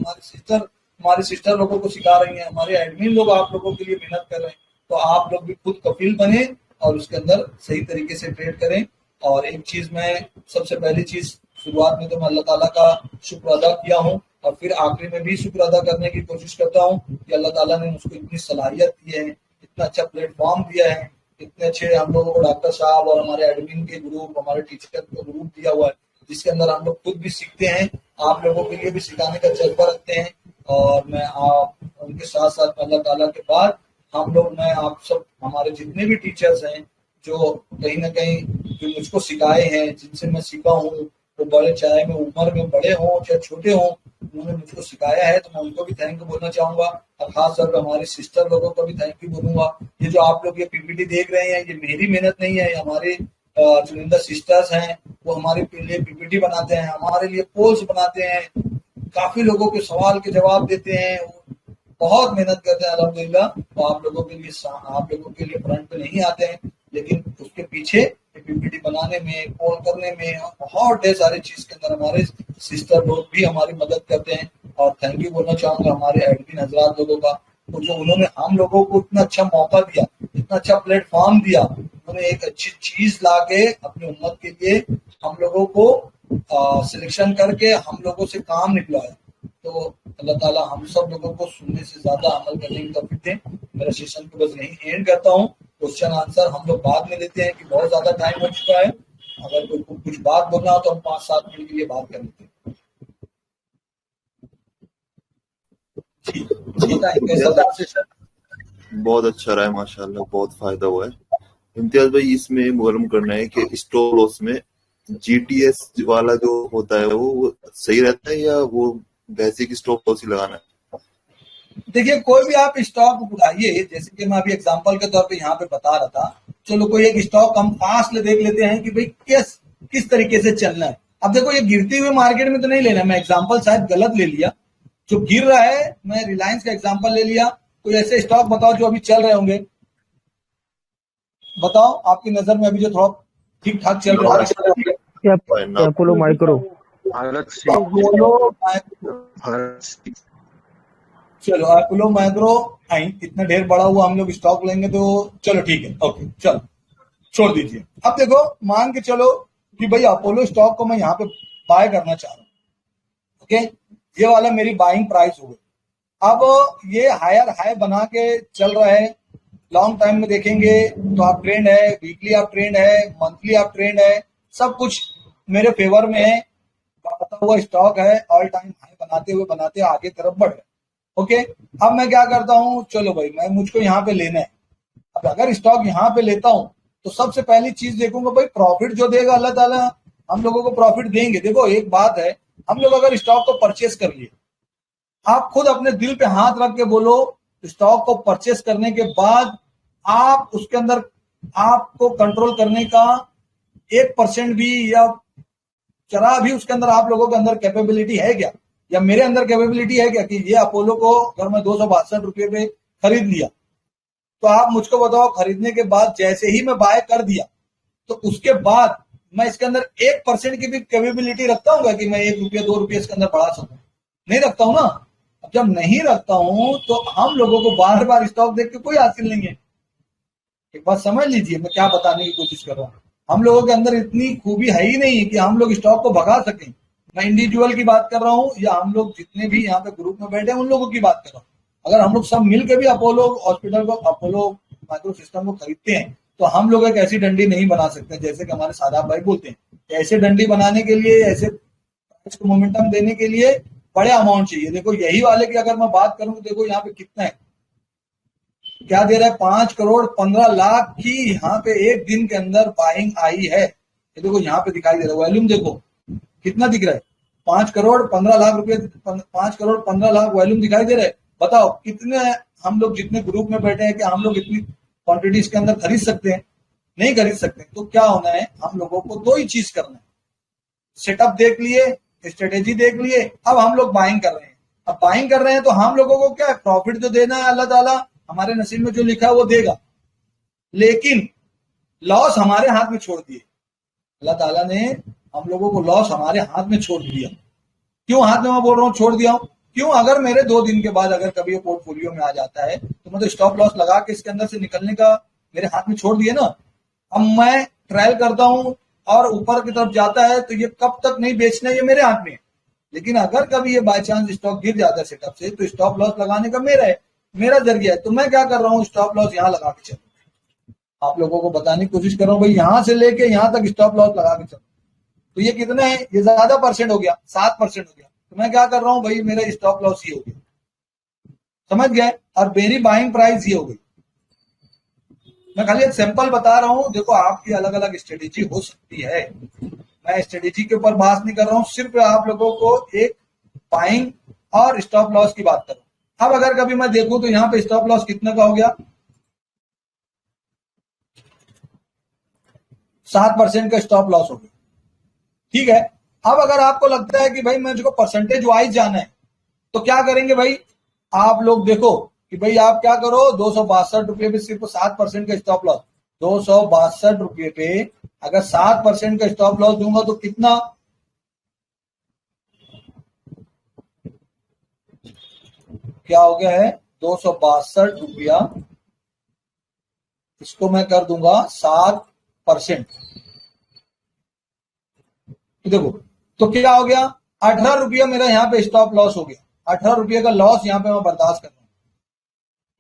हमारी सिस्टर लोगों को सिखा रही हैं, हमारे एडमिन लोग आप लोगों के लिए मेहनत कर रहे हैं। तो आप लोग भी खुद कफील बने और उसके अंदर सही तरीके से ट्रेड करें। और एक चीज, मैं सबसे पहली चीज शुरुआत में तो मैं अल्लाह ताला का शुक्र अदा किया हूँ, और फिर आखिरी में भी शुक्र अदा करने की कोशिश करता हूँ कि अल्लाह ताला ने मुझको इतनी सलाहियत दी है, इतना अच्छा प्लेटफॉर्म दिया है, इतने अच्छे हम लोगों को डॉक्टर साहब और हमारे एडमिन के ग्रुप, हमारे टीचर का ग्रुप दिया हुआ है, जिसके अंदर हम लोग खुद भी सीखते हैं, आप लोगों के लिए भी सिखाने का जज्बा रखते हैं। और मैं आप उनके साथ साथ अल्लाह ताला के बाद हम लोग, मैं आप सब, हमारे जितने भी टीचर्स हैं जो कहीं ना कहीं जो मुझको सिखाए हैं, जिनसे मैं सीखा हूँ, वो बड़े, चाहे मैं उम्र में बड़े हों चाहे छोटे हों, उन्होंने मुझको सिखाया है, तो मैं उनको भी थैंक यू बोलना चाहूंगा। और खास तौर पर हमारी सिस्टर लोगों को भी थैंक यू बोलूंगा। ये जो आप लोग ये पीपीटी देख रहे हैं, ये मेरी मेहनत नहीं है, ये हमारे चुनिंदा सिस्टर्स हैं, वो हमारे लिए पीपीटी बनाते हैं, हमारे लिए पोल्स बनाते हैं, काफी लोगों के सवाल के जवाब देते हैं, बहुत मेहनत करते हैं अल्हम्दुलिल्लाह। तो आप लोगों के लिए फ्रंट पे नहीं आते हैं, लेकिन उसके पीछे पीपीटी बनाने में, कॉल करने में, बहुत ढेर सारी चीज के अंदर हमारे सिस्टर लोग भी हमारी मदद करते हैं। और थैंक यू बोलना चाहूंगा हमारे एडमिन हजरात लोगों का, तो जो उन्होंने हम लोगों को इतना अच्छा मौका दिया, इतना अच्छा प्लेटफॉर्म दिया, उन्होंने एक अच्छी चीज ला के अपनी उम्मत के लिए हम लोगों को सिलेक्शन करके हम लोगों से काम निकलवाया। तो अल्लाह ताला हम सब लोगों को सुनने से ज्यादा अमल करने की तौफीक दे। मेरा सेशन को बस यही एंड करता हूँ। क्वेश्चन आंसर हम लोग बाद में लेते हैं कि बहुत ज्यादा टाइम हो चुका है। अगर कोई कुछ बात बोलना हो तो हम 5-7 मिनट के लिए बात कर लेते हैं। बहुत अच्छा रहा है माशाल्लाह, बहुत फायदा हुआ है। इम्तियाज भाई, इसमें मालूम करना है कि स्टॉप लॉस में जीटीएस वाला जो होता है वो सही रहता है या वो बेसिक स्टॉप लॉस ही लगाना है? देखिए, कोई भी आप स्टॉक उठाइए, जैसे कि मैं अभी एग्जांपल के तौर पे यहाँ पे बता रहा था, चलो कोई एक स्टॉक हम फास्ट देख लेते हैं कि भाई किस तरीके से चलना है। अब देखो ये गिरती हुई मार्केट में तो नहीं लेना, मैं एग्जांपल शायद गलत ले लिया, जो गिर रहा है मैं रिलायंस का एग्जांपल ले लिया। कोई ऐसे स्टॉक बताओ जो अभी चल रहे होंगे, बताओ आपकी नजर में अभी जो थोड़ा ठीक ठाक चल रहा है। अपोलो माइक्रो, चलो अपोलो माइक्रो इतना ढेर बड़ा हुआ, हम लोग स्टॉक लेंगे तो चलो ठीक है, ओके चलो छोड़ दीजिए। अब देखो मान के चलो कि भाई अपोलो स्टॉक को मैं यहाँ पे बाय करना चाह रहा हूँ, ओके, ये वाला मेरी बाइंग प्राइस हो गई। अब ये हायर हाई बना के चल रहा है, लॉन्ग टाइम में देखेंगे तो आप ट्रेंड है, वीकली आप ट्रेंड है, मंथली आप ट्रेंड है, सब कुछ मेरे फेवर में है, बढ़ता हुआ स्टॉक है, ऑल टाइम हाई बनाते आगे तरफ बढ़ रहा है, ओके। अब मैं क्या करता हूँ, चलो भाई मैं मुझको यहाँ पे लेना है। अब अगर स्टॉक यहाँ पे लेता हूँ तो सबसे पहली चीज देखूंगा भाई प्रॉफिट जो देगा अल्लाह ताला हम लोगों को प्रॉफिट देंगे। देखो एक बात है, हम लोग अगर स्टॉक को परचेस कर लिए, आप खुद अपने दिल पे हाथ रख के बोलो, स्टॉक को परचेस करने के बाद आप उसके अंदर आपको कंट्रोल करने का 1% भी या जरा भी उसके अंदर आप लोगों के अंदर कैपेबिलिटी है क्या, या मेरे अंदर कैपेबिलिटी है क्या कि ये अपोलो को अगर मैं 262 रुपये पे खरीद लिया तो आप मुझको बताओ, खरीदने के बाद जैसे ही मैं बाय कर दिया तो उसके बाद मैं इसके अंदर 1% की भी कैपेबिलिटी रखता हूँ कि मैं 1 रुपया 2 रुपये इसके अंदर बढ़ा सकूं? नहीं रखता हूं ना। अब जब नहीं रखता हूं तो हम लोगों को बार बार स्टॉक देख के कोई हासिल नहीं है। एक बात समझ लीजिए मैं क्या बताने की कोशिश कर रहा हूँ, हम लोगों के अंदर इतनी खूबी है ही नहीं है कि हम लोग स्टॉक को भगा सकें। मैं इंडिविजुअल की बात कर रहा हूँ या हम लोग जितने भी यहाँ पे ग्रुप में बैठे हैं उन लोगों की बात कर रहा हूँ। अगर हम लोग सब मिलकर भी अपोलो हॉस्पिटल को, अपोलो माइक्रो सिस्टम को खरीदते हैं तो हम लोग एक ऐसी डंडी नहीं बना सकते जैसे कि हमारे सादाब भाई बोलते हैं। ऐसे डंडी बनाने के लिए, ऐसे मोमेंटम देने के लिए बड़े अमाउंट चाहिए। देखो यही वाले की अगर मैं बात करूं तो देखो यहाँ पे कितना है, क्या दे रहा है, 5 करोड़ 15 लाख की यहाँ पे एक दिन के अंदर बाइंग आई है। ये देखो यहाँ पे दिखाई दे रहा है, वॉल्यूम देखो कितना दिख रहा है, 5 करोड़ 15 लाख रुपए, 5 करोड़ 15 लाख वॉल्यूम दिखाई दे रहा है। बताओ कितने हम लोग जितने ग्रुप में बैठे हैं कि हम लोग इतनी क्वांटिटी इसके अंदर खरीद सकते हैं? नहीं खरीद सकते। तो क्या होना है, हम लोगों को 2 ही चीज करना है, सेटअप देख लिए, स्ट्रेटेजी देख लिए, अब हम लोग बाइंग कर रहे हैं। अब बाइंग कर रहे हैं तो हम लोगों को क्या है, प्रॉफिट जो देना है अल्लाह ताला हमारे नसीब में जो लिखा है वो देगा, लेकिन लॉस हमारे हाथ में छोड़ दिए। अल्लाह ताला ने हम लोगों को लॉस हमारे हाथ में छोड़ दिया। क्यों हाथ में मैं बोल रहा हूँ छोड़ दिया हूँ? क्यों, अगर मेरे 2 दिन के बाद अगर कभी ये पोर्टफोलियो में आ जाता है तो मैं तो स्टॉप लॉस लगा के इसके अंदर से निकलने का मेरे हाथ में छोड़ दिए ना। अब मैं ट्रायल करता हूं और ऊपर की तरफ जाता है तो ये कब तक नहीं बेचना है ये मेरे हाथ में है। लेकिन अगर कभी ये बाय चांस स्टॉक गिर जाता है सेटअप से तो स्टॉप लॉस लगाने का मेरा है, मेरा जरिया है। तो मैं क्या कर रहा हूँ, स्टॉप लॉस यहाँ लगा के चलूँ। आप लोगों को बताने की कोशिश कर रहा हूँ भाई यहां से लेके यहां तक स्टॉप लॉस लगा के चलूँ। तो ये कितना है, ये ज्यादा परसेंट हो गया, 7% हो गया। तो मैं क्या कर रहा हूँ भाई, मेरा स्टॉप लॉस ये हो गया, समझ गए, और मेरी बाइंग प्राइस ये हो गई। मैं खाली एक सैंपल बता रहा हूं, देखो आपकी अलग अलग स्ट्रेटेजी हो सकती है। मैं स्ट्रेटेजी के ऊपर बात नहीं कर रहा हूं, सिर्फ आप लोगों को एक बाइंग और स्टॉप लॉस की बात कर रहा हूं। अब अगर कभी मैं देखूं तो यहाँ पे स्टॉप लॉस कितने का हो गया, 7% का स्टॉप लॉस हो गया, ठीक है। अब अगर आपको लगता है कि भाई मुझको परसेंटेज वाइज जाना है तो क्या करेंगे भाई, आप लोग देखो कि भाई आप क्या करो, 262 रुपये पे सिर्फ 7% का स्टॉप लॉस, 262 रुपये पे अगर 7% का स्टॉप लॉस दूंगा तो कितना, क्या हो गया है, 262 रुपया, इसको मैं कर दूंगा 7%। देखो तो क्या हो गया, 18 रुपया मेरा यहाँ पे स्टॉप लॉस हो गया। 18 रुपये का लॉस यहाँ पे मैं बर्दाश्त कर रहा हूँ।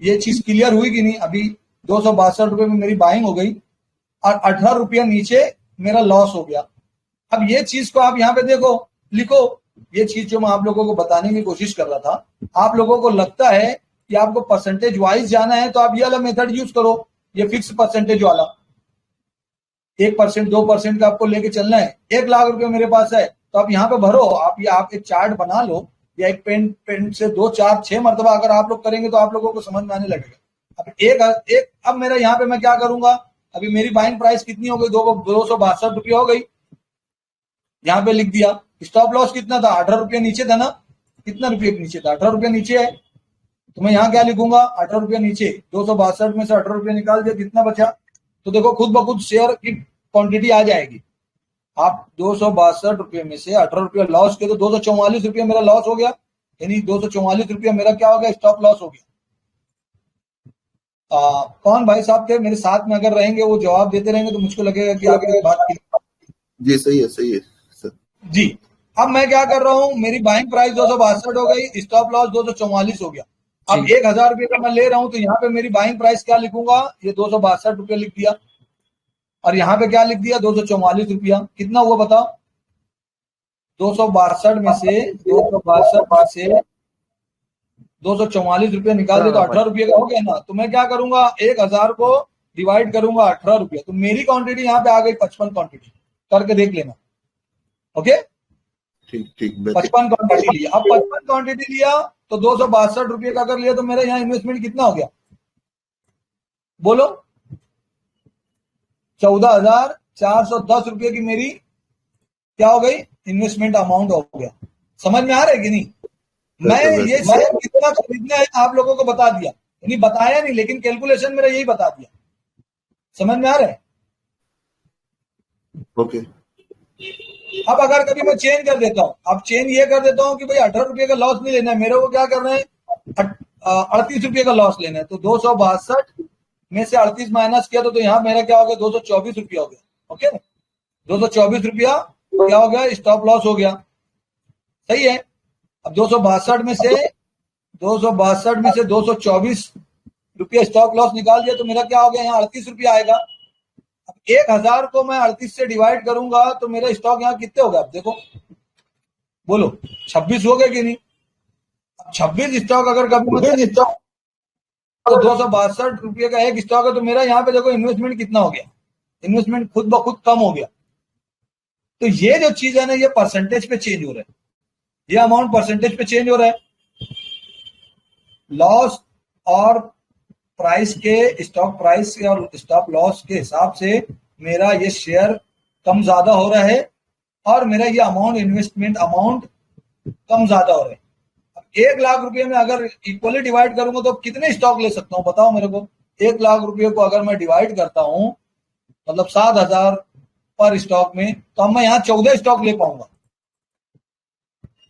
ये चीज क्लियर हुई कि नहीं? अभी 262 रुपये में मेरी बाइंग हो गई और 18 रुपया नीचे मेरा लॉस हो गया। अब ये चीज को आप यहाँ पे देखो, लिखो, ये चीज जो मैं आप लोगों को बताने की कोशिश कर रहा था, आप लोगों को लगता है कि आपको परसेंटेज वाइज जाना है तो आप ये वाला मेथड यूज करो, ये फिक्स परसेंटेज वाला, 1% 2% का आपको लेके चलना है। 1 लाख रुपए मेरे पास है तो आप यहाँ पे भरो, आप एक चार्ट बना लो या एक पेन से 2 4 6 मरतबा अगर आप लोग करेंगे तो आप लोगों को समझ में आने लगेगा। अब मेरा यहाँ पे मैं क्या करूंगा, अभी मेरी बाइंग प्राइस कितनी हो गई, 262 रुपये हो गई। यहाँ पे लिख दिया। स्टॉप लॉस कितना था? 18 रुपये नीचे था ना? कितना रुपये नीचे था? 18 रुपये नीचे है। तो मैं यहाँ क्या लिखूंगा? 18 रुपये नीचे, 262 में से 18 रुपये निकाल दिया, कितना बचा? तो देखो खुद ब खुद शेयर की क्वांटिटी आ जाएगी। आप 262 रुपये में से 18 रुपये लॉस किए तो 244 रुपये मेरा लॉस हो गया, यानी 244 रुपये मेरा क्या हो गया? स्टॉप लॉस हो गया। कौन भाई साहब थे मेरे साथ में, अगर रहेंगे वो जवाब देते रहेंगे तो मुझको लगेगा कि आपकी बात की। जी सही है सर। जी, अब मैं क्या कर रहा हूं, मेरी बाइंग प्राइस 262 हो गई, स्टॉप लॉस 244 हो गया। अब 1000 रुपये का मैं ले रहा हूं तो यहाँ पे मेरी बाइंग प्राइस क्या लिखूंगा? ये 262 रुपये लिख दिया, और यहाँ पे क्या लिख दिया? 244 रुपया। कितना हुआ बताओ? 262 में से 244 रुपये निकाल दे तो 18 रुपये का हो गया ना। तो मैं क्या करूंगा? 1000 को डिवाइड करूंगा 18 रुपये, तो मेरी क्वांटिटी यहाँ पे आ गई 55 क्वांटिटी। करके देख लेना। ओके, ठीक 55 क्वांटिटी लिया। अब 55 क्वांटिटी लिया तो 262 रुपये का अगर लिया तो मेरा यहाँ इन्वेस्टमेंट कितना हो गया? बोलो। 14,410 रुपये की मेरी क्या हो गई? इन्वेस्टमेंट अमाउंट हो गया। समझ में आ रहा है कि नहीं? मैं ये शेयर कितना खरीदना है आप लोगों को बता दिया, यानी बताया नहीं लेकिन कैलकुलेशन मेरा यही बता दिया। समझ में आ रहा है? ओके। अब अगर कभी मैं चेंज कर देता हूं, अब चेंज ये कर देता हूं कि भाई 18 रुपये का लॉस नहीं लेना है मेरे को, क्या करना है? 38 रुपये का लॉस लेना है। तो 262 में से 38 माइनस किया तो यहाँ मेरा क्या हो गया? 224 रुपया हो गया। ओके, 224 रुपया क्या हो गया? स्टॉप लॉस हो गया। सही है। अब 262 में से 224 रुपया स्टॉप लॉस निकाल दिया तो मेरा क्या हो गया? यहाँ 38 रुपया आएगा। अब 1000 को मैं 38 से डिवाइड करूंगा तो मेरा स्टॉक यहाँ कितने हो गया? अब देखो, बोलो 26 हो गए कि नहीं? अब 26 स्टॉक अगर कभी स्टॉक तो 262 रुपये का एक स्टॉक है तो मेरा यहाँ पे देखो इन्वेस्टमेंट कितना हो गया? इन्वेस्टमेंट खुद ब खुद कम हो गया। तो ये जो चीज है ना, ये परसेंटेज पे चेंज हो रहा है, ये अमाउंट परसेंटेज पे चेंज हो रहा है। लॉस और प्राइस के, स्टॉक प्राइस के और स्टॉप लॉस के हिसाब से मेरा ये शेयर कम ज्यादा हो रहा है और मेरा ये अमाउंट, इन्वेस्टमेंट अमाउंट कम ज्यादा हो रहा है। 1 लाख रुपए में अगर इक्वली डिवाइड करूंगा तो कितने स्टॉक ले सकता हूं बताओ मेरे को? 1 लाख रुपए को अगर मैं डिवाइड करता हूं मतलब 7,000 पर स्टॉक में, तो अब मैं यहाँ 14 स्टॉक ले पाऊंगा।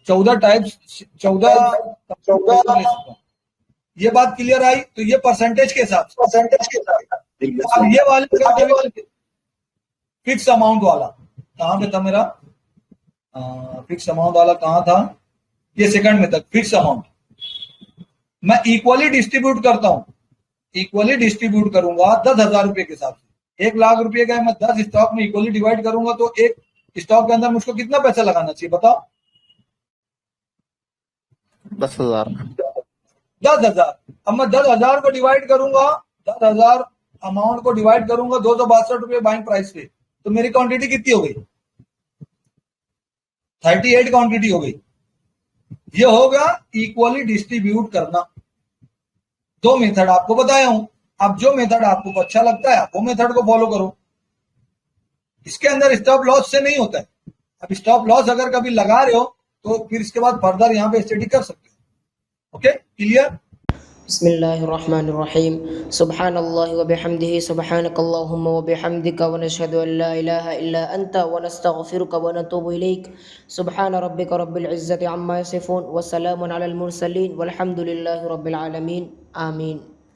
14 टाइप्स, 14 ले सकता हूं। ये बात क्लियर आई? तो ये परसेंटेज के हिसाब से। अब ये वाले फिक्स अमाउंट वाला कहां पे था मेरा? फिक्स अमाउंट वाला कहां था? ये सेकंड में तक फिक्स अमाउंट मैं इक्वली डिस्ट्रीब्यूट करता हूं। इक्वली डिस्ट्रीब्यूट करूंगा 10,000 रुपए के हिसाब से। 1 लाख रुपए का मैं 10 स्टॉक में इक्वली डिवाइड करूंगा तो एक स्टॉक के अंदर मुझको कितना पैसा लगाना चाहिए बताओ? 10,000। 10,000। अब मैं 10,000 को डिवाइड करूंगा, 10,000 अमाउंट को डिवाइड करूंगा 262 रुपये बाइंग प्राइस पे, तो मेरी क्वांटिटी कितनी हो गई? 38 क्वांटिटी हो गई। ये होगा इक्वली डिस्ट्रीब्यूट करना। 2 मेथड आपको बताया हूं। अब जो मेथड आपको अच्छा लगता है आप वो मेथड को फॉलो करो। इसके अंदर स्टॉप लॉस से नहीं होता है। अब स्टॉप लॉस अगर कभी लगा रहे हो तो फिर इसके बाद फर्दर यहाँ पे स्टडी कर सकते हो। Okay, clear? बिस्मिल्लाहिर्रहमानिर्रहीम। सुब्हानल्लाहि व बिहम्दिही, सुब्हानकल्लाहुम्मा व बिहम्दिका, व नशहदु अन ला इलाहा इल्ला अंता, व नस्तगफिरुका व नतूबु इलैक। सुब्हान रब्बिका रब्बिल इज्जति अम्मा यसिफून, व सलामुन अलल मुरसलीन, वल्हम्दुलिल्लाहि रब्बिल आलमीन। आमीन।